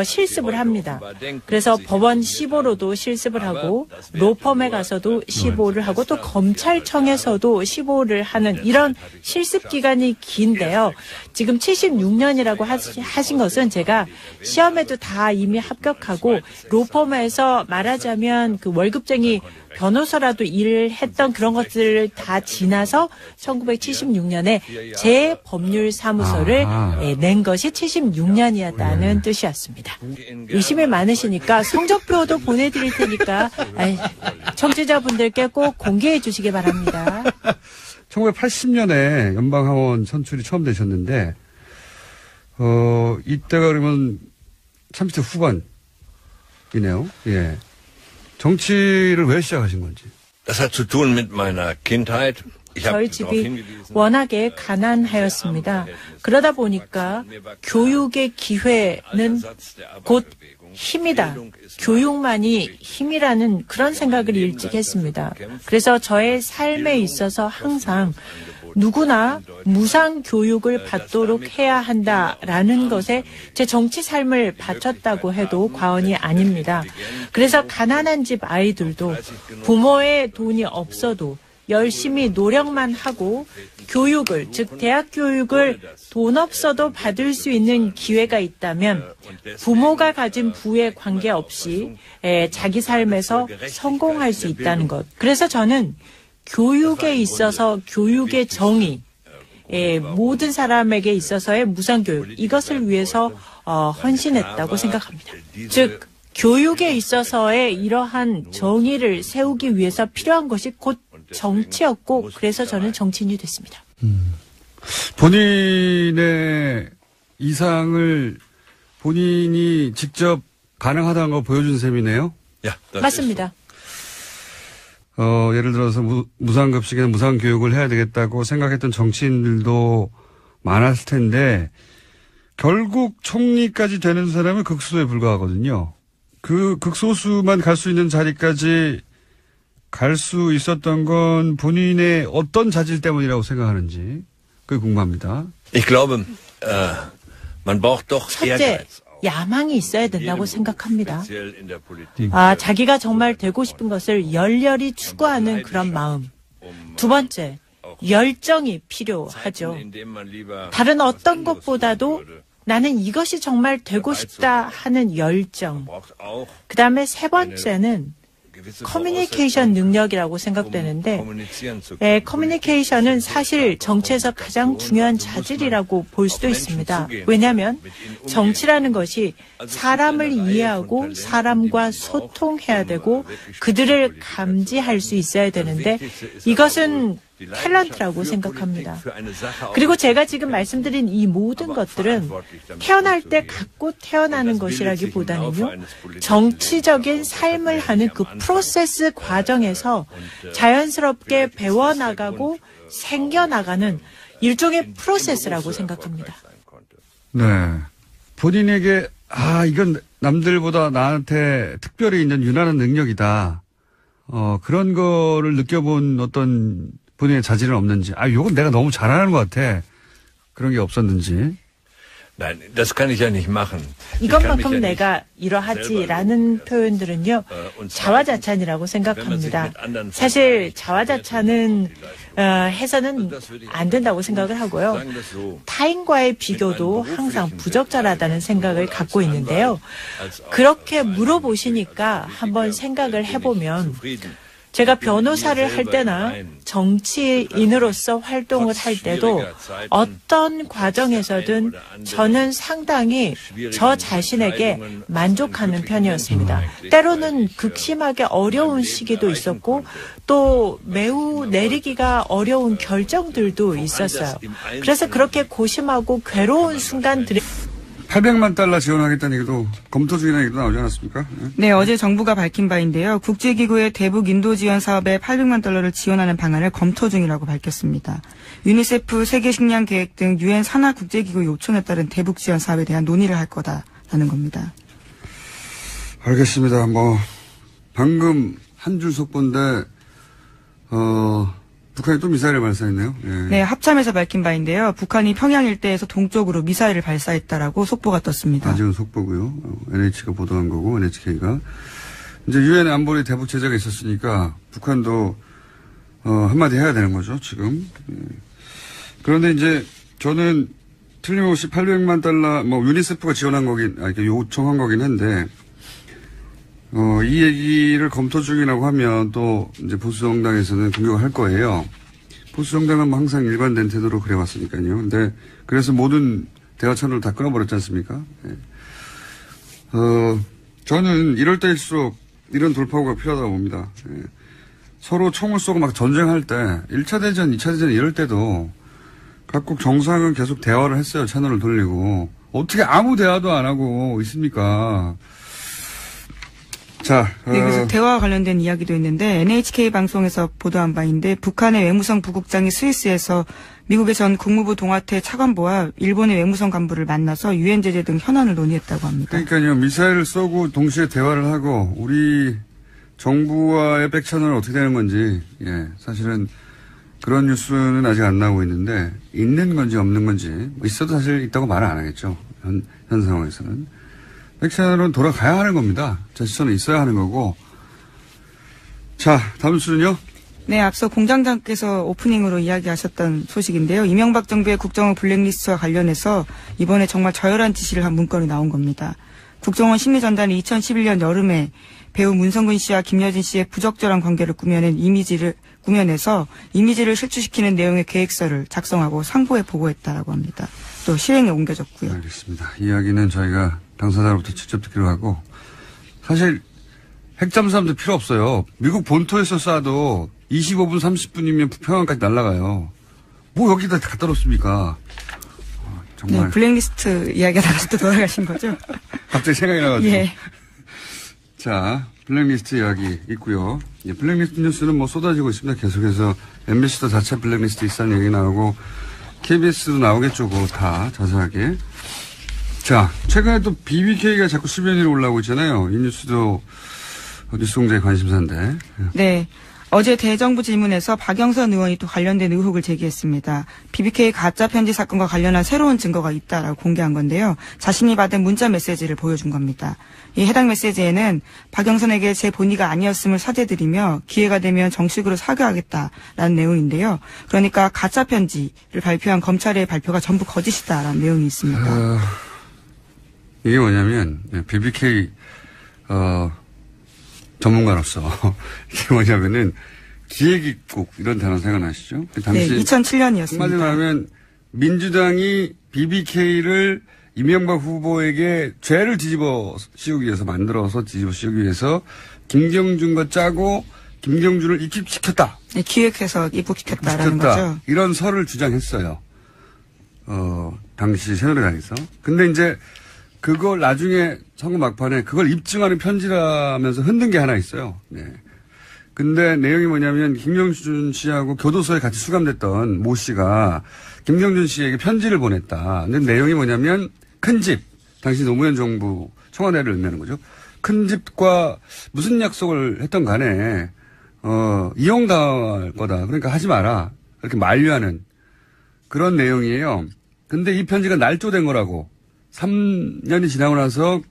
실습을 합니다. 그래서 법원 시보로도 실습을 하고 로펌에 가서도 시보를 하고 또 검찰청에서도 시보를 하는 이런 실습 기간이 긴데요. 지금 76년이라고 하신 것은 제가 시험에도 다 이미 합격하고 로펌에서 말하자면 그 월급쟁이 변호사라도 일을 했던 그런 것들을 다 지나서 1976년에 제 법률 사무소를 낸 것이 76년이었다는 뜻이었습니다. 의심이 많으시니까 성적표도 보내드릴 테니까 청취자분들께 꼭 공개해 주시기 바랍니다. 1980년에 연방하원 선출이 처음 되셨는데 이때가 그러면 30대 후반이네요. 예. 정치를 왜 시작하신 건지. Das hat zu tun mit meiner Kindheit. 저희 집이 워낙에 가난하였습니다. 그러다 보니까 교육의 기회는 곧 힘이다. 교육만이 힘이라는 그런 생각을 일찍 했습니다. 그래서 저의 삶에 있어서 항상 누구나 무상 교육을 받도록 해야 한다라는 것에 제 정치 삶을 바쳤다고 해도 과언이 아닙니다. 그래서 가난한 집 아이들도 부모의 돈이 없어도 열심히 노력만 하고 교육을, 즉 대학 교육을 돈 없어도 받을 수 있는 기회가 있다면 부모가 가진 부에 관계없이 자기 삶에서 성공할 수 있다는 것. 그래서 저는 교육에 있어서 교육의 정의, 모든 사람에게 있어서의 무상교육, 이것을 위해서 헌신했다고 생각합니다. 즉 교육에 있어서의 이러한 정의를 세우기 위해서 필요한 것이 곧 정치였고, 그래서 저는 정치인이 됐습니다. 본인의 이상을 본인이 직접 가능하다는 걸 보여준 셈이네요? 맞습니다. 예를 들어서 무상급식이나 무상교육을 해야 되겠다고 생각했던 정치인들도 많았을 텐데 결국 총리까지 되는 사람은 극소수에 불과하거든요. 그 극소수만 갈 수 있는 자리까지 갈 수 있었던 건 본인의 어떤 자질 때문이라고 생각하는지 그게 궁금합니다. Ich glaube, man braucht doch 첫째, 야망이 있어야 된다고 생각합니다. 자기가 정말 되고 싶은 것을 열렬히 추구하는 그런 마음. 두 번째, 열정이 필요하죠. 다른 어떤 것보다도 나는 이것이 정말 되고 싶다 하는 열정. 그 다음에 세 번째는 커뮤니케이션 능력이라고 생각되는데, 커뮤니케이션은 사실 정치에서 가장 중요한 자질이라고 볼 수도 있습니다. 왜냐하면 정치라는 것이 사람을 이해하고 사람과 소통해야 되고 그들을 감지할 수 있어야 되는데 이것은 탤런트라고 생각합니다. 그리고 제가 지금 말씀드린 이 모든 것들은 태어날 때 갖고 태어나는 것이라기보다는요, 정치적인 삶을 하는 그 프로세스 과정에서 자연스럽게 배워나가고 생겨나가는 일종의 프로세스라고 생각합니다. 네. 본인에게 이건 남들보다 나한테 특별히 있는 유난한 능력이다. 그런 거를 느껴본 어떤 본인의 자질은 없는지, 요건 내가 너무 잘하는 것 같아. 그런 게 없었는지. Nein, das kann ich ja nicht machen. 이것만큼 내가 이러하지라는 표현들은요, 자화자찬이라고 생각합니다. 사실 자화자찬은 해서는 안 된다고 생각을 하고요. 타인과의 비교도 항상 부적절하다는 생각을 갖고 있는데요. 그렇게 물어보시니까 한번 생각을 해보면 제가 변호사를 할 때나 정치인으로서 활동을 할 때도 어떤 과정에서든 저는 상당히 저 자신에게 만족하는 편이었습니다. 때로는 극심하게 어려운 시기도 있었고 또 매우 내리기가 어려운 결정들도 있었어요. 그래서 그렇게 고심하고 괴로운 순간들이 800만 달러 지원하겠다는 얘기도 검토 중이라는 얘기도 나오지 않았습니까? 네, 어제 정부가 밝힌 바인데요. 국제기구의 대북 인도 지원 사업에 800만 달러를 지원하는 방안을 검토 중이라고 밝혔습니다. 유니세프, 세계식량계획 등 유엔 산하 국제기구 요청에 따른 대북 지원 사업에 대한 논의를 할 거다라는 겁니다. 알겠습니다. 방금 한 줄 속보인데 북한이 또 미사일을 발사했네요. 예. 네, 합참에서 밝힌 바인데요. 북한이 평양 일대에서 동쪽으로 미사일을 발사했다라고 속보가 떴습니다. 아직은 속보고요. NH가 보도한 거고, NHK가. 이제 유엔 안보리 대북 제재가 있었으니까 북한도 한마디 해야 되는 거죠, 지금. 예. 그런데 이제 저는 틀림없이 800만 달러, 유니세프가 지원한 거긴, 요청한 거긴 한데, 이 얘기를 검토 중이라고 하면 또 이제 보수정당에서는 공격을 할 거예요. 보수정당은 항상 일관된 태도로 그래왔으니까요. 근데 그래서 모든 대화 채널을 다 끊어버렸지 않습니까? 네. 저는 이럴 때일수록 이런 돌파구가 필요하다고 봅니다. 네. 서로 총을 쏘고 막 전쟁할 때 1차 대전, 2차 대전 이럴 때도 각국 정상은 계속 대화를 했어요. 채널을 돌리고. 어떻게 아무 대화도 안 하고 있습니까? 자, 네, 그래서 대화와 관련된 이야기도 있는데 NHK 방송에서 보도한 바인데 북한의 외무성 부국장이 스위스에서 미국의 전 국무부 동아태 차관보와 일본의 외무성 간부를 만나서 유엔 제재 등 현안을 논의했다고 합니다. 그러니까요. 미사일을 쏘고 동시에 대화를 하고 우리 정부와의 백채널은 어떻게 되는 건지 사실은 그런 뉴스는 아직 안 나오고 있는데 있는 건지 없는 건지 뭐 있어도 사실 있다고 말을 안 하겠죠. 현 상황에서는. 백채널은 돌아가야 하는 겁니다. 제스처는 있어야 하는 거고. 자, 다음 뉴스는요. 네, 앞서 공장장께서 오프닝으로 이야기하셨던 소식인데요. 이명박 정부의 국정원 블랙리스트와 관련해서 이번에 정말 저열한 지시를 한 문건이 나온 겁니다. 국정원 심리전단이 2011년 여름에 배우 문성근 씨와 김여진 씨의 부적절한 관계를 꾸며내서 이미지를 실추시키는 내용의 계획서를 작성하고 상부에 보고했다라고 합니다. 또 실행에 옮겨졌고요. 알겠습니다. 이야기는 저희가 당사자로부터 직접 듣기로 하고 사실 핵잠수함도 필요 없어요. 미국 본토에서 쏴도 25분 30분이면 평양까지 날아가요. 뭐 여기다 갖다 놓습니까? 정말. 네, 블랙리스트 이야기가 나가서 또 돌아가신 거죠? 갑자기 생각이 나가지고. 예. 자, 블랙리스트 이야기 있고요. 블랙리스트 뉴스는 뭐 쏟아지고 있습니다. 계속해서 MBC도 자체 블랙리스트 있다는 얘기 나오고 KBS도 나오겠죠. 그거 다 자세하게. 자, 최근에 또 BBK가 자꾸 수변 위로 올라오고 있잖아요. 이 뉴스도 뉴스공장의 관심사인데. 네. 어제 대정부 질문에서 박영선 의원이 또 관련된 의혹을 제기했습니다. BBK 가짜 편지 사건과 관련한 새로운 증거가 있다라고 공개한 건데요. 자신이 받은 문자 메시지를 보여준 겁니다. 이 해당 메시지에는 박영선에게 제 본의가 아니었음을 사죄드리며 기회가 되면 정식으로 사과하겠다라는 내용인데요. 그러니까 가짜 편지를 발표한 검찰의 발표가 전부 거짓이다라는 내용이 있습니다. 이게 뭐냐면 BBK 전문가로서 이게 뭐냐면은 기획입국 이런 단어 생각나시죠? 당시 네, 2007년이었습니다. 한마디로 하면 민주당이 BBK를 이명박 후보에게 죄를 뒤집어 씌우기 위해서 만들어서 뒤집어 씌우기 위해서 김경준과 짜고 김경준을 입국시켰다. 네, 기획해서 입국시켰다라는 거죠. 이런 설을 주장했어요. 당시 새누리당에서. 근데 이제 그걸 나중에 선거 막판에 그걸 입증하는 편지라면서 흔든 게 하나 있어요. 네. 근데 내용이 뭐냐면 김경준 씨하고 교도소에 같이 수감됐던 모 씨가 김경준 씨에게 편지를 보냈다. 근데 내용이 뭐냐면 큰 집, 당시 노무현 정부 청와대를 의미하는 거죠. 큰 집과 무슨 약속을 했던 간에 이용당할 거다. 그러니까 하지 마라. 이렇게 만류하는 그런 내용이에요. 근데 이 편지가 날조된 거라고. 3년이 지나고 나서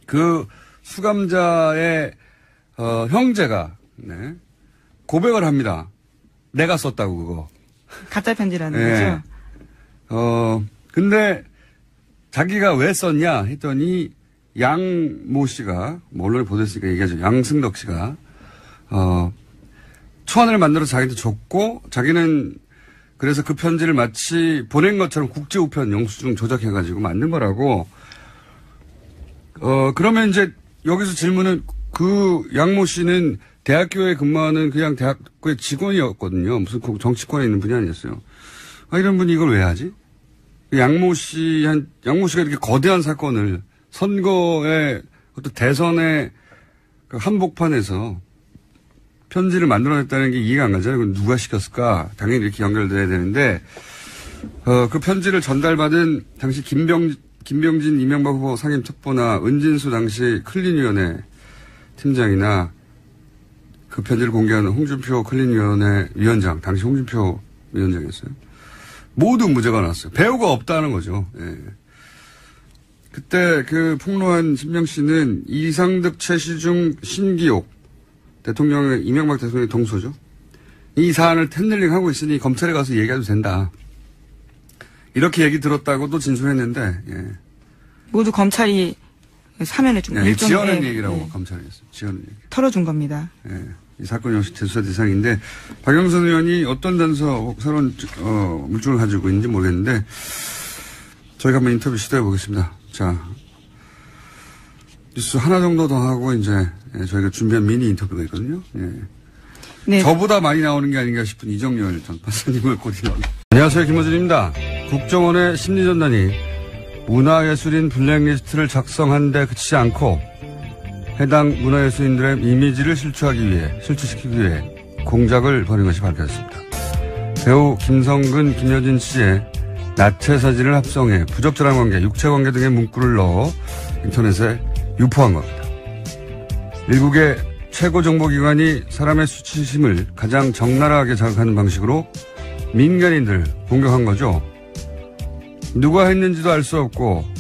그 수감자의 형제가 고백을 합니다. 내가 썼다고 그거. 가짜 편지라는 거죠. 근데 자기가 왜 썼냐 했더니 양모 씨가 뭐 언론에 보도했으니까 얘기하죠. 양승덕 씨가 초안을 만들어서 자기한테 줬고 자기는 그래서 그 편지를 마치 보낸 것처럼 국제우편 영수증 조작해가지고 만든 거라고. 그러면 이제 여기서 질문은 그 양모 씨는 대학교에 근무하는 그냥 대학교의 직원이었거든요. 무슨 정치권에 있는 분이 아니었어요. 이런 분이 이걸 왜 하지? 양모 씨가 이렇게 거대한 사건을 선거의 어떤 대선의 그 한복판에서 편지를 만들어냈다는 게 이해가 안 가잖아요. 그건 누가 시켰을까? 당연히 이렇게 연결돼야 되는데, 그 편지를 전달받은 당시 김병진 이명박 후보 상임 특보나 은진수 당시 클린위원회 팀장이나 그 편지를 공개하는 홍준표 클린위원회 위원장, 당시 홍준표 위원장이었어요. 모두 무죄가 나왔어요. 배우가 없다는 거죠. 예. 그때 그 폭로한 신명 씨는 이상득, 최시중, 신기옥, 대통령의, 이명박 대통령의 동서죠. 이 사안을 텐들링 하고 있으니 검찰에 가서 얘기해도 된다. 이렇게 얘기 들었다고도 진술했는데, 예. 모두 검찰이 사면해준 거예요. 지어낸 얘기라고 검찰이 했어요. 지어낸 얘기. 털어준 겁니다. 예. 이 사건 역시 재수사 대상인데, 박영선 의원이 어떤 단서, 새로운, 물증을 가지고 있는지 모르겠는데, 저희가 한번 인터뷰 시도해 보겠습니다. 자. 뉴스 하나 정도 더 하고 이제 저희가 준비한 미니 인터뷰가 있거든요. 예. 네. 저보다 많이 나오는 게 아닌가 싶은 이정열 전 판사님을 꼬리나옵니다. 안녕하세요. 김호준입니다. 국정원의 심리전단이 문화예술인 블랙리스트를 작성한 데 그치지 않고 해당 문화예술인들의 이미지를 실추시키기 위해 공작을 벌인 것이 밝혀졌습니다. 배우 김성근, 김여진 씨의 나체 사진을 합성해 부적절한 관계, 육체관계 등의 문구를 넣어 인터넷에 유포한 겁니다. 일국의 최고 정보기관이 사람의 수치심을 가장 적나라하게 자극하는 방식으로 민간인들을 공격한 거죠. 누가 했는지도 알 수 없고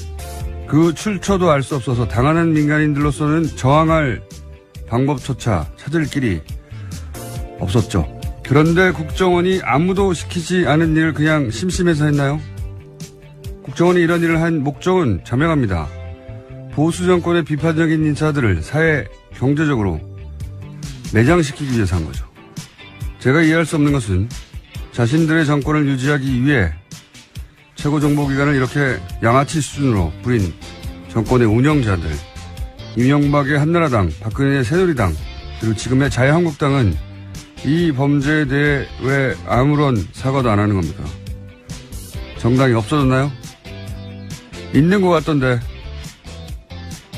그 출처도 알 수 없어서 당하는 민간인들로서는 저항할 방법조차 찾을 길이 없었죠. 그런데 국정원이 아무도 시키지 않은 일을 그냥 심심해서 했나요? 국정원이 이런 일을 한 목적은 자명합니다. 보수 정권의 비판적인 인사들을 사회 경제적으로 매장시키기 위해서 한 거죠. 제가 이해할 수 없는 것은 자신들의 정권을 유지하기 위해 최고정보기관을 이렇게 양아치 수준으로 부린 정권의 운영자들, 이명박의 한나라당, 박근혜의 새누리당, 그리고 지금의 자유한국당은 이 범죄에 대해 왜 아무런 사과도 안 하는 겁니까? 정당이 없어졌나요? 있는 것 같던데.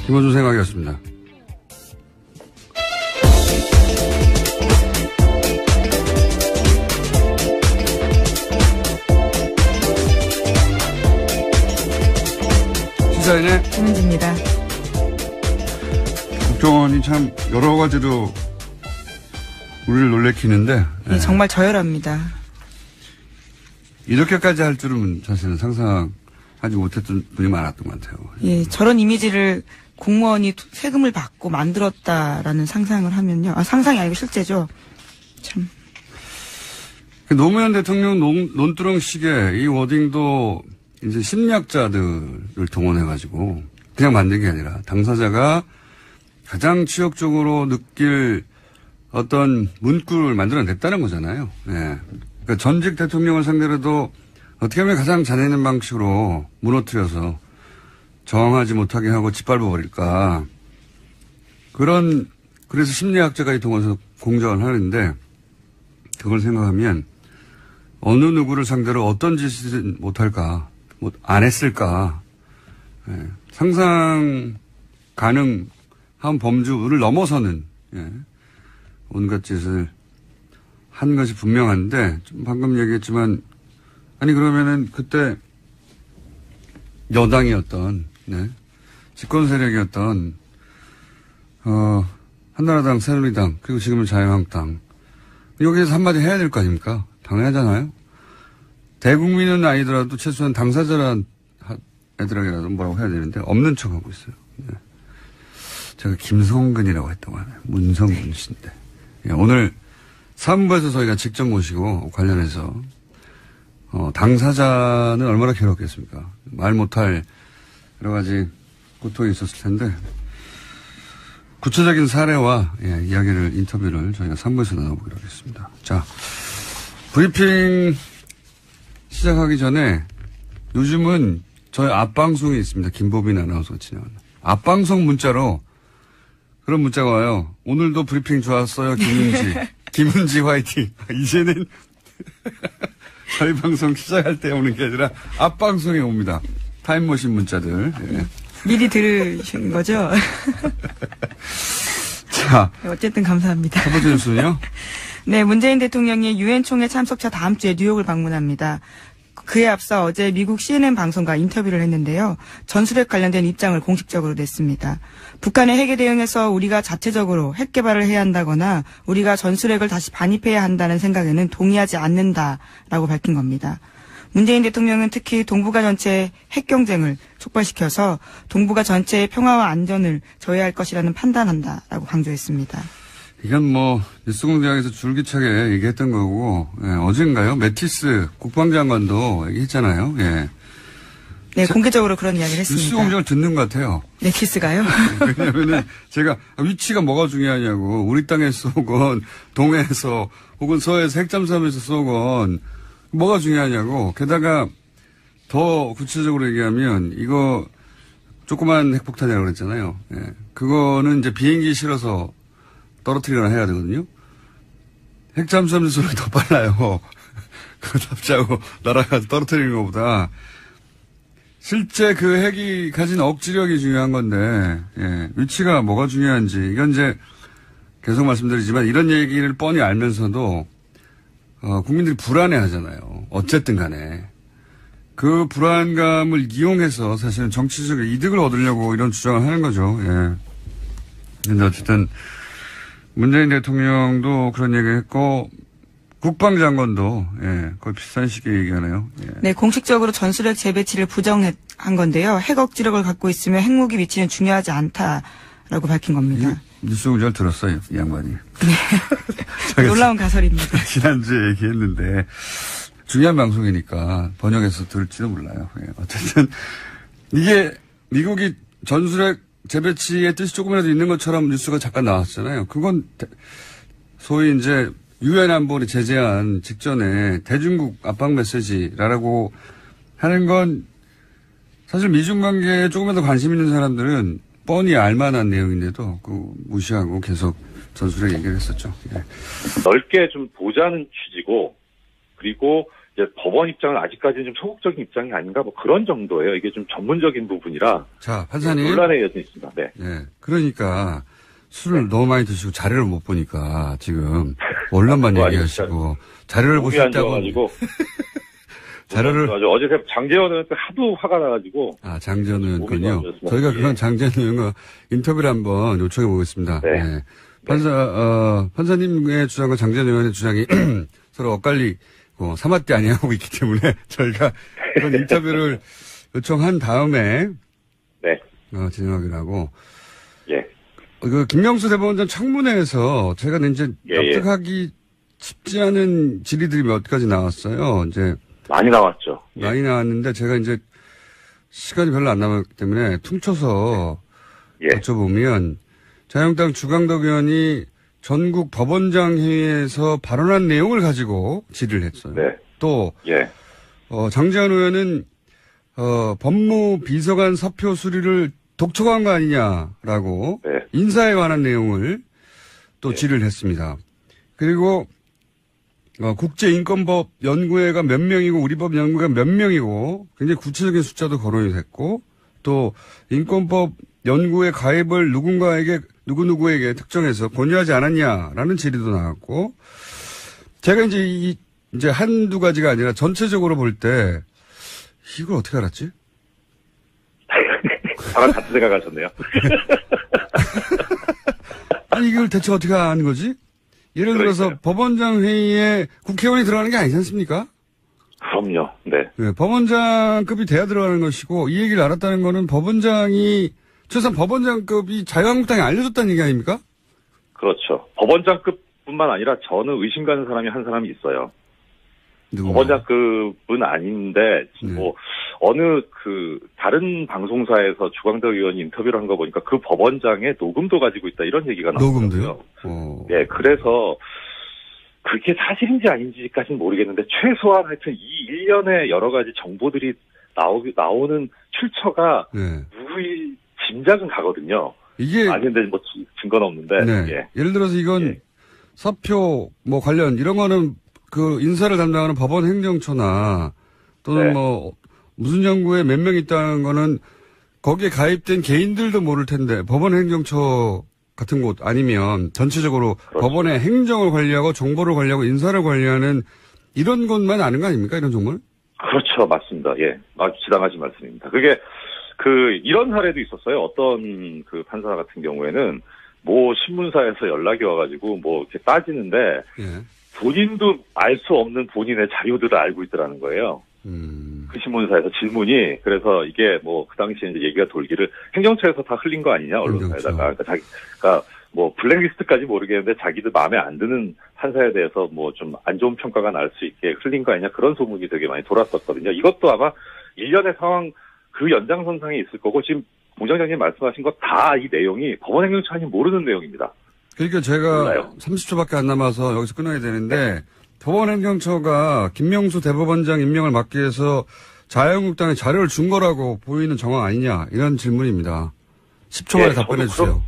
김어준 생각이었습니다. 시사인의 김은지입니다. 국정원이 참 여러 가지로 우리를 놀래키는데 네, 정말 저열합니다. 이렇게까지 할 줄은 사실은 상상하지 못했던 분이 많았던 것 같아요. 예, 저런 이미지를 공무원이 세금을 받고 만들었다라는 상상을 하면요. 상상이 아니고 실제죠. 참. 노무현 대통령 논두렁식의 이 워딩도 이제 심리학자들을 동원해가지고 그냥 만든 게 아니라 당사자가 가장 치욕적으로 느낄 어떤 문구를 만들어냈다는 거잖아요. 예. 그러니까 전직 대통령을 상대로도 어떻게 하면 가장 잔인한 방식으로 무너뜨려서 저항하지 못하게 하고 짓밟아 버릴까. 그래서 심리학자가 동원해서 공작을 하는데 그걸 생각하면 어느 누구를 상대로 어떤 짓을 못할까, 안 했을까. 예. 상상 가능한 범주를 넘어서는, 예. 온갖 짓을 한 것이 분명한데, 좀 방금 얘기했지만, 아니, 그러면은 그때 여당이었던, 네. 집권 세력이었던, 한나라당, 새누리당, 그리고 지금은 자유한국당. 여기에서 한마디 해야 될 거 아닙니까? 당연하잖아요. 대국민은 아니더라도 최소한 당사자란 애들에게라도 뭐라고 해야 되는데, 없는 척 하고 있어요. 네. 제가 김성근이라고 했다고 하네요. 문성근 씨인데. 예, 오늘 3부에서 저희가 직접 모시고 관련해서 당사자는 얼마나 괴롭겠습니까? 말 못할 여러 가지 고통이 있었을 텐데 구체적인 사례와 인터뷰를 저희가 3부에서 나눠보기로 하겠습니다. 자, 브리핑 시작하기 전에 요즘은 저희 앞방송이 있습니다. 김보빈 아나운서가 진행하는 앞방송 문자로 그런 문자가 와요. 오늘도 브리핑 좋았어요. 김은지. 김은지 화이팅. 이제는 저희 방송 시작할 때 오는 게 아니라 앞방송에 옵니다. 타임머신 문자들. 예. 미리 들으신 거죠? 자. 어쨌든 감사합니다. 첫 번째 뉴스는요? 네, 문재인 대통령이 유엔 총회 참석차 다음 주에 뉴욕을 방문합니다. 그에 앞서 어제 미국 CNN 방송과 인터뷰를 했는데요. 전술핵 관련된 입장을 공식적으로 냈습니다. 북한의 핵에 대응해서 우리가 자체적으로 핵 개발을 해야 한다거나 우리가 전술핵을 다시 반입해야 한다는 생각에는 동의하지 않는다라고 밝힌 겁니다. 문재인 대통령은 특히 동북아 전체의 핵 경쟁을 촉발시켜서 동북아 전체의 평화와 안전을 저해할 것이라는 판단한다라고 강조했습니다. 이건 뉴스공장에서 줄기차게 얘기했던 거고, 예, 어젠가요? 매티스 국방장관도 얘기했잖아요. 예. 네, 공개적으로 그런 이야기를 했습니다. 뉴스공장을 듣는 것 같아요. 매티스가요? 왜냐면은 제가 위치가 뭐가 중요하냐고, 우리 땅에서 쏘건, 동해에서, 혹은 서해에서 핵잠수함에서 쏘건, 뭐가 중요하냐고, 게다가 더 구체적으로 얘기하면, 이거 조그만 핵폭탄이라고 그랬잖아요. 예. 그거는 이제 비행기 실어서 떨어뜨리거나 해야 되거든요. 핵잠수함 수속이 더 빨라요. 그거 납치하고 날아가서 떨어뜨리는 것보다 실제 그 핵이 가진 억지력이 중요한 건데, 예, 위치가 뭐가 중요한지, 이건 이제 계속 말씀드리지만 이런 얘기를 뻔히 알면서도, 국민들이 불안해 하잖아요. 어쨌든 간에. 그 불안감을 이용해서 사실은 정치적 이득을 얻으려고 이런 주장을 하는 거죠. 예. 근데 어쨌든, 문재인 대통령도 그런 얘기를 했고, 국방장관도, 예, 거의 비슷한 시기에 얘기하네요. 예. 네, 공식적으로 전술핵 재배치를 부정한 건데요. 핵 억지력을 갖고 있으면 핵무기 위치는 중요하지 않다라고 밝힌 겁니다. 뉴스 잘 들었어요, 이 양반이. 네. 놀라운 가설입니다. 지난주에 얘기했는데, 중요한 방송이니까 번역해서 들을지도 몰라요. 예. 어쨌든, 이게 미국이 전술핵 재배치의 뜻이 조금이라도 있는 것처럼 뉴스가 잠깐 나왔잖아요. 그건 소위 이제 유엔 안보리 제재한 직전에 대중국 압박 메시지라고 하는 건 사실 미중 관계에 조금이라도 관심 있는 사람들은 뻔히 알만한 내용인데도 그 무시하고 계속 전술핵 얘기를 했었죠. 예. 넓게 좀 보자는 취지고, 그리고 이제 법원 입장은 아직까지는 좀 소극적인 입장이 아닌가 뭐 그런 정도예요. 이게 좀 전문적인 부분이라. 자, 판사님. 논란의 여전히 있습니다. 네. 네. 그러니까 술을 너무 많이 드시고 자료를 못 보니까 지금 언론만 얘기하시고 자료를 보셨다고. 자료를 어제 장재원 의원 하도 화가 나가지고. 아, 장재원 의원군요. 저희가 그런 장재원 의원과 인터뷰를 한번 요청해 보겠습니다. 네. 네. 판사님의 주장과 장재원 의원의 주장이 서로 엇갈리고 사마띠 아니하고 있기 때문에 저희가 그런 인터뷰를 요청한 다음에 네. 진행하기로 하고. 예. 그 김명수 대법원장 청문회에서 제가 이제 납득하기 쉽지 않은 질의들이 몇 가지 나왔어요. 이제 많이 나왔죠. 많이 나왔는데 제가 이제 시간이 별로 안 남았기 때문에 퉁쳐서 여쭤보면 자유한국당 주강덕 의원이 전국 법원장 회의에서 발언한 내용을 가지고 질의를 했어요. 네. 또 장재원 의원은 법무비서관 사표 수리를 독촉한 거 아니냐라고 인사에 관한 내용을 또 질의를 했습니다. 그리고 국제인권법 연구회가 몇 명이고 우리 법 연구회가 몇 명이고 굉장히 구체적인 숫자도 거론이 됐고 또 인권법 연구회 가입을 누구누구에게 특정해서 권유하지 않았냐라는 질의도 나왔고 제가 이제 한두 가지가 아니라 전체적으로 볼 때 이걸 어떻게 알았지? 저랑 같은 생각하셨네요. 아니 이걸 대체 어떻게 아는 거지? 예를 들어서 법원장 회의에 국회의원이 들어가는 게 아니지 않습니까? 그럼요. 네. 네. 법원장급이 돼야 들어가는 것이고 이 얘기를 알았다는 거는 법원장이 최소한 법원장급이 자유한국당에 알려줬다는 얘기 아닙니까? 그렇죠. 법원장급뿐만 아니라 저는 의심 가는 사람이 한 사람이 있어요. 누구요? 법원장급은 아닌데 뭐 어느 다른 방송사에서 주광덕 의원이 인터뷰를 한 거 보니까 그 법원장의 녹음도 가지고 있다 이런 얘기가 나왔어요. 녹음도요? 네, 그래서 그게 사실인지 아닌지까지는 모르겠는데 최소한 하여튼 이 1년의 여러 가지 정보들이 나오는 출처가 누구의 짐작은 가거든요. 이게 아닌데 뭐 증거는 없는데. 네. 예를 들어서 이건 사표 뭐 관련 이런 거는 그 인사를 담당하는 법원 행정처나 또는 뭐 무슨 연구에 몇 명 있다는 거는 거기에 가입된 개인들도 모를 텐데 법원 행정처 같은 곳 아니면 전체적으로 법원의 행정을 관리하고 정보를 관리하고 인사를 관리하는 이런 것만 아는 거 아닙니까? 이런 정보를? 그렇죠. 맞습니다. 예. 아주 지당하신 말씀입니다. 그게 이런 사례도 있었어요. 어떤 판사 같은 경우에는 뭐 신문사에서 연락이 와가지고 뭐 이렇게 따지는데 본인도 알 수 없는 본인의 자료들을 알고 있더라는 거예요. 그 신문사에서 질문이 그래서 이게 뭐 그 당시에 이제 얘기가 돌기를 행정처에서 다 흘린 거 아니냐 언론사에다가 그러니까 뭐 블랙리스트까지 모르겠는데 자기들 마음에 안 드는 판사에 대해서 뭐 좀 안 좋은 평가가 날 수 있게 흘린 거 아니냐 그런 소문이 되게 많이 돌았었거든요. 이것도 아마 일련의 상황 그 연장선상에 있을 거고 지금 공장장님 말씀하신 거 다 이 내용이 법원 행정처 아니면 모르는 내용입니다. 그러니까 제가 몰라요. 30초밖에 안 남아서 여기서 끊어야 되는데 법원 행정처가 김명수 대법원장 임명을 막기 위해서 자유한국당에 자료를 준 거라고 보이는 정황 아니냐 이런 질문입니다. 10초 만에 답변해 주세요.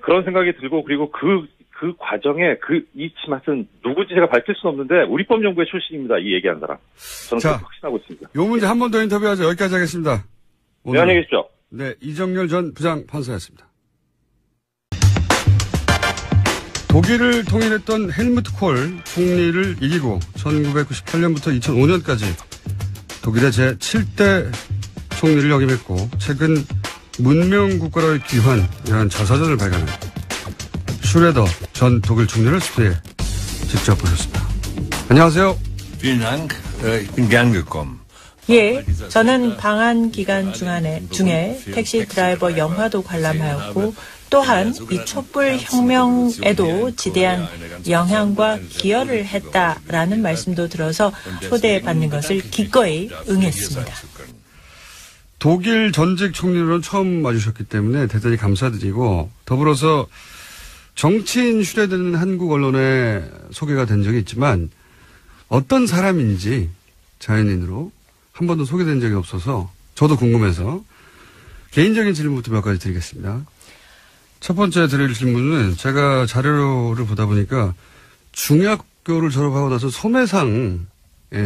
그런 생각이 들고 그리고 그 과정에 이 말씀 누구지 제가 밝힐 수는 없는데 우리법연구회 출신입니다. 이 얘기한 사람. 저는 확신하고 있습니다. 요 문제 한 번 더 인터뷰하죠. 여기까지 하겠습니다. 네, 안녕히 계십시오. 네, 이정열 전 부장판사였습니다. 독일을 통일했던 헬무트 콜 총리를 이기고 1998년부터 2005년까지 독일의 제7대 총리를 역임했고 최근 문명국가로의 귀환이라는 자서전을 발간한 슈레더 전 독일 총리를 스튜디오에 직접 보셨습니다. 안녕하세요. Vielen Dank. Ich bin gern gekommen. 예, 저는 방한 기간 중에 택시 드라이버 영화도 관람하였고 또한 이 촛불 혁명에도 지대한 영향과 기여를 했다라는 말씀도 들어서 초대받는 것을 기꺼이 응했습니다. 독일 전직 총리로는 처음 와주셨기 때문에 대단히 감사드리고 더불어서 정치인 슈레더는 한국 언론에 소개가 된 적이 있지만 어떤 사람인지 자연인으로 한 번도 소개된 적이 없어서 저도 궁금해서 개인적인 질문부터 몇 가지 드리겠습니다. 첫 번째 드릴 질문은 제가 자료를 보다 보니까 중학교를 졸업하고 나서 소매상의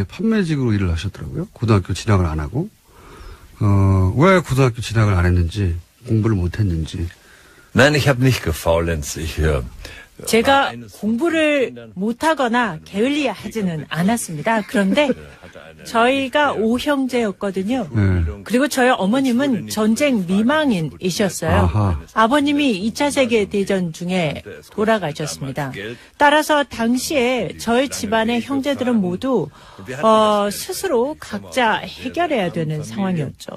판매직으로 일을 하셨더라고요. 고등학교 진학을 안 하고. 왜 고등학교 진학을 안 했는지, 공부를 못 했는지. Nein, ich habe nicht gefaulenzt. 제가 공부를 못하거나 게을리하지는 않았습니다. 그런데 저희가 5형제였거든요. 그리고 저희 어머님은 전쟁 미망인이셨어요. 아하. 아버님이 2차 세계대전 중에 돌아가셨습니다. 따라서 당시에 저희 집안의 형제들은 모두 스스로 각자 해결해야 되는 상황이었죠.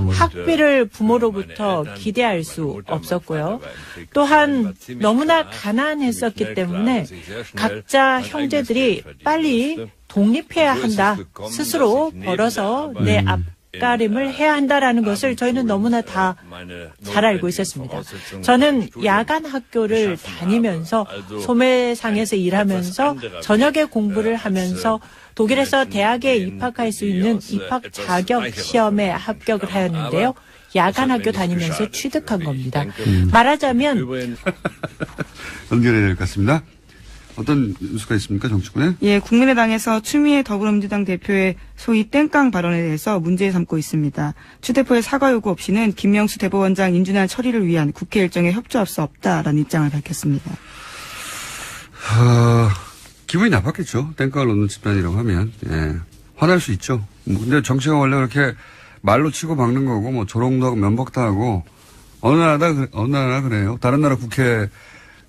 학비를 부모로부터 기대할 수 없었고요. 또한 너무나 가난했었기 때문에 각자 형제들이 빨리 독립해야 한다. 스스로 벌어서 내 앞가림을 해야 한다라는 것을 저희는 너무나 다 잘 알고 있었습니다. 저는 야간 학교를 다니면서 소매상에서 일하면서 저녁에 공부를 하면서 독일에서 대학에 입학할 수 있는 입학 자격 시험에 합격을 하였는데요. 야간 학교 다니면서 취득한 겁니다. 말하자면 연결해야 될 것 같습니다. 어떤 뉴스가 있습니까, 정치권에? 예, 국민의당에서 추미애 더불어민주당 대표의 소위 땡깡 발언에 대해서 문제 삼고 있습니다. 추 대표의 사과 요구 없이는 김명수 대법원장 인준안 처리를 위한 국회 일정에 협조할 수 없다라는 입장을 밝혔습니다. 기분이 나빴겠죠. 땡깡을 놓는 집단이라고 하면. 예. 화날 수 있죠. 근데 정치가 원래 그렇게 말로 치고 박는 거고, 뭐 조롱도 하고 면박도 하고, 어느 나라 그래요. 다른 나라 국회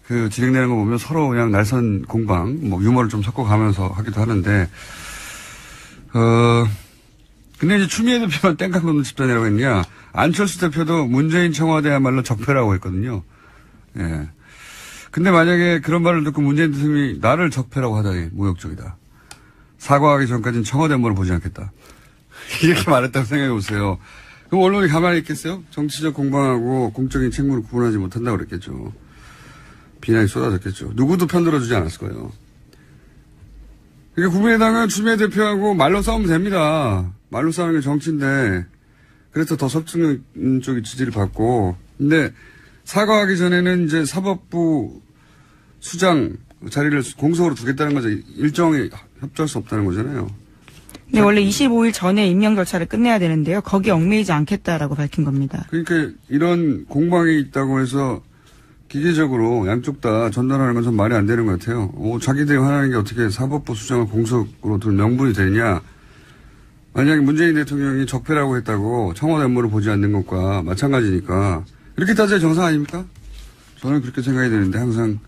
진행되는 거 보면 서로 그냥 날선 공방, 뭐 유머를 좀 섞어가면서 하기도 하는데, 근데 이제 추미애 대표만 땡깡 놓는 집단이라고 했냐, 안철수 대표도 문재인 청와대야말로 적폐라고 했거든요. 예. 근데 만약에 그런 말을 듣고 문재인 대통령이 나를 적폐라고 하다니 모욕적이다. 사과하기 전까지는 청와대 업무를 보지 않겠다. 이렇게 말했다고 생각해 보세요. 그럼 언론이 가만히 있겠어요? 정치적 공방하고 공적인 책무를 구분하지 못한다고 그랬겠죠. 비난이 쏟아졌겠죠. 누구도 편들어주지 않았을 거예요. 그러니까 국민의당은 추미애 대표하고 말로 싸우면 됩니다. 말로 싸우는 게 정치인데, 그래서 더 설득력 쪽이 지지를 받고, 근데 사과하기 전에는 이제 사법부 수장 자리를 공석으로 두겠다는 거죠. 일정에 협조할 수 없다는 거잖아요. 네, 원래 25일 전에 임명 절차를 끝내야 되는데요. 거기에 얽매이지 않겠다라고 밝힌 겁니다. 그러니까 이런 공방이 있다고 해서 기계적으로 양쪽 다 전달하는 건 좀 말이 안 되는 것 같아요. 자기들이 화나는 게 어떻게 사법부 수장을 공석으로 둘 명분이 되냐. 만약에 문재인 대통령이 적폐라고 했다고 청와대 업무를 보지 않는 것과 마찬가지니까 이렇게 따져야 정상 아닙니까? 저는 그렇게 생각이 되는데 항상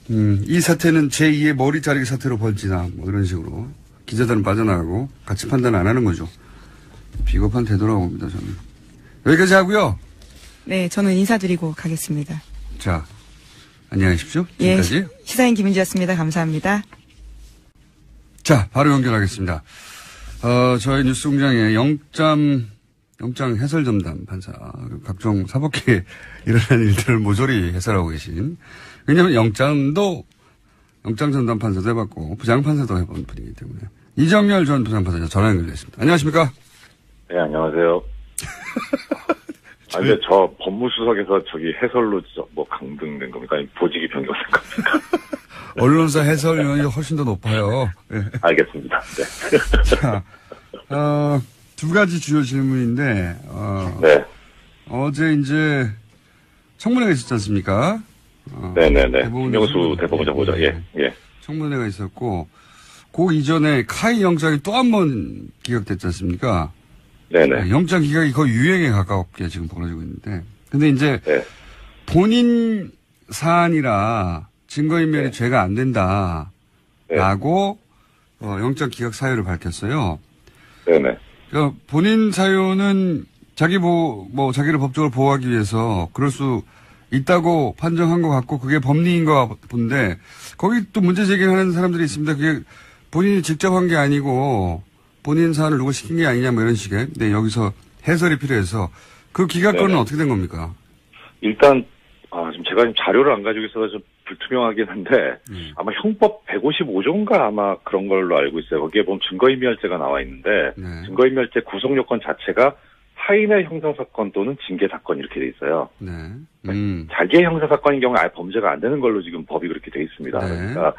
이 사태는 제2의 머리 자르기 사태로 벌지나 뭐 이런 식으로 기자들은 빠져나가고 같이 판단 안 하는 거죠. 비겁한 태도라고 봅니다. 저는. 여기까지 하고요. 네, 저는 인사드리고 가겠습니다. 자, 안녕히 계십시오. 지금까지. 예, 시사인 김은지였습니다. 감사합니다. 자, 바로 연결하겠습니다. 저희 뉴스공장의 영장 해설 전담 판사, 각종 사법계에 일어나는 일들을 모조리 해설하고 계신, 왜냐하면 영장 전담 판사도 해봤고 부장판사도 해본 분이기 때문에 이정열 전 부장판사 전화 연결됐습니다. 안녕하십니까? 네, 안녕하세요. 근데 저 법무수석에서 저기 해설로 뭐 강등된 겁니까? 아니, 보직이 변경된 겁니까? 언론사 해설위원이 훨씬 더 높아요. 네. 알겠습니다. 네. 자, 두 가지 주요 질문인데, 네. 어제 이제 청문회가 있었지 않습니까? 네네네. 김명수 대법원장 보자. 예. 청문회가 있었고, 그 이전에 카이 영장이 또 한 번 기각됐지 않습니까? 네네. 영장 기각이 거의 유행에 가깝게 지금 벌어지고 있는데, 근데 이제 본인 사안이라 증거인멸이 죄가 안 된다라고 영장 기각 사유를 밝혔어요. 네네. 그러니까 본인 사유는 자기를 법적으로 보호하기 위해서 그럴 수 있다고 판정한 것 같고 그게 법리인 것 본데 거기 또 문제 제기하는 사람들이 있습니다. 그게 본인이 직접 한 게 아니고 본인 사안을 누가 시킨 게 아니냐 뭐 이런 식의. 근데 여기서 해설이 필요해서 그 기각권은 어떻게 된 겁니까? 일단 지금 제가 지금 자료를 안 가지고 있어서 좀 불투명하긴 한데 아마 형법 155조인가 아마 그런 걸로 알고 있어요. 거기에 보면 증거인멸죄가 나와 있는데 증거인멸죄 구성 요건 자체가 타인의 형사사건 또는 징계사건 이렇게 돼 있어요. 자기의 형사사건인 경우에 아예 범죄가 안 되는 걸로 지금 법이 그렇게 돼 있습니다. 그러니까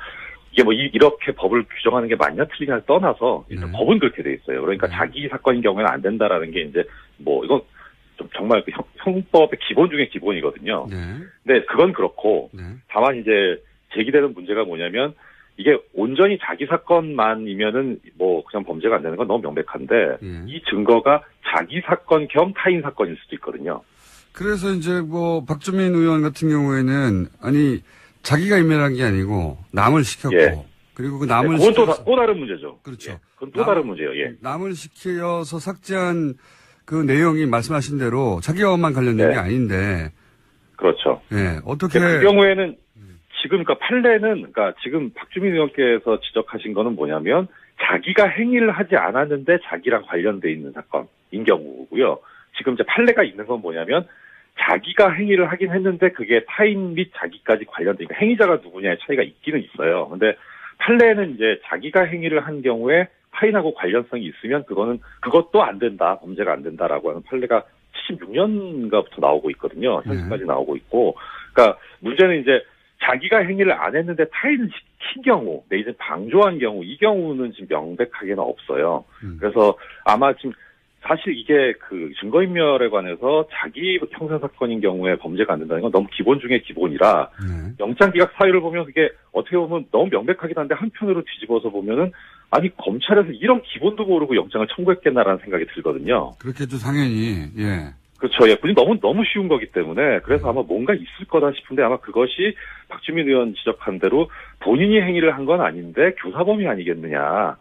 이게 뭐 이렇게 법을 규정하는 게 맞냐 틀리냐를 떠나서 일단 법은 그렇게 돼 있어요. 그러니까 자기 사건인 경우에는 안 된다라는 게 이제 뭐 이건 좀 정말 그 형법의 기본 중에 기본이거든요. 근데 그건 그렇고 다만 이제 제기되는 문제가 뭐냐면 이게 온전히 자기 사건만이면은 뭐 그냥 범죄가 안 되는 건 너무 명백한데 이 증거가 자기 사건 겸 타인 사건일 수도 있거든요. 그래서 이제 뭐 박주민 의원 같은 경우에는 아니 자기가 인멸한 게 아니고 남을 시켰고 그리고 그 남을 그건 또 다른 문제죠. 그렇죠. 그건 또 다른 문제예요. 남을 시켜서 삭제한 그 내용이 말씀하신 대로 자기와만 관련된 게 아닌데. 그렇죠. 어떻게. 그 경우에는 지금 그러니까 판례는 그러니까 지금 박주민 의원께서 지적하신 거는 뭐냐면 자기가 행위를 하지 않았는데 자기랑 관련돼 있는 사건인 경우고요. 지금 이제 판례가 있는 건 뭐냐면 자기가 행위를 하긴 했는데 그게 타인 및 자기까지 관련되니까 행위자가 누구냐의 차이가 있기는 있어요. 근데 판례는 이제 자기가 행위를 한 경우에 타인하고 관련성이 있으면 그것도 안 된다, 범죄가 안 된다라고 하는 판례가 76년가부터 나오고 있거든요. 현재까지 나오고 있고, 그러니까 문제는 이제 자기가 행위를 안 했는데 타인을 시킨 경우, 내지 방조한 경우, 이 경우는 지금 명백하게는 없어요. 그래서 아마 지금 사실 이게 그 증거인멸에 관해서 자기 형사사건인 경우에 범죄가 안 된다는 건 너무 기본 중에 기본이라 영장기각 사유를 보면 그게 어떻게 보면 너무 명백하긴 한데 한편으로 뒤집어서 보면은 아니 검찰에서 이런 기본도 모르고 영장을 청구했겠나라는 생각이 들거든요. 그렇겠죠 당연히. 그렇죠. 너무 쉬운 거기 때문에 그래서 아마 뭔가 있을 거다 싶은데 아마 그것이 박주민 의원 지적한 대로 본인이 행위를 한 건 아닌데 교사범이 아니겠느냐.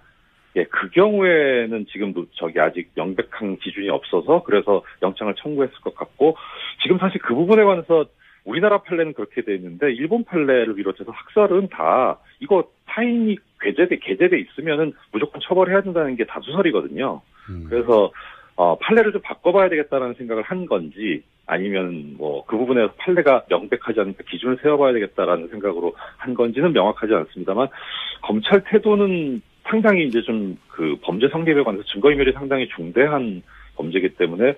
그 경우에는 지금도 아직 명백한 기준이 없어서 그래서 영장을 청구했을 것 같고 지금 사실 그 부분에 관해서 우리나라 판례는 그렇게 돼 있는데 일본 판례를 비롯해서 학설은 다 이거 타인이 게재돼 있으면은 무조건 처벌해야 된다는 게 다수설이거든요. 그래서 판례를 좀 바꿔봐야 되겠다라는 생각을 한 건지 아니면 뭐 그 부분에서 판례가 명백하지 않으니까 기준을 세워봐야 되겠다라는 생각으로 한 건지는 명확하지 않습니다만 검찰 태도는 상당히 이제 좀 그 범죄 성립에 관해서 증거인멸이 상당히 중대한 범죄이기 때문에